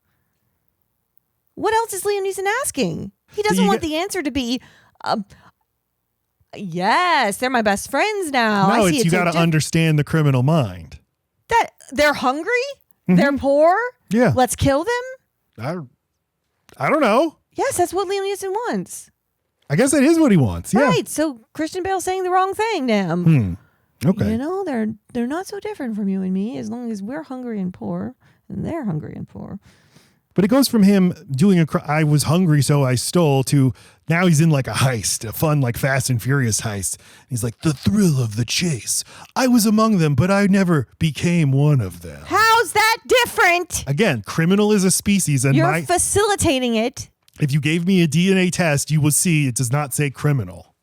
What else is Liam Neeson asking? He doesn't want the answer to be, yes, they're my best friends now. No, I see you got to understand the criminal mind. That they're hungry, they're poor. Yeah, let's kill them. I don't know. Yes, that's what Liam Neeson wants. I guess that is what he wants. Yeah. Right. So Christian Bale saying the wrong thing to him. Okay. You know, they're not so different from you and me as long as we're hungry and poor and they're hungry and poor. But it goes from him doing I was hungry, so I stole, to now he's in like a heist, a fun, like Fast and Furious heist. He's like, the thrill of the chase. I was among them, but I never became one of them. How's that different? Again, criminal is a species. And you're facilitating it. If you gave me a DNA test, you will see it does not say criminal.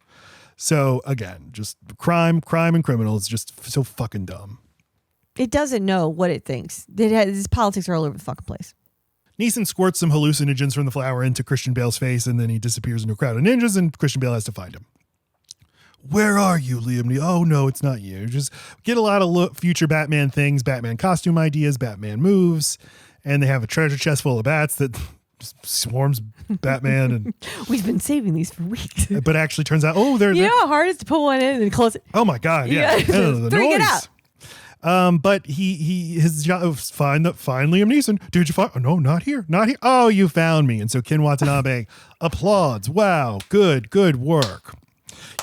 So again, just crime and criminal is just so fucking dumb. It doesn't know what it thinks. His politics are all over the fucking place. Neeson squirts some hallucinogens from the flower into Christian Bale's face, and then he disappears into a crowd of ninjas, and Christian Bale has to find him. Where are you, Liam? Oh, no, it's not you. Just get a lot of future Batman things, Batman costume ideas, Batman moves, and they have a treasure chest full of bats that swarms Batman. And we've been saving these for weeks. But actually turns out, they're... You know how hard it is to pull one in and close it? Oh, my God, yeah. The Freak it out. But his job, find Liam Neeson. Did you find? Oh, no, not here. Oh, you found me. And so Ken Watanabe applauds. Wow, good work.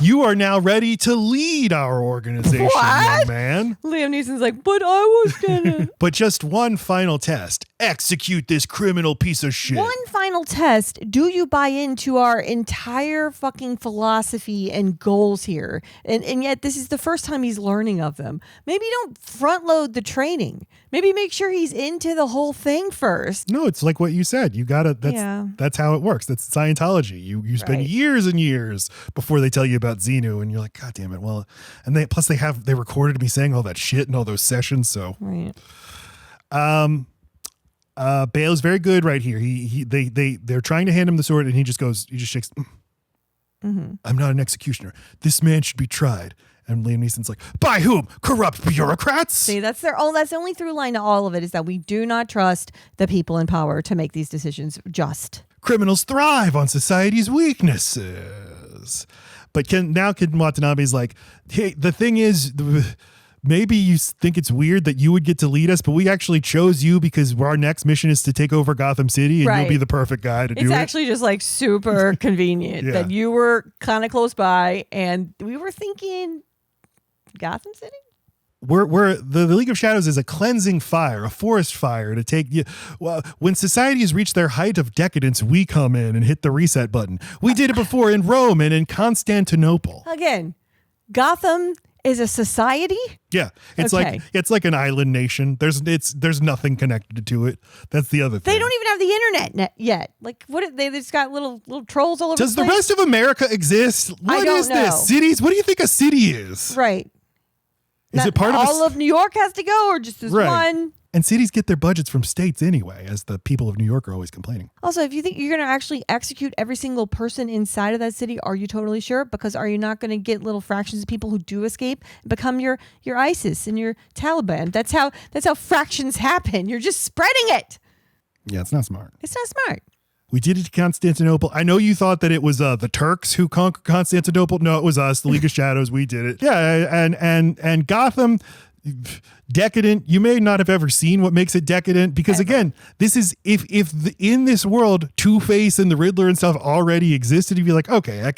You are now ready to lead our organization, young man. Liam Neeson's like, but I was gonna. But just one final test. Execute this criminal piece of shit. One final test. Do you buy into our entire fucking philosophy and goals here? And yet this is the first time he's learning of them. Maybe don't front load the training. Maybe make sure he's into the whole thing first. No, it's like what you said. You gotta, that's how it works. That's Scientology. You spend years and years before they tell you about Xenu, and you're like, God damn it. Well, and they recorded me saying all that shit in all those sessions. So, right. Bale's very good right here. They're trying to hand him the sword, and he just shakes. I'm not an executioner. This man should be tried. And Liam Neeson's like, by whom? Corrupt bureaucrats? See, that's the only through line to all of it, is that we do not trust the people in power to make these decisions just. Criminals thrive on society's weaknesses. But Ken Watanabe's like, hey, the thing is, maybe you think it's weird that you would get to lead us, but we actually chose you because our next mission is to take over Gotham City, and you'll be the perfect guy to do it. It's actually just like super convenient that you were kind of close by, and we were thinking Gotham City? We're the League of Shadows is a cleansing fire, a forest fire to take you. Well, when society has reached their height of decadence, we come in and hit the reset button. We did it before in Rome and in Constantinople. Again, Gotham is a society? Yeah. It's like an island nation. There's nothing connected to it. That's the other thing. They don't even have the internet yet. Like, what they just got little trolls all over Does the place? the rest of America exist? What is this? Cities? What do you think a city is? Right. Is it part all of New York has to go, or just this one? And cities get their budgets from states anyway, as the people of New York are always complaining. Also, if you think you're going to actually execute every single person inside of that city, are you totally sure? Because are you not going to get little fractions of people who do escape and become your ISIS and your Taliban? That's how fractions happen. You're just spreading it. Yeah, it's not smart. It's not smart. We did it to Constantinople. I know you thought that it was the Turks who conquered Constantinople. No, it was us, the League of Shadows. We did it. Yeah, and Gotham, decadent. You may not have ever seen what makes it decadent, because again, this is if in this world Two-Face and the Riddler and stuff already existed, you'd be like, okay, I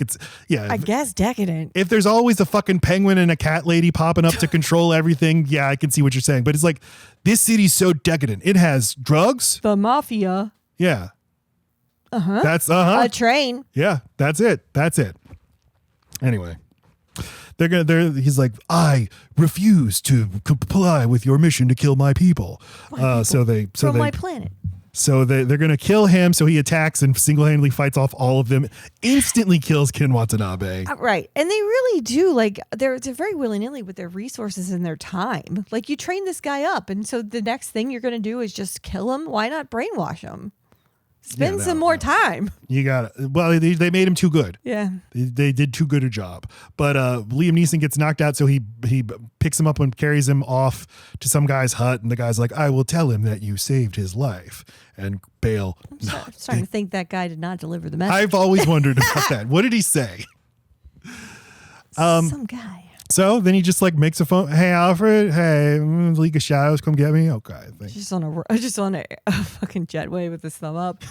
guess decadent. If there's always a fucking penguin and a cat lady popping up to control everything, yeah, I can see what you're saying. But it's like, this city's so decadent. It has drugs, the mafia. Yeah. That's a train. Yeah, that's it. Anyway, he's like, I refuse to comply with your mission to kill my people. From my planet. So they're going to kill him. So he attacks and single-handedly fights off all of them. Instantly kills Ken Watanabe. Right. And they really do, like, they're very willy-nilly with their resources and their time. Like, you train this guy up, and so the next thing you're going to do is just kill him. Why not brainwash him? Spend some more time. You got it. Well, they made him too good. Yeah. They did too good a job. But Liam Neeson gets knocked out, so he picks him up and carries him off to some guy's hut, and the guy's like, I will tell him that you saved his life. And Bale... I'm starting to think that guy did not deliver the message. I've always wondered about that. What did he say? Some guy. So then he just like makes a phone. Hey, Alfred. Hey, League of Shadows, come get me. Okay. Just on a fucking jetway with his thumb up.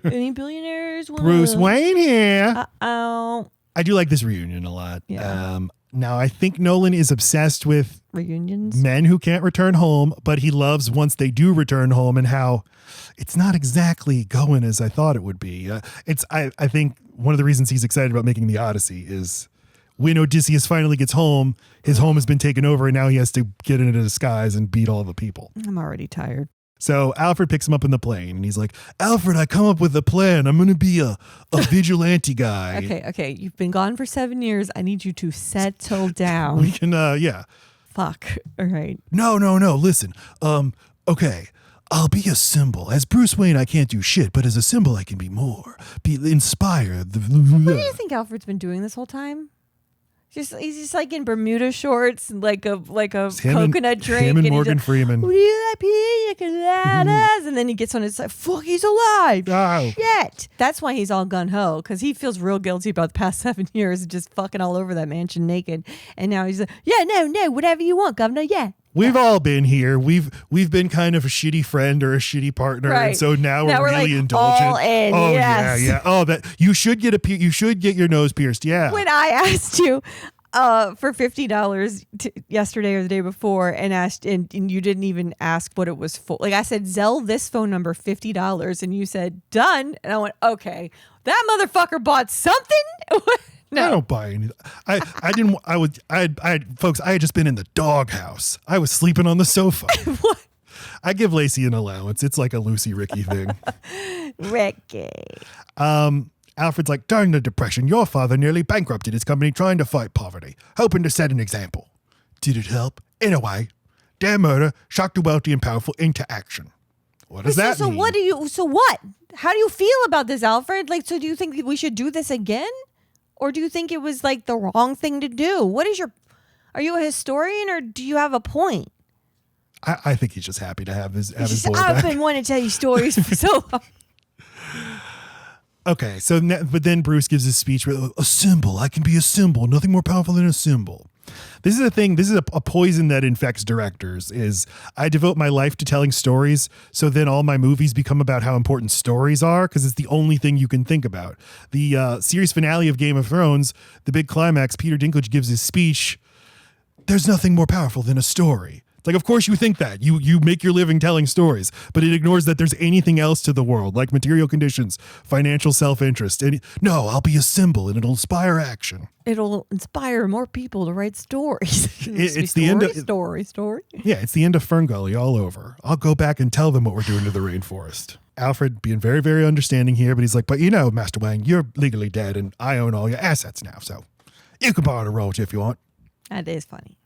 Any billionaires? Bruce Wayne here. Uh-oh. I do like this reunion a lot. Yeah. Now I think Nolan is obsessed with reunions, men who can't return home, but he loves once they do return home and how it's not exactly going as I thought it would be. I think one of the reasons he's excited about making the Odyssey is when Odysseus finally gets home, his home has been taken over, and now he has to get into disguise and beat all the people. I'm already tired. So Alfred picks him up in the plane, and he's like, Alfred, I come up with a plan. I'm going to be a vigilante guy. Okay. You've been gone for 7 years. I need you to settle down. We can, yeah. Fuck. All right. No. Listen. Okay. I'll be a symbol. As Bruce Wayne, I can't do shit, but as a symbol, I can be more. Be inspired. What do you think Alfred's been doing this whole time? He's just like in Bermuda shorts and like a coconut drink. Him and Morgan Freeman. Would you like pina coladas? And then he gets on his side. Fuck, he's alive. Oh. Shit. That's why he's all gung-ho, because he feels real guilty about the past 7 years of just fucking all over that mansion naked. And now he's like, yeah, no, whatever you want, governor. Yeah. We've all been here. We've been kind of a shitty friend or a shitty partner, Right. and so now we're really like indulgent. all in, oh yes. yeah. Oh, that you should get you should get your nose pierced. Yeah. When I asked you for $50 yesterday or the day before, and asked, and you didn't even ask what it was for. Like I said, Zell this phone number $50, and you said done, and I went, okay, that motherfucker bought something. No. I don't buy anything. I didn't. Folks, I had just been in the doghouse. I was sleeping on the sofa. What? I give Lacey an allowance. It's like a Lucy Ricky thing. Ricky. Alfred's like, during the Depression, your father nearly bankrupted his company trying to fight poverty, hoping to set an example. Did it help? In a way. Their murder shocked the wealthy and powerful into action. What does that mean? So what? How do you feel about this, Alfred? Like, so do you think we should do this again? Or do you think it was like the wrong thing to do? Are you a historian or do you have a point? I think he's just happy to have his boy I've back. been wanting to tell you stories for so long. Okay, but then Bruce gives his speech with a symbol. I can be a symbol. Nothing more powerful than a symbol. This is a thing. This is a poison that infects directors. Is I devote my life to telling stories, so then all my movies become about how important stories are because it's the only thing you can think about. The series finale of Game of Thrones, the big climax, Peter Dinklage gives his speech. There's nothing more powerful than a story. It's like, of course you think that. You make your living telling stories, but it ignores that there's anything else to the world, like material conditions, financial self-interest. No, I'll be a symbol and it'll inspire action. It'll inspire more people to write stories. It's the end of story. Yeah, it's the end of Ferngully all over. I'll go back and tell them what we're doing to the rainforest. Alfred being very, very understanding here, but he's like, but Master Wang, you're legally dead and I own all your assets now, so you can borrow the roach if you want. That is funny.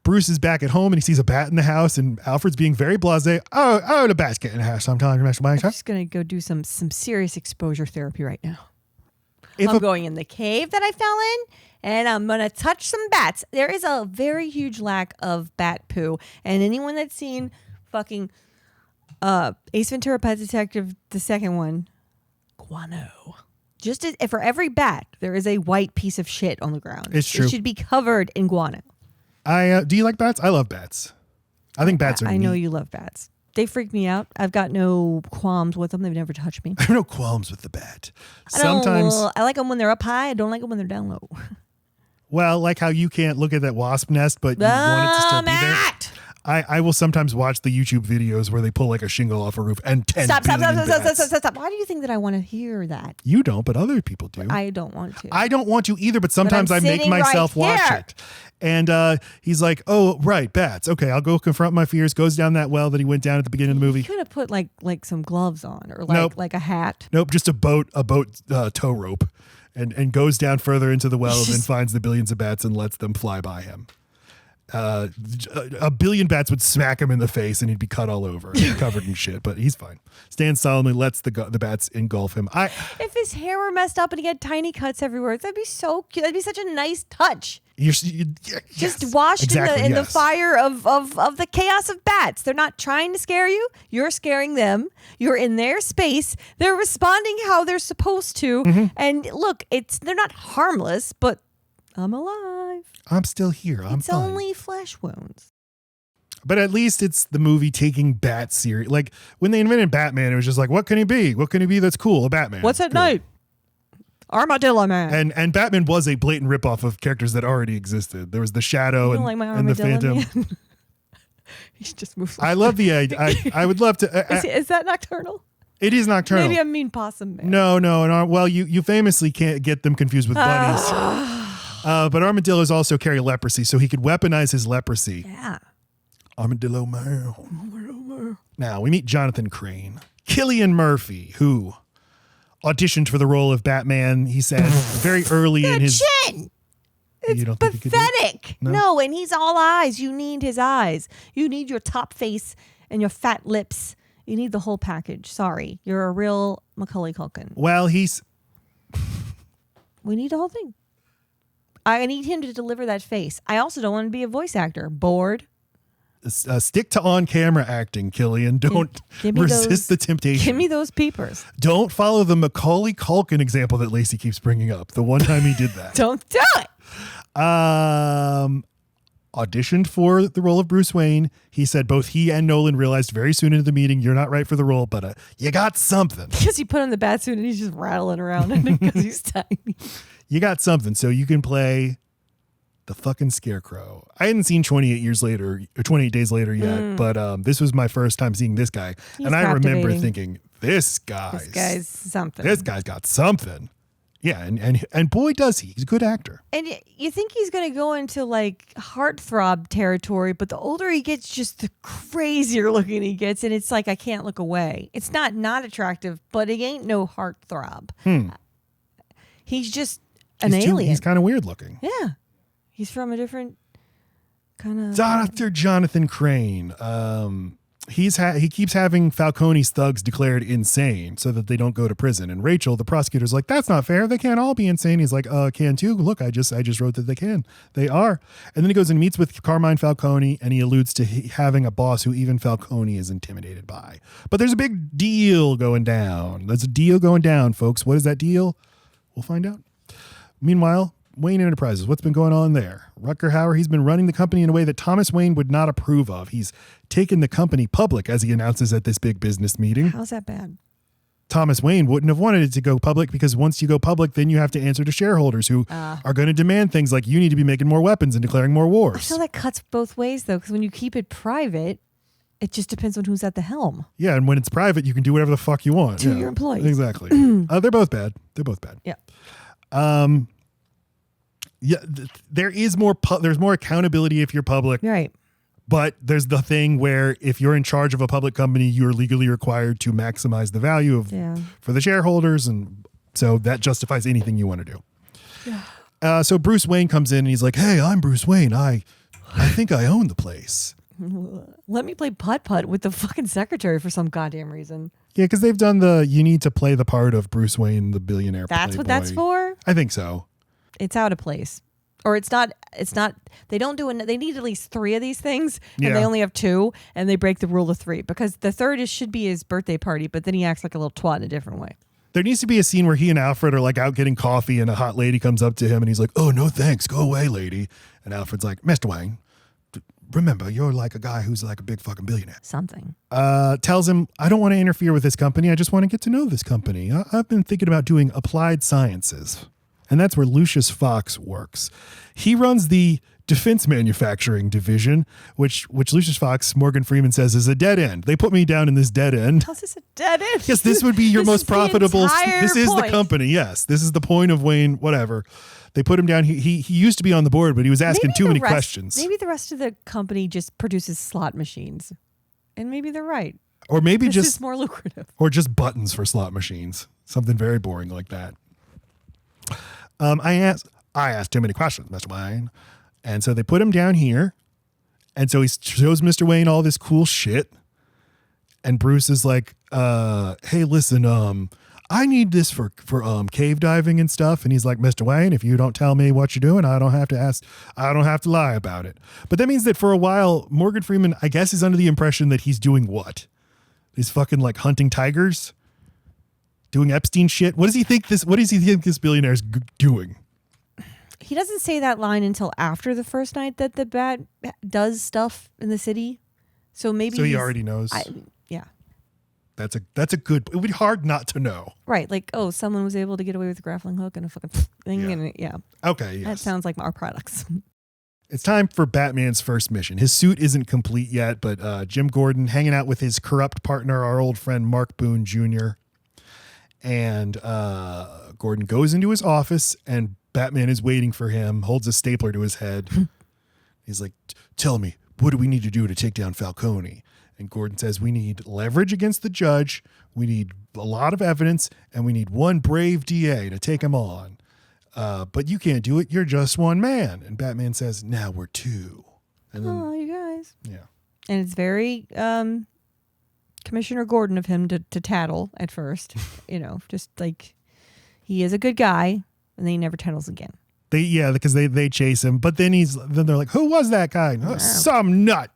Bruce is back at home and he sees a bat in the house and Alfred's being very blasé. Oh, the bat's getting in the house sometimes, Master Wang. I'm just going to go do some serious exposure therapy right now. I'm going in the cave that I fell in and I'm going to touch some bats. There is a very huge lack of bat poo. And anyone that's seen fucking Ace Ventura Pet Detective, the second one, guano. For every bat, there is a white piece of shit on the ground. It's true. It should be covered in guano. Do you like bats? I love bats. I think bats are I know neat. you love bats. They freak me out. I've got no qualms with them. They've never touched me. I have no qualms with the bat. I like them when they're up high. I don't like them when they're down low. Well, like how you can't look at that wasp nest, but you want it to still be there. Matt! I will sometimes watch the YouTube videos where they pull like a shingle off a roof and 10 Stop. billion bats. Why do you think that I want to hear that? You don't, but other people do. I don't want to. I don't want to either, but sometimes I make sitting myself right watch here. it. And he's like, oh, right, bats. Okay, I'll go confront my fears. Goes down that well that he went down at the beginning of the movie. You could have put like some gloves on or Nope. like a hat. Nope, just a boat tow rope. And goes down further into the well and then finds the billions of bats and lets them fly by him. A billion bats would smack him in the face and he'd be cut all over, covered in shit, but he's fine. Stands solemnly, lets the bats engulf him. If his hair were messed up and he had tiny cuts everywhere, that'd be so cute. That'd be such a nice touch. Just washed in the fire of the chaos of bats. They're not trying to scare you. You're scaring them. You're in their space. They're responding how they're supposed to. Mm-hmm. And look, they're not harmless, but I'm alive. I'm still here. I'm it's fine. only flesh wounds. But at least it's the movie taking bats serious. Like when they invented Batman, it was just like, what can he be? What can he be that's cool? A Batman. What's at Good. night? Armadillo Man. And Batman was a blatant ripoff of characters that already existed. There was the Shadow You don't like my and the Armadillo Phantom. Man? He just moves. I love the idea. I would love to. Is that nocturnal? It is nocturnal. Maybe I mean Possum Man. No. Well, you famously can't get them confused with bunnies. But armadillos also carry leprosy, so he could weaponize his leprosy. Yeah. Armadillo Man. Now we meet Jonathan Crane. Cillian Murphy, who auditioned for the role of Batman, he said very early in his... Chin. It's You don't think he could do it? pathetic. No? No, and he's all eyes. You need his eyes. You need your top face and your fat lips. You need the whole package. Sorry. You're a real Macaulay Culkin. Well, We need the whole thing. I need him to deliver that face. I also don't want to be a voice actor. Bored. stick to on-camera acting, Cillian. Don't Give me resist the temptation. Give me those peepers. Don't follow the Macaulay Culkin example that Lacey keeps bringing up. The one time he did that. Don't do it. auditioned for the role of Bruce Wayne. He said both he and Nolan realized very soon into the meeting, you're not right for the role, but you got something. Because he put on the bat suit and he's just rattling around in it because he's tiny. You got something, so you can play the fucking Scarecrow. I hadn't seen 28 days later yet, but this was my first time seeing this guy. He's and I remember captivating. thinking, this guy's something. This guy's got something. Yeah, and boy does he. He's a good actor. And you think he's going to go into like heartthrob territory, but the older he gets, just the crazier looking he gets. And it's like, I can't look away. It's not attractive, but he ain't no heartthrob. He's just an alien. He's kind of weird looking. Yeah. He's from a different kind of... Dr. Jonathan Caine. He keeps having Falcone's thugs declared insane so that they don't go to prison. And Rachel, the prosecutor's like, that's not fair. They can't all be insane. He's like, can too. Look, I just wrote that they can. They are. And then he goes and meets with Carmine Falcone, and he alludes to having a boss who even Falcone is intimidated by. But there's a big deal going down. There's a deal going down, folks. What is that deal? We'll find out. Meanwhile, Wayne Enterprises, what's been going on there? Rutger Hauer, he's been running the company in a way that Thomas Wayne would not approve of. He's taken the company public, as he announces at this big business meeting. How's that bad? Thomas Wayne wouldn't have wanted it to go public because once you go public, then you have to answer to shareholders who are going to demand things like you need to be making more weapons and declaring more I wars. feel that cuts both ways, though, because when you keep it private, it just depends on who's at the helm. Yeah, and when it's private, you can do whatever the fuck you want. To your employees. Exactly. They're both bad. Yeah. Yeah, there's more accountability if you're public. Right. But there's the thing where if you're in charge of a public company, you're legally required to maximize the value for the shareholders. And so that justifies anything you want to do. Yeah. So Bruce Wayne comes in and he's like, hey, I'm Bruce Wayne. I think I own the place. Let me play putt-putt with the fucking secretary for some goddamn reason. Yeah, because they've done you need to play the part of Bruce Wayne, the billionaire That's what playboy. that's for? I think so. It's out of place. Or it's not, they don't do it. They need at least 3 of these things and Yeah. they only have 2 and they break the rule of 3 because the third should be his birthday party, but then he acts like a little twat in a different way. There needs to be a scene where he and Alfred are like out getting coffee and a hot lady comes up to him and he's like, oh, no, thanks. Go away, lady. And Alfred's like, Mr. Wayne, remember, you're like a guy who's like a big fucking billionaire. Something. Tells him, I don't want to interfere with this company. I just want to get to know this company. I've been thinking about doing applied sciences. And that's where Lucius Fox works. He runs the defense manufacturing division, which Lucius Fox, Morgan Freeman says is a dead end. They put me down in this dead end. How's this a dead end? Yes, this would be your This most is the profitable. entire This is the point. company. Yes, this is the point of Wayne, whatever. They put him down. He used to be on the board, but he was asking Maybe too the many rest- questions. Maybe the rest of the company just produces slot machines. And maybe they're right. Or maybe This just is more lucrative. or just buttons for slot machines. Something very boring like that. I asked too many questions, Mr. Wayne. And so they put him down here. And so he shows Mr. Wayne all this cool shit. And Bruce is like, hey, listen, I need this for cave diving and stuff. And he's like, Mr. Wayne, if you don't tell me what you're doing, I don't have to lie about it. But that means that for a while, Morgan Freeman, I guess, is under the impression that he's doing what? He's fucking like hunting tigers? Doing Epstein shit? What does he think this billionaire's doing? He doesn't say that line until after the first night that the bat does stuff in the city. So maybe He already knows. Yeah. That's a good. It would be hard not to know. Right. Like, oh, someone was able to get away with a grappling hook and a fucking thing. Yeah. And yeah. Okay. Yes. That sounds like our products. It's time for Batman's first mission. His suit isn't complete yet, but Jim Gordon hanging out with his corrupt partner, our old friend Mark Boone Jr. And Gordon goes into his office and Batman is waiting for him, holds a stapler to his head. He's like, tell me, what do we need to do to take down Falcone? And Gordon says, we need leverage against the judge. We need a lot of evidence and we need one brave DA to take him on. But you can't do it. You're just one man. And Batman says, now we're 2. And then, Oh, you guys. yeah. And it's very Commissioner Gordon of him to tattle at first. Just like he is a good guy and then he never tattles again. Because they chase him. But then they're like, who was that guy? Oh, some nut.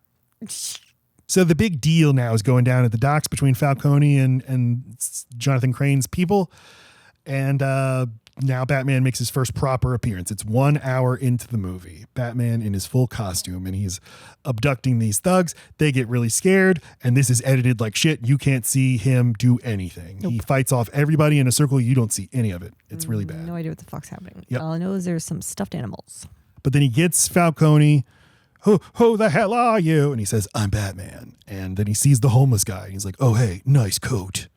So the big deal now is going down at the docks between Falcone and Jonathan Crane's people. And now Batman makes his first proper appearance. It's 1 hour into the movie. Batman in his full costume, and he's abducting these thugs. They get really scared, and this is edited like shit. You can't see him do anything. Nope. He fights off everybody in a circle. You don't see any of it. It's really bad. No idea what the fuck's happening. Yep. All I know is there's some stuffed animals. But then he gets Falcone. Who the hell are you? And he says, I'm Batman. And then he sees the homeless guy. And he's like, oh, hey, nice coat.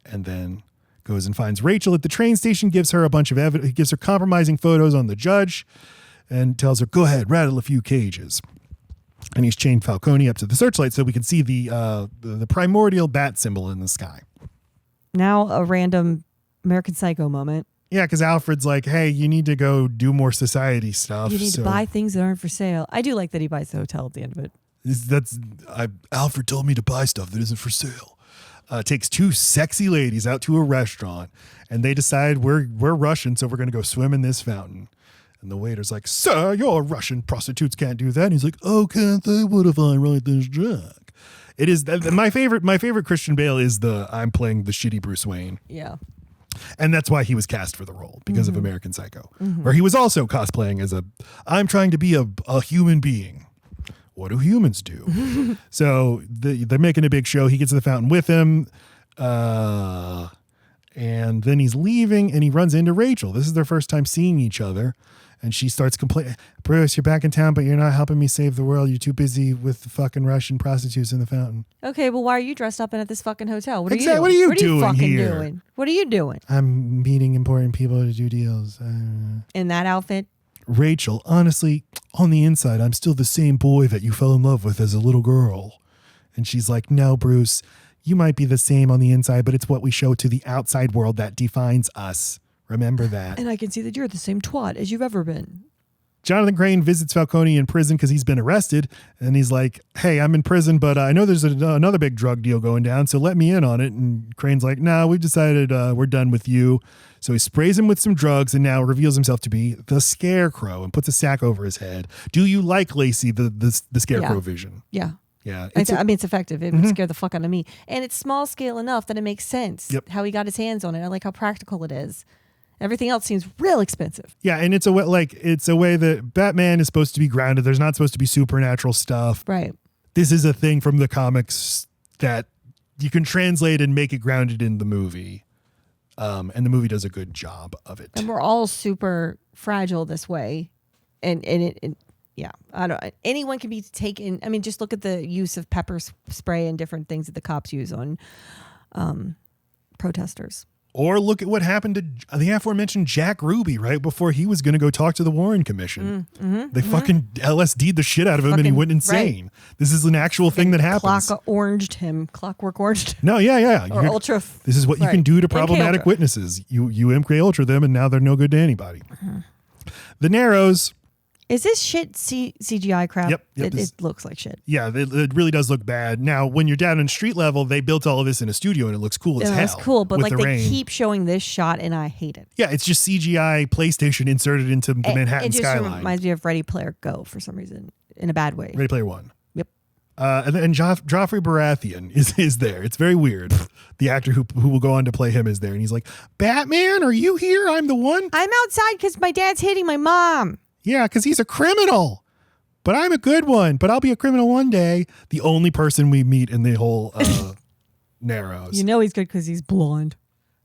And then goes and finds Rachel at the train station, gives her a bunch of evidence. He gives her compromising photos on the judge and tells her, go ahead, rattle a few cages. And he's chained Falcone up to the searchlight so we can see the primordial bat symbol in the sky. Now a random American Psycho moment. Yeah, because Alfred's like, hey, you need to go do more society stuff. You need to buy things that aren't for sale. I do like that he buys the hotel at the end of it. Alfred told me to buy stuff that isn't for sale. Takes two sexy ladies out to a restaurant, and they decide we're Russian, so we're going to go swim in this fountain. And the waiter's like, sir, you're Russian. Prostitutes can't do that. And he's like, oh, can't they? What if I write this drunk? It is my favorite Christian Bale is I'm playing the shitty Bruce Wayne. Yeah. And that's why he was cast for the role, because of American Psycho, where he was also cosplaying as I'm trying to be a human being. What do humans do? So they're making a big show. He gets to the fountain with him. And then he's leaving and he runs into Rachel. This is their first time seeing each other. And she starts complaining, Bruce, you're back in town, but you're not helping me save the world. You're too busy with the fucking Russian prostitutes in the fountain. Okay, well, why are you dressed up in at this fucking hotel? What are exactly. you What are you doing here? Doing? What are you doing? I'm meeting important people to do deals. In that outfit? Rachel, honestly, on the inside, I'm still the same boy that you fell in love with as a little girl. And she's like, no, Bruce, you might be the same on the inside, but it's what we show to the outside world that defines us. Remember that. And I can see that you're the same twat as you've ever been. Jonathan Caine visits Falcone in prison because he's been arrested. And he's like, hey, I'm in prison, but I know there's another big drug deal going down, so let me in on it. And Crane's like, no, we've decided we're done with you. So he sprays him with some drugs and now reveals himself to be the Scarecrow and puts a sack over his head. Do you like Lacey, the Scarecrow vision? Yeah. Yeah. I mean, it's effective. It would scare the fuck out of me. And it's small scale enough that it makes sense how he got his hands on it. I like how practical it is. Everything else seems real expensive. Yeah, and it's a way that Batman is supposed to be grounded. There's not supposed to be supernatural stuff. Right. This is a thing from the comics that you can translate and make it grounded in the movie. And the movie does a good job of it. And we're all super fragile this way. And I don't. Anyone can be taken. I mean, just look at the use of pepper spray and different things that the cops use on protesters. Or look at what happened to the aforementioned Jack Ruby right before he was going to go talk to the Warren Commission. They fucking LSD'd the shit out of him and he went insane. Right. This is an actual thing that happens. Clockwork oranged him. No, yeah. Or ultra. This is what you can do to problematic witnesses. You MK Ultra them and now they're no good to anybody. The Narrows. Is this shit CGI crap? Yep. It looks like shit. Yeah, it really does look bad. Now, when you're down in street level, they built all of this in a studio and it looks cool as hell. It's cool, but like they keep showing this shot and I hate it. Yeah, it's just CGI PlayStation inserted into the Manhattan skyline. It just reminds me of Ready Player Go for some reason, in a bad way. Ready Player One. Yep. And then Joffrey Baratheon is there. It's very weird. The actor who will go on to play him is there. And he's like, Batman, are you here? I'm the one. I'm outside because my dad's hitting my mom. Yeah, because he's a criminal. But I'm a good one. But I'll be a criminal one day. The only person we meet in the whole Narrows. You know he's good because he's blonde.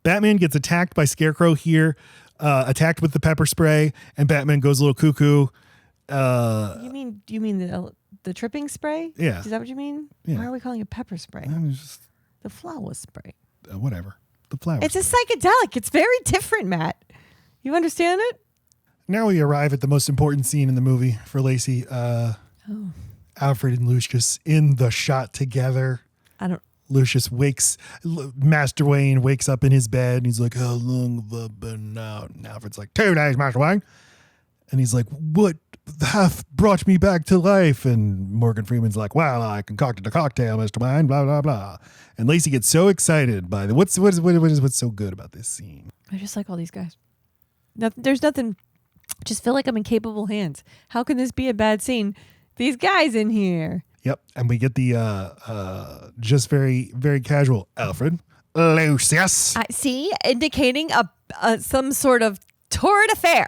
Batman gets attacked by Scarecrow here, attacked with the pepper spray, and Batman goes a little cuckoo. You mean the tripping spray? Yeah. Is that what you mean? Yeah. Why are we calling it pepper spray? The flower spray. Whatever. The flower It's spray. a psychedelic. It's very different, Matt. You understand it? Now we arrive at the most important scene in the movie for Lacey. Alfred and Lucius in the shot together. Lucius Master Wayne wakes up in his bed and he's like, how long have I been out? And Alfred's like, 2 days, Master Wayne. And he's like, what hath brought me back to life? And Morgan Freeman's like, well, I concocted a cocktail, Mr. Wayne, blah, blah, blah. And Lacey gets so excited by what's so good about this scene. I just like all these guys. There's nothing. Just feel like I'm in capable hands. How can this be a bad scene? These guys in here. Yep. And we get the just very, very casual Alfred. Lucius. I see, indicating some sort of torrid affair.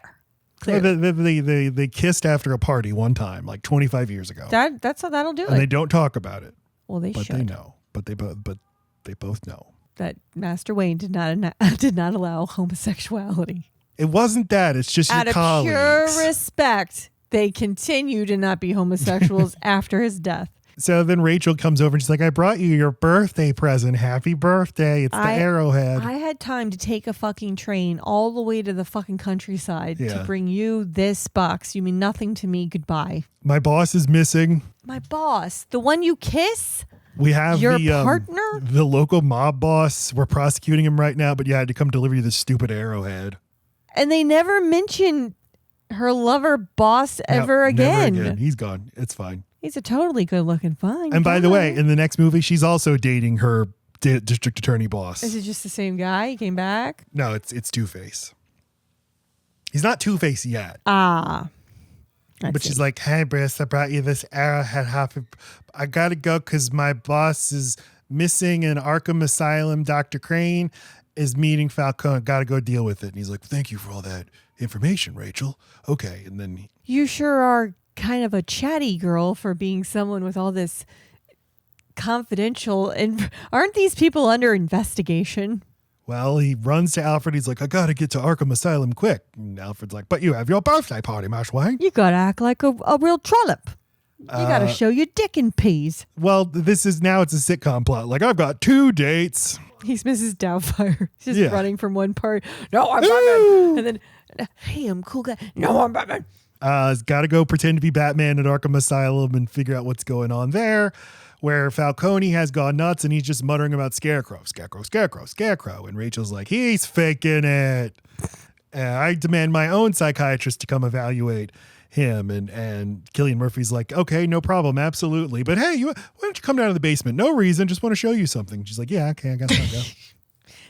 They kissed after a party one time, like 25 years ago. That's how that'll do it. And they don't talk about it. Well, they but should. They know. But they both know that Master Wayne did not allow homosexuality. It wasn't that. It's just your colleagues. Out of pure respect, they continue to not be homosexuals after his death. So then Rachel comes over and she's like, I brought you your birthday present. Happy birthday. It's the arrowhead. I had time to take a fucking train all the way to the fucking countryside to bring you this box. You mean nothing to me. Goodbye. My boss is missing. My boss? The one you kiss? We have your partner? The local mob boss. We're prosecuting him right now, but I had to come deliver you this stupid arrowhead. And they never mention her lover boss ever again. Never again. He's gone. It's fine. He's a totally good-looking fine And guy. by the way, in the next movie, she's also dating her district attorney boss. Is it just the same guy? He came back? No, it's Two-Face. He's not Two-Face yet. But she's like, hey, Briss, I brought you this arrowhead. I got to go because my boss is missing in Arkham Asylum. Dr. Caine is meeting Falcone. Got to go deal with it. And he's like, thank you for all that information, Rachel. Okay. And then you sure are kind of a chatty girl for being someone with all this confidential. And aren't these people under investigation? Well, he runs to Alfred. He's like, I got to get to Arkham Asylum quick. And Alfred's like, but you have your birthday party, Master Wayne. You got to act like a real trollop. You got to show your dick and peas. Well, it's a sitcom plot. Like, I've got 2 dates. He's Mrs. Doubtfire. He's just running from one part. No, I'm Batman. And then, hey, I'm cool guy. No, I'm Batman. He's got to go pretend to be Batman at Arkham Asylum and figure out what's going on there, where Falcone has gone nuts and he's just muttering about Scarecrow. And Rachel's like, he's faking it. I demand my own psychiatrist to come evaluate him. And Cillian Murphy's like, okay, no problem. Absolutely. But hey, why don't you come down to the basement? No reason. Just want to show you something. She's like, yeah, okay, I got to go.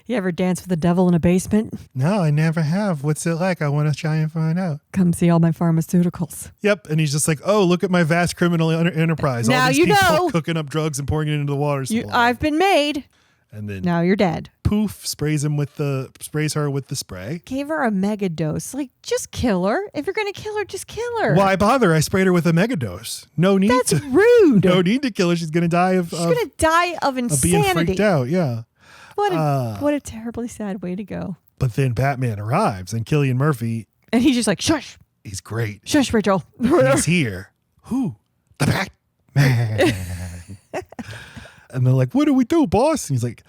You ever dance with the devil in a basement? No, I never have. What's it like? I want to try and find out. Come see all my pharmaceuticals. Yep. And he's just like, oh, look at my vast criminal enterprise. Now all these you people know. Cooking up drugs and pouring it into the water supply. I've been made. And then now you're dead. Poof, sprays her with the spray. Gave her a mega dose. Like, just kill her. If you're going to kill her, just kill her. Why bother? I sprayed her with a mega dose. No need That's rude. No need to kill her. She's going to die of insanity. Being freaked out, yeah. What a terribly sad way to go. But then Batman arrives and Cillian Murphy. And he's just like, shush. He's great. Shush, Rachel. He's here. Who? The Batman. And they're like, what do we do, boss? And he's like,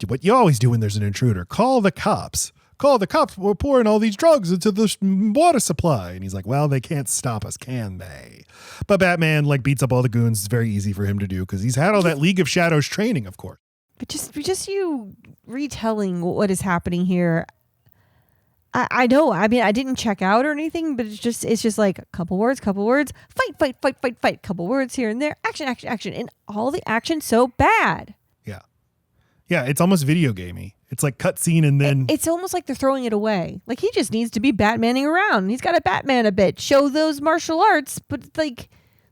what you always do when there's an intruder. Call the cops. Call the cops. We're pouring all these drugs into the water supply. And he's like, well, they can't stop us, can they? But Batman beats up all the goons. It's very easy for him to do because he's had all that League of Shadows training, of course. But just you retelling what is happening here. I know. I mean, I didn't check out or anything, but it's just like a couple words, fight, couple words here and there, action, and all the action so bad. Yeah, it's almost video gamey. It's like cutscene and then it's almost like they're throwing it away. Like he just needs to be Batmaning around. He's got to Batman a bit, show those martial arts, but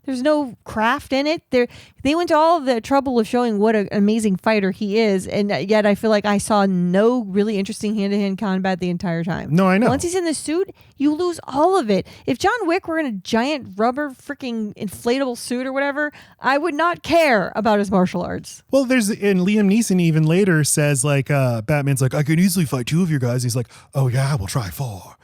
there's no craft in it. They went to all the trouble of showing what an amazing fighter he is, and yet I feel like I saw no really interesting hand-to-hand combat the entire time. No, I know. Once he's in the suit, you lose all of it. If John Wick were in a giant rubber freaking inflatable suit or whatever, I would not care about his martial arts. Well, and Liam Neeson even later says Batman's like, I can easily fight 2 of your guys. He's like, oh yeah, we'll try 4.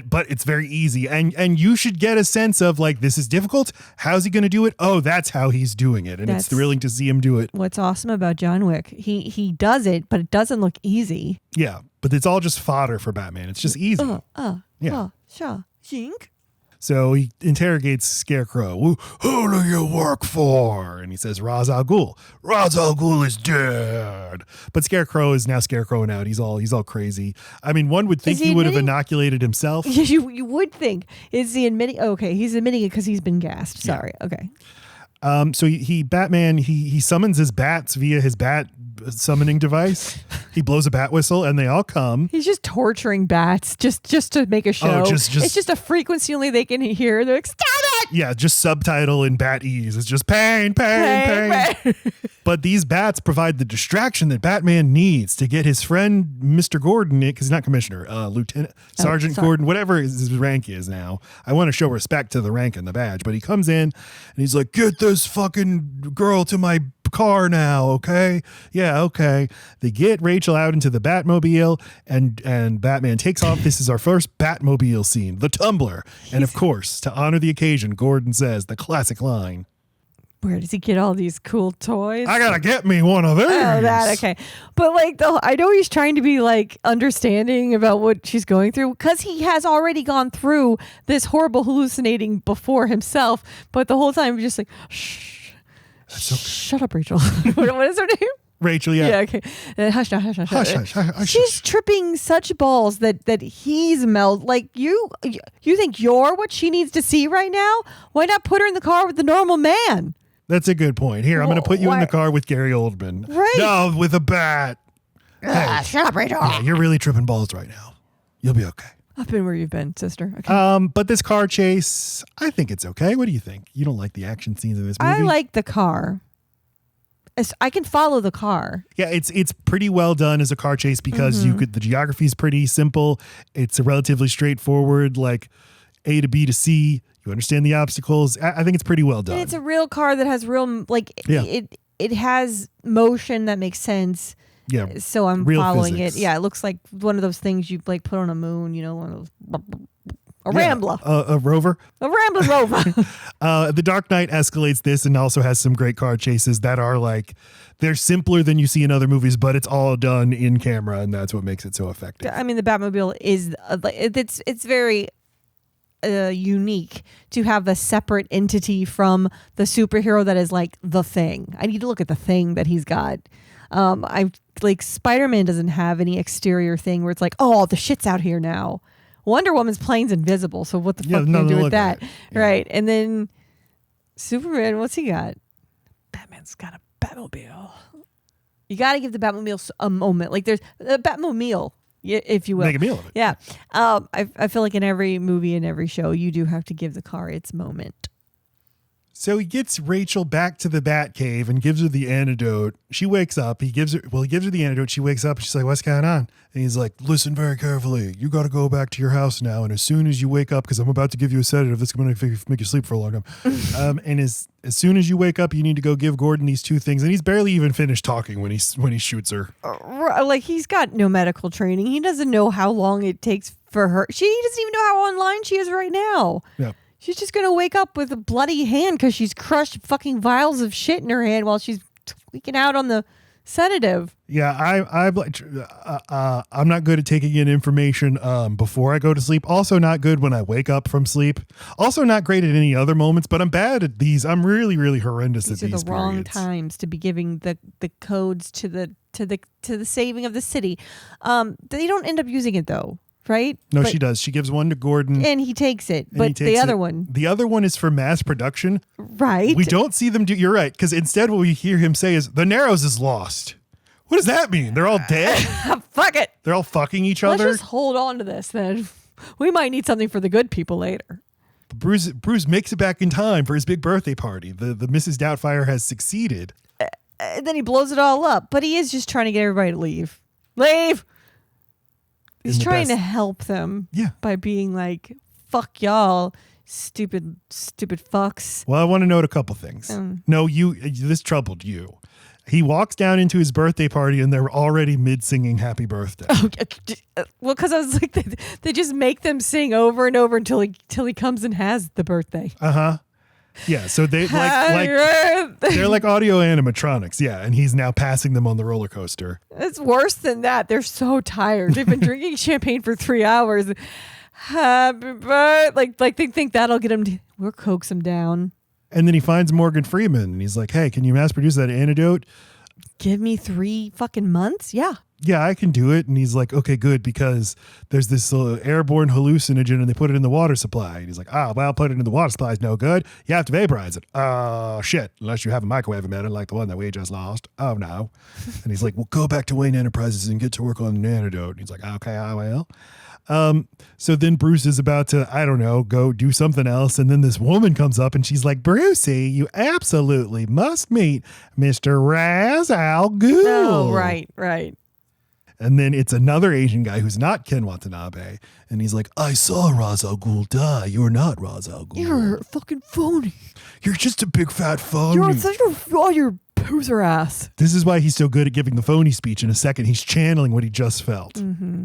But it's very easy. And you should get a sense of this is difficult. How's he going to do it? Oh, that's how he's doing it. And it's thrilling to see him do it. What's awesome about John Wick, he does it, but it doesn't look easy. Yeah, but it's all just fodder for Batman. It's just easy. Jink. So he interrogates Scarecrow. Who do you work for? And he says, Ra's al Ghul. Ra's al Ghul is dead. But Scarecrow is now Scarecrowing out. He's all crazy. I mean, one would think he would have inoculated himself. You would think. Is he admitting? Okay, he's admitting it because he's been gassed. Sorry. Yeah. Okay. So Batman summons his bats via his bat summoning device. He blows a bat whistle and they all come. He's just torturing bats just to make a show. Just it's just a frequency only they can hear. They're like, stop it! Yeah, just subtitle in bat ease. It's just pain, pain, pain. But these bats provide the distraction that Batman needs to get his friend Mr. Gordon, because he's not commissioner, Lieutenant Sergeant Gordon, whatever his rank is now. I want to show respect to the rank and the badge, but he comes in and he's like, get this fucking girl to my car now, okay? Yeah, okay. They get Rachel out into the Batmobile, and Batman takes off. This is our first Batmobile scene, the tumbler. And of course, to honor the occasion, Gordon says the classic line, where does he get all these cool toys? I gotta get me one of these. Oh, that, okay. But like, I know he's trying to be like understanding about what she's going through, because he has already gone through this horrible hallucinating before himself. But the whole time, he's just like, shh. Okay. Shut up, Rachel. What is her name? Rachel, yeah. Yeah, okay. Hush now, hush now. Hush. She's tripping such balls that he's like, you think you're what she needs to see right now? Why not put her in the car with the normal man? That's a good point. Here, I'm going to put you in the car with Gary Oldman. Right. No, with a bat. Hey, shut up, Rachel. Yeah, you're really tripping balls right now. You'll be okay. I've been where you've been, sister. Okay. But this car chase, I think it's okay. What do you think? You don't like the action scenes in this movie? I like the car. I can follow the car. Yeah, it's pretty well done as a car chase because the geography is pretty simple. It's a relatively straightforward, like A to B to C. You understand the obstacles. I think it's pretty well done. And it's a real car that has real, like, it has motion that makes sense. Yeah. So I'm real following physics. it. Yeah, it looks like one of those things you like put on a moon, one of those. Rambler. A rover. A Rambler rover. The Dark Knight escalates this and also has some great car chases that are like, they're simpler than you see in other movies, but it's all done in camera, and that's what makes it so effective. I mean, the Batmobile is, it's very unique to have a separate entity from the superhero that is like the Thing. I need to look at the Thing that he's got. Spider-Man doesn't have any exterior thing where it's like, oh, the shit's out here now. Wonder Woman's plane's invisible, so what the fuck can you do with that? Yeah. Right. And then Superman, what's he got? Batman's got a Batmobile. You got to give the Batmobile a moment. Like, there's a Batmobile, if you will. Make a meal of it. Yeah. I feel like in every movie and every show, you do have to give the car its moment. So he gets Rachel back to the Batcave and gives her the antidote. She wakes up. He gives her the antidote. She wakes up. She's like, what's going on? And he's like, listen very carefully. You got to go back to your house now. And as soon as you wake up, because I'm about to give you a sedative that's going to make you sleep for a long time. And as soon as you wake up, you need to go give Gordon these two things. And he's barely even finished talking when he shoots her. Like, he's got no medical training. He doesn't know how long it takes for her. She doesn't even know how online she is right now. Yeah. She's just going to wake up with a bloody hand because she's crushed fucking vials of shit in her hand while she's tweaking out on the sedative. Yeah, I'm not good at taking in information before I go to sleep. Also not good when I wake up from sleep. Also not great at any other moments, but I'm bad at these. I'm really, really horrendous at these These are the wrong periods. times to be giving the codes to the saving of the city. They don't end up using it though. Right? No, she does. She gives one to Gordon. And he takes it. But the other one. The other one is for mass production. Right. We don't see them do. You're right. Because instead what we hear him say is, the Narrows is lost. What does that mean? They're all dead? Fuck it. They're all fucking each other? Let's just hold on to this then. We might need something for the good people later. Bruce makes it back in time for his big birthday party. The Mrs. Doubtfire has succeeded. And then he blows it all up. But he is just trying to get everybody to leave. Leave! He's trying to help them by being like, fuck y'all, stupid fucks. Well, I want to note a couple things. No, this troubled you. He walks down into his birthday party and they're already mid-singing happy birthday. Well, because I was like, they just make them sing over and over until he comes and has the birthday. Uh-huh. Yeah, so they they're like audio animatronics, and he's now passing them on the roller coaster. It's worse than that. They're so tired. They've been drinking champagne for 3 hours. Happy birthday. Like they think that'll get him. We'll coax him down. And then he finds Morgan Freeman, and he's like, "Hey, can you mass produce that antidote?" give me 3 fucking months? Yeah. Yeah, I can do it. And he's like, okay, good, because there's this airborne hallucinogen and they put it in the water supply. And he's like, well, put it in the water supply is no good. You have to vaporize it. Oh, shit. Unless you have a microwave emitter like the one that we just lost. Oh, no. And he's like, well, go back to Wayne Enterprises and get to work on an antidote. And he's like, okay, I will. So then Bruce is about to, I don't know, go do something else. And then this woman comes up and she's like, Brucey, you absolutely must meet Mr. Ra's al Ghul. Oh, right. And then it's another Asian guy who's not Ken Watanabe. And he's like, I saw Ra's al Ghul die. You're not Ra's al Ghul. You're a fucking phony. You're just a big fat phony. You're such your pooser ass. This is why he's so good at giving the phony speech. In a second, he's channeling what he just felt. Mm-hmm.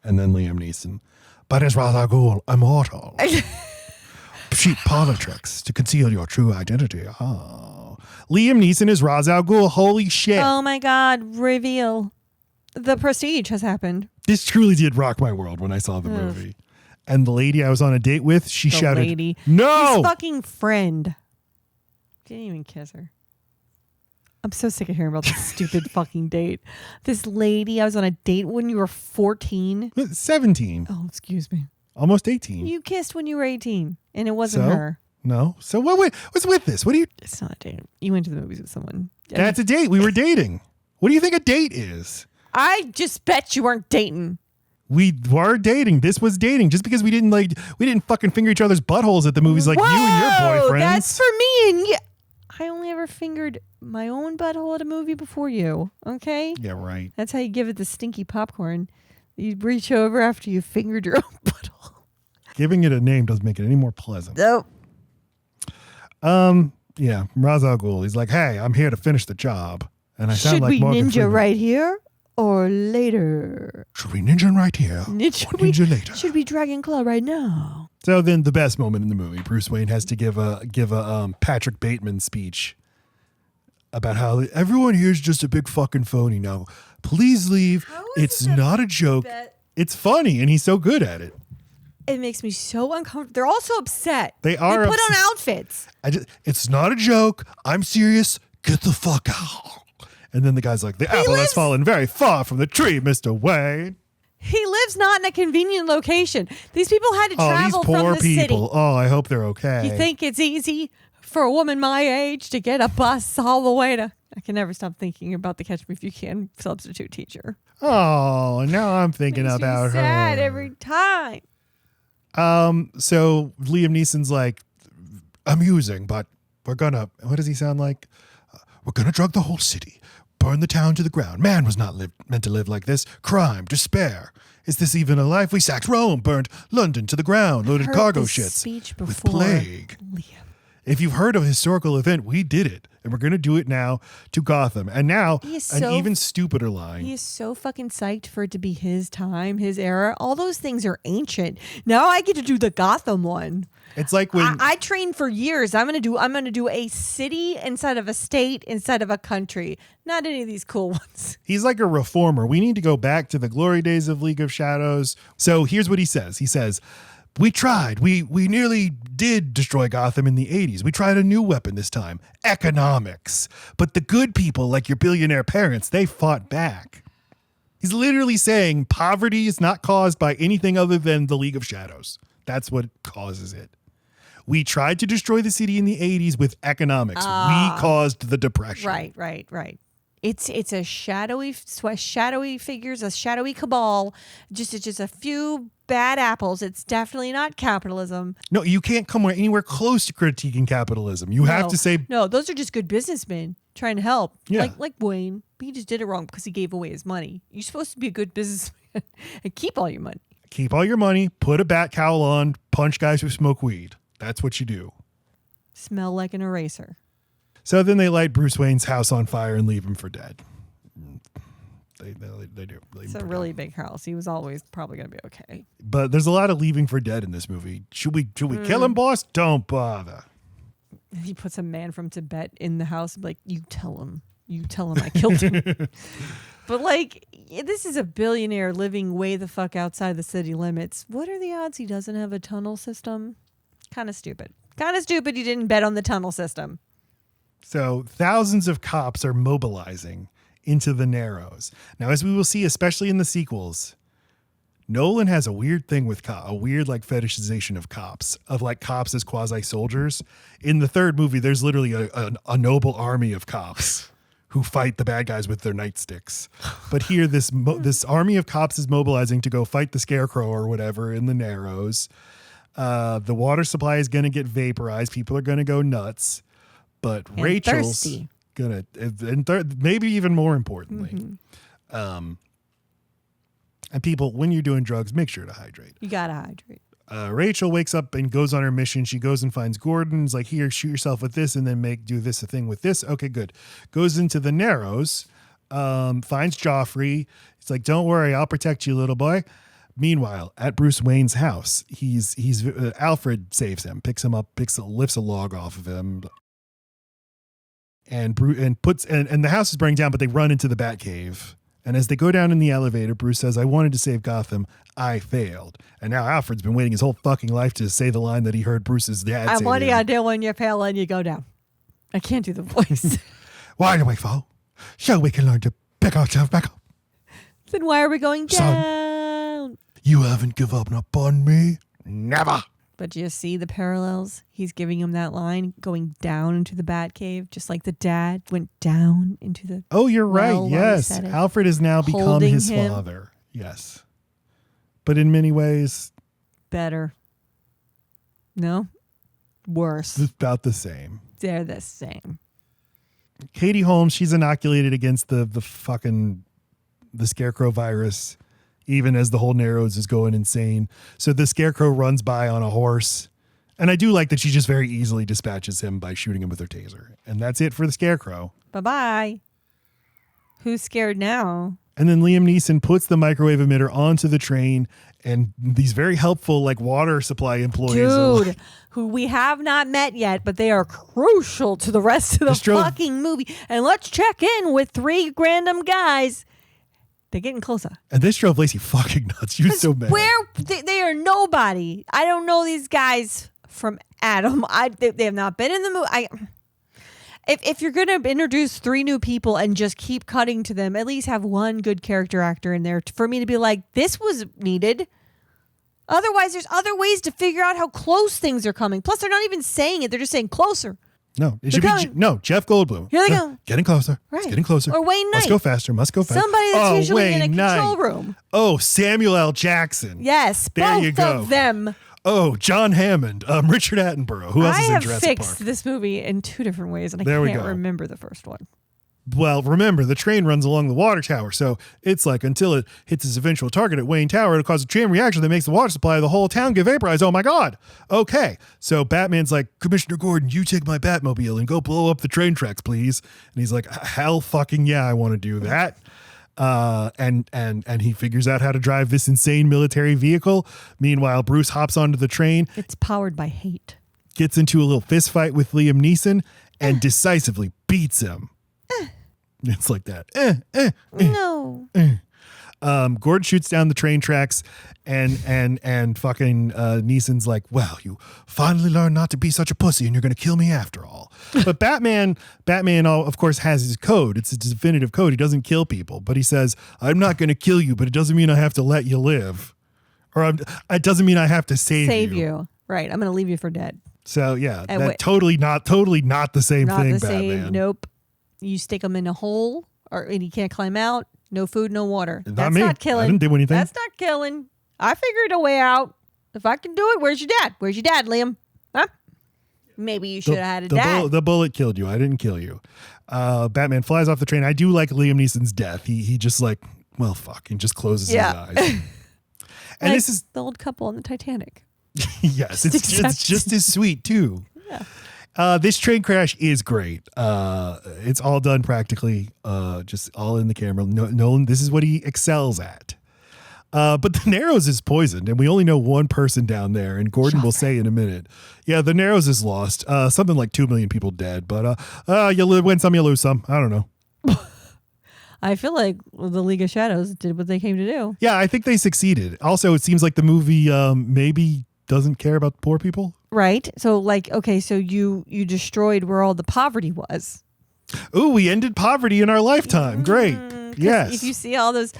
And then Liam Neeson. But is Ra's al Ghul immortal? Cheap parlor tricks to conceal your true identity. Oh. Liam Neeson is Ra's al Ghul. Holy shit. Oh my God. Reveal. The Prestige has happened. This truly did rock my world when I saw the movie. And the lady I was on a date with, she shouted, lady. No! His fucking friend. Didn't even kiss her. I'm so sick of hearing about this stupid fucking date. This lady, I was on a date when you were 14. 17. Oh, excuse me. Almost 18. You kissed when you were 18, and it wasn't So? her. No. So what's with this? What do you... It's not a date. You went to the movies with someone. That's a date. We were dating. What do you think a date is? I just bet you weren't dating. We were dating. This was dating. Just because we didn't fucking finger each other's buttholes at the movies like you and your boyfriends. That's for me and you. I only ever fingered my own butthole at a movie before you. Okay? Yeah, right. That's how you give it the stinky popcorn. You reach over after you fingered your own butthole. Giving it a name doesn't make it any more pleasant. Nope. Yeah, Ra's al Ghul. He's like, hey, I'm here to finish the job. And I sound Should like we Morgan ninja Freeman. right here or later? Should we ninja right here? Or ninja later? Should we Dragon Claw right now? So then the best moment in the movie, Bruce Wayne has to give a Patrick Bateman speech about how everyone here is just a big fucking phony. Now, please leave. It's not a joke. It's funny, and he's so good at it. It makes me so uncomfortable. They're all so upset. They are They put upset. on outfits. It's not a joke. I'm serious. Get the fuck out. And then the guy's like, the apple has fallen very far from the tree, Mr. Wayne. He lives not in a convenient location. These people had to travel these poor from the people. city. Oh, I hope they're okay. You think it's easy for a woman my age to get a bus all the way to... I can never stop thinking about the Catch Me If You Can substitute teacher. Oh, now I'm thinking Makes me about her. sad every time. So Liam Neeson's like, amusing, but we're gonna, what does he sound like? We're gonna drug the whole city, burn the town to the ground. Man was not meant to live like this. Crime, despair. Is this even a life? We sacked Rome, burned London to the ground, loaded Heard cargo this ships speech with before. plague. Liam. If you've heard of a historical event, we did it. And we're going to do it now to Gotham. And now, He is an so- even stupider line. He is so fucking psyched for it to be his time, his era. All those things are ancient. Now I get to do the Gotham one. It's like when... I trained for years. I'm gonna do a city instead of a state instead of a country. Not any of these cool ones. He's like a reformer. We need to go back to the glory days of League of Shadows. So here's what he says. He says, we tried. We nearly did destroy Gotham in the 80s. We tried a new weapon this time, economics. But the good people, like your billionaire parents, they fought back. He's literally saying poverty is not caused by anything other than the League of Shadows. That's what causes it. We tried to destroy the city in the 80s with economics. We caused the depression. Right. It's a shadowy figures, a shadowy cabal. It's just a few bad apples. It's definitely not capitalism. No, you can't come anywhere close to critiquing capitalism. You have to say, no. Those are just good businessmen trying to help. Yeah. Like Wayne, he just did it wrong because he gave away his money. You're supposed to be a good businessman and keep all your money. keep all your money, put a bat cowl on, punch guys who smoke weed. That's what you do. Smell like an eraser. So then they light Bruce Wayne's house on fire and leave him for dead. They do. It's a really big house. He was always probably going to be okay. But there's a lot of leaving for dead in this movie. Should we kill him, boss? Don't bother. He puts a man from Tibet in the house. Like, you tell him I killed him. But like, this is a billionaire living way the fuck outside the city limits. What are the odds he doesn't have a tunnel system? Kind of stupid. He didn't bet on the tunnel system. So thousands of cops are mobilizing into the Narrows. Now, as we will see, especially in the sequels, Nolan has a weird thing with a weird like fetishization of cops, of like cops as quasi soldiers. In the third movie, there's literally a noble army of cops who fight the bad guys with their nightsticks. But here, this army of cops is mobilizing to go fight the Scarecrow or whatever in the Narrows. The water supply is going to get vaporized. People are going to go nuts. But and Rachel's thirsty. going to, maybe even more importantly, and people, when you're doing drugs, make sure to hydrate. You got to hydrate. Rachel wakes up and goes on her mission. She goes and finds Gordon's like, here, shoot yourself with this and then do this a thing with this. Okay, good. Goes into the Narrows, finds Joffrey. He's like, don't worry, I'll protect you, little boy. Meanwhile, at Bruce Wayne's house, he's Alfred saves him, picks him up, lifts a log off of him, and the house is burning down, but they run into the Batcave. And as they go down in the elevator, Bruce says, I wanted to save Gotham. I failed. And now Alfred's been waiting his whole fucking life to say the line that he heard Bruce's dad say. What do you do when you fail and you go down? I can't do the voice. Why do we fall? So we can learn to pick ourselves back up. Then why are we going down? Son, you haven't given up on me? Never. But do you see the parallels? He's giving him that line, going down into the Batcave, just like the dad went down into the. Oh, you're well right. Yes. Alfred has now become Holding his him. father. Yes. But in many ways, Better. No? Worse. it's about the same. They're the same. Katie Holmes, she's inoculated against the Scarecrow virus, even as the whole Narrows is going insane. So the Scarecrow runs by on a horse. And I do like that she just very easily dispatches him by shooting him with her taser. And that's it for the Scarecrow. Bye-bye. Who's scared now? And then Liam Neeson puts the microwave emitter onto the train, and these very helpful like water supply employees are Dude, like, who we have not met yet, but they are crucial to the rest of the This drove- fucking movie. And let's check in with 3 random guys. They're getting closer. and this drove Lacey fucking nuts. She was so mad. Where they are nobody. I don't know these guys from Adam. They have not been in the movie. If you're going to introduce 3 new people and just keep cutting to them, at least have one good character actor in there for me to be like, this was needed. Otherwise, there's other ways to figure out how close things are coming. Plus, they're not even saying it. They're just saying closer. No, it should be Jeff Goldblum. Here they go. Getting closer. Right. It's getting closer. Or Wayne Knight. Must go faster. Must go faster. Somebody that's usually in a Wayne control Knight. room. Oh, Samuel L. Jackson. Yes, There both you go. of them. Oh, John Hammond. Richard Attenborough. Who else I is in have Jurassic fixed Park? this movie in 2 different ways, and I There we can't go. remember the first one. Well, remember, the train runs along the water tower, so it's like until it hits its eventual target at Wayne Tower, it'll cause a chain reaction that makes the water supply of the whole town get vaporized. Oh my God. Okay. So Batman's like, Commissioner Gordon, you take my Batmobile and go blow up the train tracks, please. And he's like, hell fucking yeah, I want to do that. And he figures out how to drive this insane military vehicle. Meanwhile, Bruce hops onto the train, It's powered by hate. gets into a little fist fight with Liam Neeson, and decisively beats him. It's like that. No. Gordon shoots down the train tracks, and fucking Neeson's like, well, you finally learned not to be such a pussy, and you're going to kill me after all. But Batman, of course, has his code. It's a definitive code. He doesn't kill people, but he says, I'm not going to kill you, but it doesn't mean I have to let you live. Or it doesn't mean I have to save you. Right. I'm going to leave you for dead. So yeah, And that totally not the same Not thing, the Batman. same. Nope. You stick him in a hole, and he can't climb out. No food, no water. Not That's me. not killing. I didn't do anything. That's not killing. I figured a way out. If I can do it, where's your dad? Where's your dad, Liam? Huh? Maybe you should have had a dad. The bullet killed you. I didn't kill you. Batman flies off the train. I do like Liam Neeson's death. He just like, well, fuck, and just closes his eyes. And Like this is the old couple on the Titanic. yes, it's just as sweet too. Yeah. This train crash is great. It's all done practically, just all in the camera. Nolan, this is what he excels at. But the Narrows is poisoned, and we only know one person down there, and Gordon will say in a minute. Yeah, the Narrows is lost. Something like 2 million people dead, but you win some, you lose some. I don't know. I feel like the League of Shadows did what they came to do. Yeah, I think they succeeded. Also, it seems like the movie maybe doesn't care about poor people. Right. So like, okay, so you destroyed where all the poverty was. Ooh, we ended poverty in our lifetime. Great. Yes. If you see all those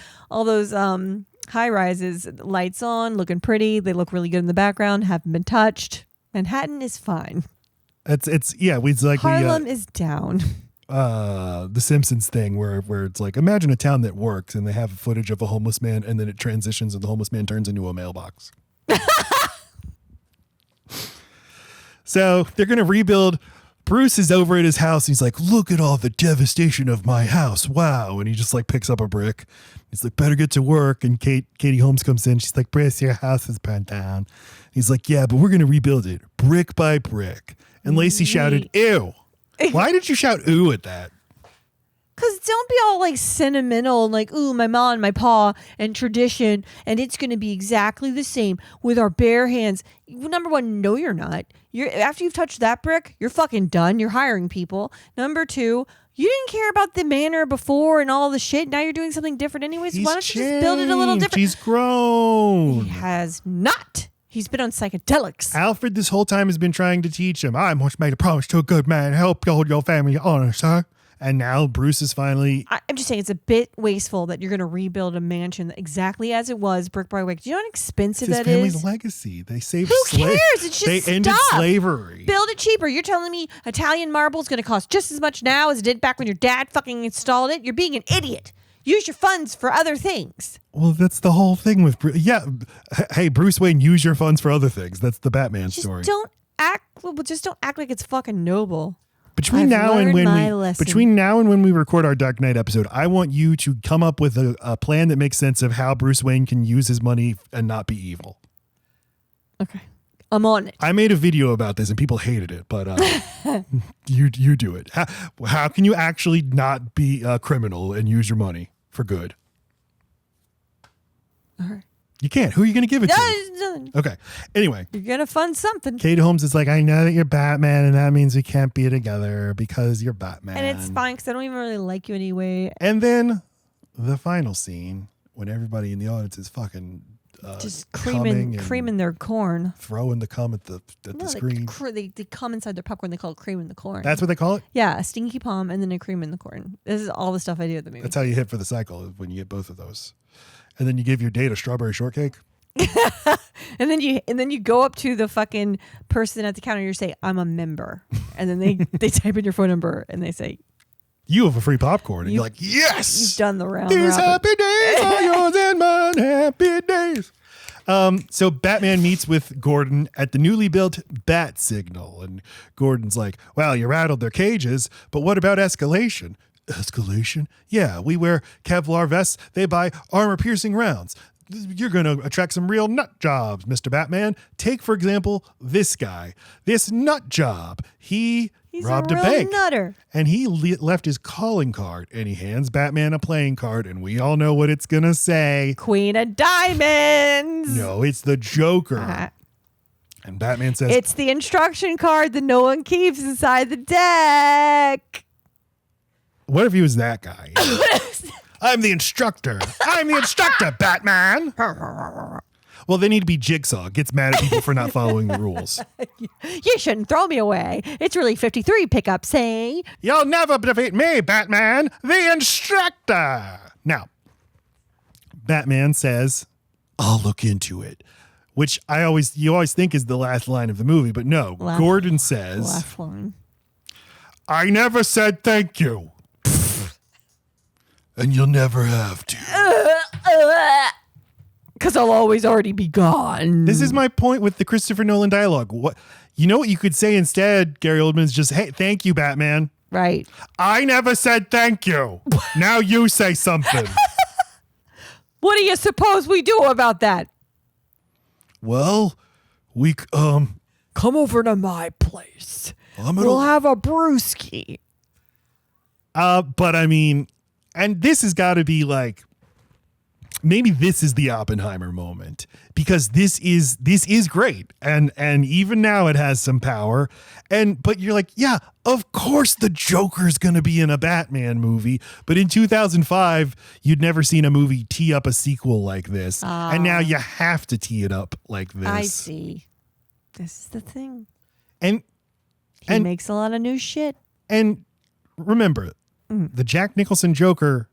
high rises, lights on, looking pretty, they look really good in the background, haven't been touched. Manhattan is fine. Harlem is down. The Simpsons thing where it's like, imagine a town that works and they have footage of a homeless man and then it transitions and the homeless man turns into a mailbox. So they're going to rebuild. Bruce is over at his house. He's like, look at all the devastation of my house. Wow. And he just like picks up a brick. He's like, better get to work. And Katie Holmes comes in. She's like, Bruce, your house is burnt down. He's like, yeah, but we're going to rebuild it brick by brick. And Lacey shouted, ew. Why did you shout ooh at that? Because don't be all like sentimental and like, ooh, my ma and my pa and tradition, and it's going to be exactly the same with our bare hands. Number one, no, you're not. After you've touched that brick, you're fucking done. You're hiring people. Number two, you didn't care about the manor before and all the shit. Now you're doing something different anyways. Why don't you just build it a little different? He's grown. He has not. He's been on psychedelics. Alfred this whole time has been trying to teach him. I must make a promise to a good man. Help hold your family honor, sir. And now Bruce is finally... I'm just saying it's a bit wasteful that you're going to rebuild a mansion exactly as it was, brick by brick. Do you know how expensive that is? It's his family's legacy. They saved Who cares? It's just They ended slavery. Build it cheaper. You're telling me Italian marble is going to cost just as much now as it did back when your dad fucking installed it? You're being an idiot. Use your funds for other things. Well, that's the whole thing with... Hey, Bruce Wayne, use your funds for other things. That's the Batman story. Just don't act like it's fucking noble. Between now and when we record our Dark Knight episode, I want you to come up with a plan that makes sense of how Bruce Wayne can use his money and not be evil. Okay. I'm on it. I made a video about this and people hated it, but you do it. How can you actually not be a criminal and use your money for good? All right. You can't. Who are you going to give it to? None. Okay. Anyway. You're going to fund something. Kate Holmes is like, I know that you're Batman and that means we can't be together because you're Batman. And it's fine because I don't even really like you anyway. And then the final scene when everybody in the audience is fucking just creaming their corn. Throwing the cum at the screen. They come inside their popcorn. They call it cream in the corn. That's what they call it? Yeah, a stinky palm and then a cream in the corn. This is all the stuff I do at the movie. That's how you hit for the cycle when you get both of those. And then you give your date a strawberry shortcake. and then you go up to the fucking person at the counter and you say, I'm a member. And then they type in your phone number and they say, you have a free popcorn. And you're like, yes! You've done the round. These happy days are yours and mine. Happy days. So Batman meets with Gordon at the newly built Bat Signal. And Gordon's like, well, you rattled their cages, but what about escalation? Escalation? Yeah, we wear Kevlar vests. They buy armor-piercing rounds. You're going to attract some real nut jobs, Mr. Batman. Take, for example, this guy. This nut job. He's robbed a bank. Nutter. And he left his calling card. And he hands Batman a playing card. And we all know what it's going to say. Queen of Diamonds. No, it's the Joker. And Batman says... It's the instruction card that no one keeps inside the deck. What if he was that guy? I'm the instructor. I'm the instructor, Batman. Well, they need to be Jigsaw. Gets mad at people for not following the rules. You shouldn't throw me away. It's really 53 pickups, hey? You'll never defeat me, Batman, the instructor. Now, Batman says, I'll look into it. Which you always think is the last line of the movie, but no. Gordon says, last line. I never said thank you. And you'll never have to. Because I'll always already be gone. This is my point with the Christopher Nolan dialogue. What you could say instead, Gary Oldman's just, hey, thank you, Batman. Right. I never said thank you. Now you say something. What do you suppose we do about that? Well, we come over to my place. We'll have a brewski. But I mean, and this has got to be like, maybe this is the Oppenheimer moment because this is great. And even now it has some power. But you're like, yeah, of course the Joker's going to be in a Batman movie. But in 2005, you'd never seen a movie tee up a sequel like this. And now you have to tee it up like this. I see. This is the thing. And he makes a lot of new shit. And remember, the Jack Nicholson Joker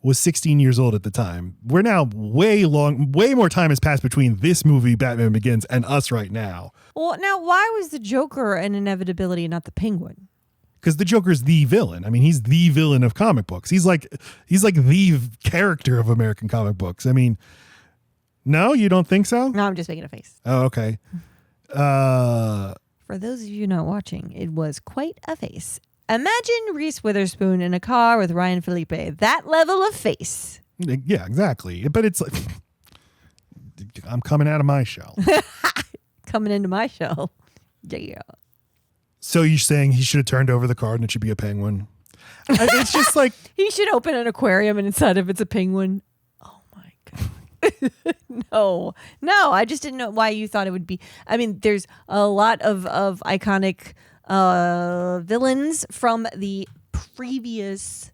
was 16 years old at the time. We're now way more time has passed between this movie, Batman Begins, and us right now. Well, now, why was the Joker an inevitability and not the Penguin? Because the Joker's the villain. I mean, he's the villain of comic books. He's like the character of American comic books. I mean, no, you don't think so? No, I'm just making a face. Oh, okay. For those of you not watching, it was quite a face. Imagine Reese Witherspoon in a car with Ryan Felipe. That level of face. Yeah, exactly. But it's like, I'm coming out of my shell. Coming into my shell. Yeah. So you're saying he should have turned over the card and it should be a penguin? It's just like... He should open an aquarium and inside of it's a penguin. Oh my God. No, I just didn't know why you thought it would be. I mean, there's a lot of iconic villains from the previous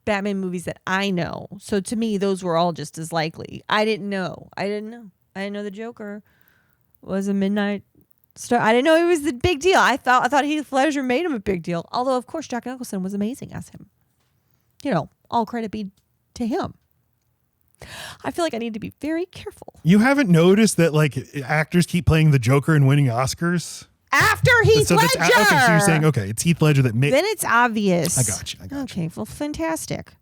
Batman movies that I know. So to me, those were all just as likely. I didn't know the Joker was a midnight star. I didn't know he was the big deal. I thought Heath Ledger made him a big deal. Although, of course, Jack Nicholson was amazing as him. You know, all credit be to him. I feel like I need to be very careful. You haven't noticed that like actors keep playing the Joker and winning Oscars? After Heath Ledger. Okay, so you're saying, okay, it's Heath Ledger that made... Then it's obvious. I got you. Okay, well, fantastic.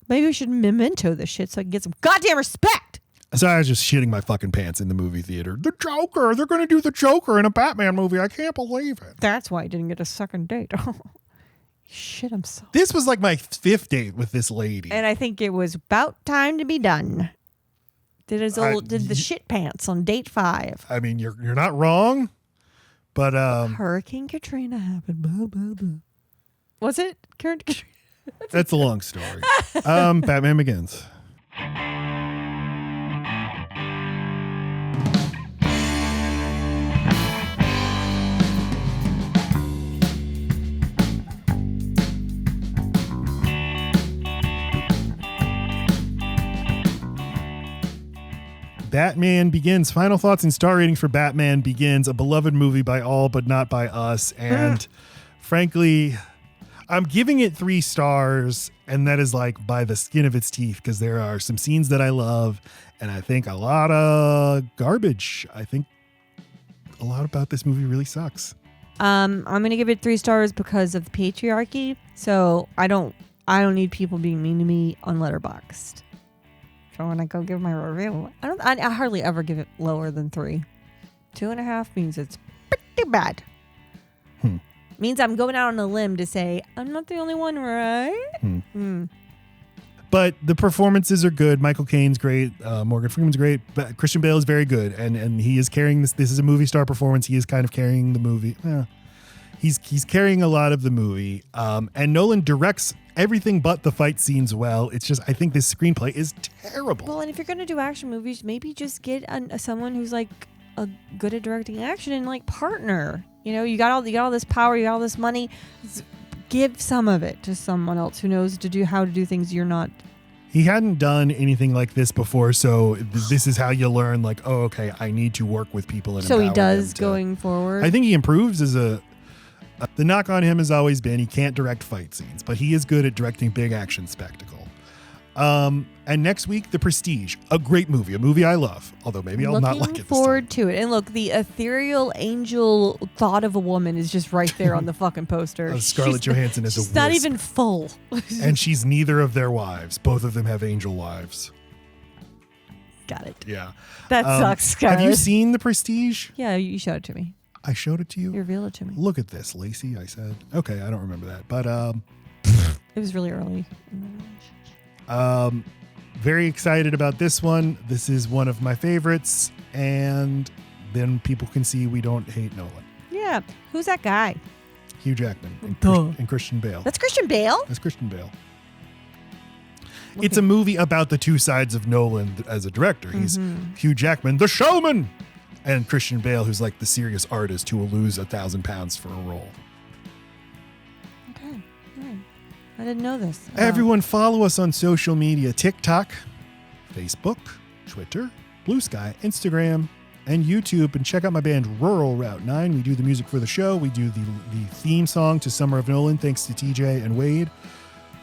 Maybe we should memento this shit so I can get some goddamn respect. So I was just shitting my fucking pants in the movie theater. The Joker! They're going to do the Joker in a Batman movie. I can't believe it. That's why I didn't get a second date. Shit, I'm so... This was like my 5th date with this lady. And I think it was about time to be done. Did the shit pants on date 5. I mean, you're not wrong. But Hurricane Katrina happened. Blah, blah, blah. Was it Katrina? That's a long story. Batman Begins. Batman Begins. Final thoughts and star ratings for Batman Begins, a beloved movie by all but not by us. And frankly, I'm giving it 3 stars, and that is like by the skin of its teeth, because there are some scenes that I love, and I think a lot of garbage. I think a lot about this movie really sucks. I'm going to give it 3 stars because of the patriarchy. So I don't need people being mean to me on Letterboxd. So when I go give my review, I hardly ever give it lower than 3. 2.5 means it's pretty bad. Means I'm going out on a limb to say I'm not the only one, right? But the performances are good. Michael Caine's great. Morgan Freeman's great. But Christian Bale is very good, and he is carrying this. This is a movie star performance. He is kind of carrying the movie. He's carrying a lot of the movie. And Nolan directs everything but the fight scenes well. It's just, I think this screenplay is terrible. Well, and if you're going to do action movies, maybe just get someone who's like good at directing action and like partner. You know, you got all this power, you got all this money. Give some of it to someone else who knows how to do things you're not. He hadn't done anything like this before, so this is how you learn, like, oh, okay, I need to work with people. And so he does going forward. I think he improves as the knock on him has always been he can't direct fight scenes, but he is good at directing big action spectacle. And next week, The Prestige, a great movie, a movie I love, although maybe I'll not like it this time. Looking forward to it. And look, the ethereal angel thought of a woman is just right there on the fucking poster. Scarlett Johansson is a wisp. She's not even full. And she's neither of their wives. Both of them have angel wives. Got it. Yeah. That sucks, Scarlett. Have you seen The Prestige? Yeah, you showed it to me. I showed it to you? You revealed it to me. Look at this, Lacey, I said. Okay, I don't remember that. But it was really early. Very excited about this one. This is one of my favorites. And then people can see we don't hate Nolan. Yeah. Who's that guy? Hugh Jackman and Christian Bale. That's Christian Bale? That's Christian Bale. It's a movie about the two sides of Nolan as a director. He's Hugh Jackman, the showman, and Christian Bale, who's like the serious artist who will lose 1,000 pounds for a role. Okay. All right. I didn't know this. Everyone follow us on social media: TikTok, Facebook, Twitter, Blue Sky, Instagram, and YouTube, and check out my band Rural Route 9. We do the music for the show. We do the theme song to Summer of Nolan. Thanks to TJ and Wade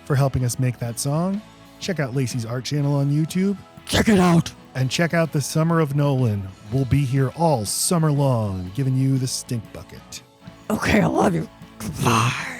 for helping us make that song. Check out Lacey's art channel on YouTube. Check it out. And check out the Summer of Nolan. We'll be here all summer long, giving you the stink bucket. Okay, I love you. Goodbye.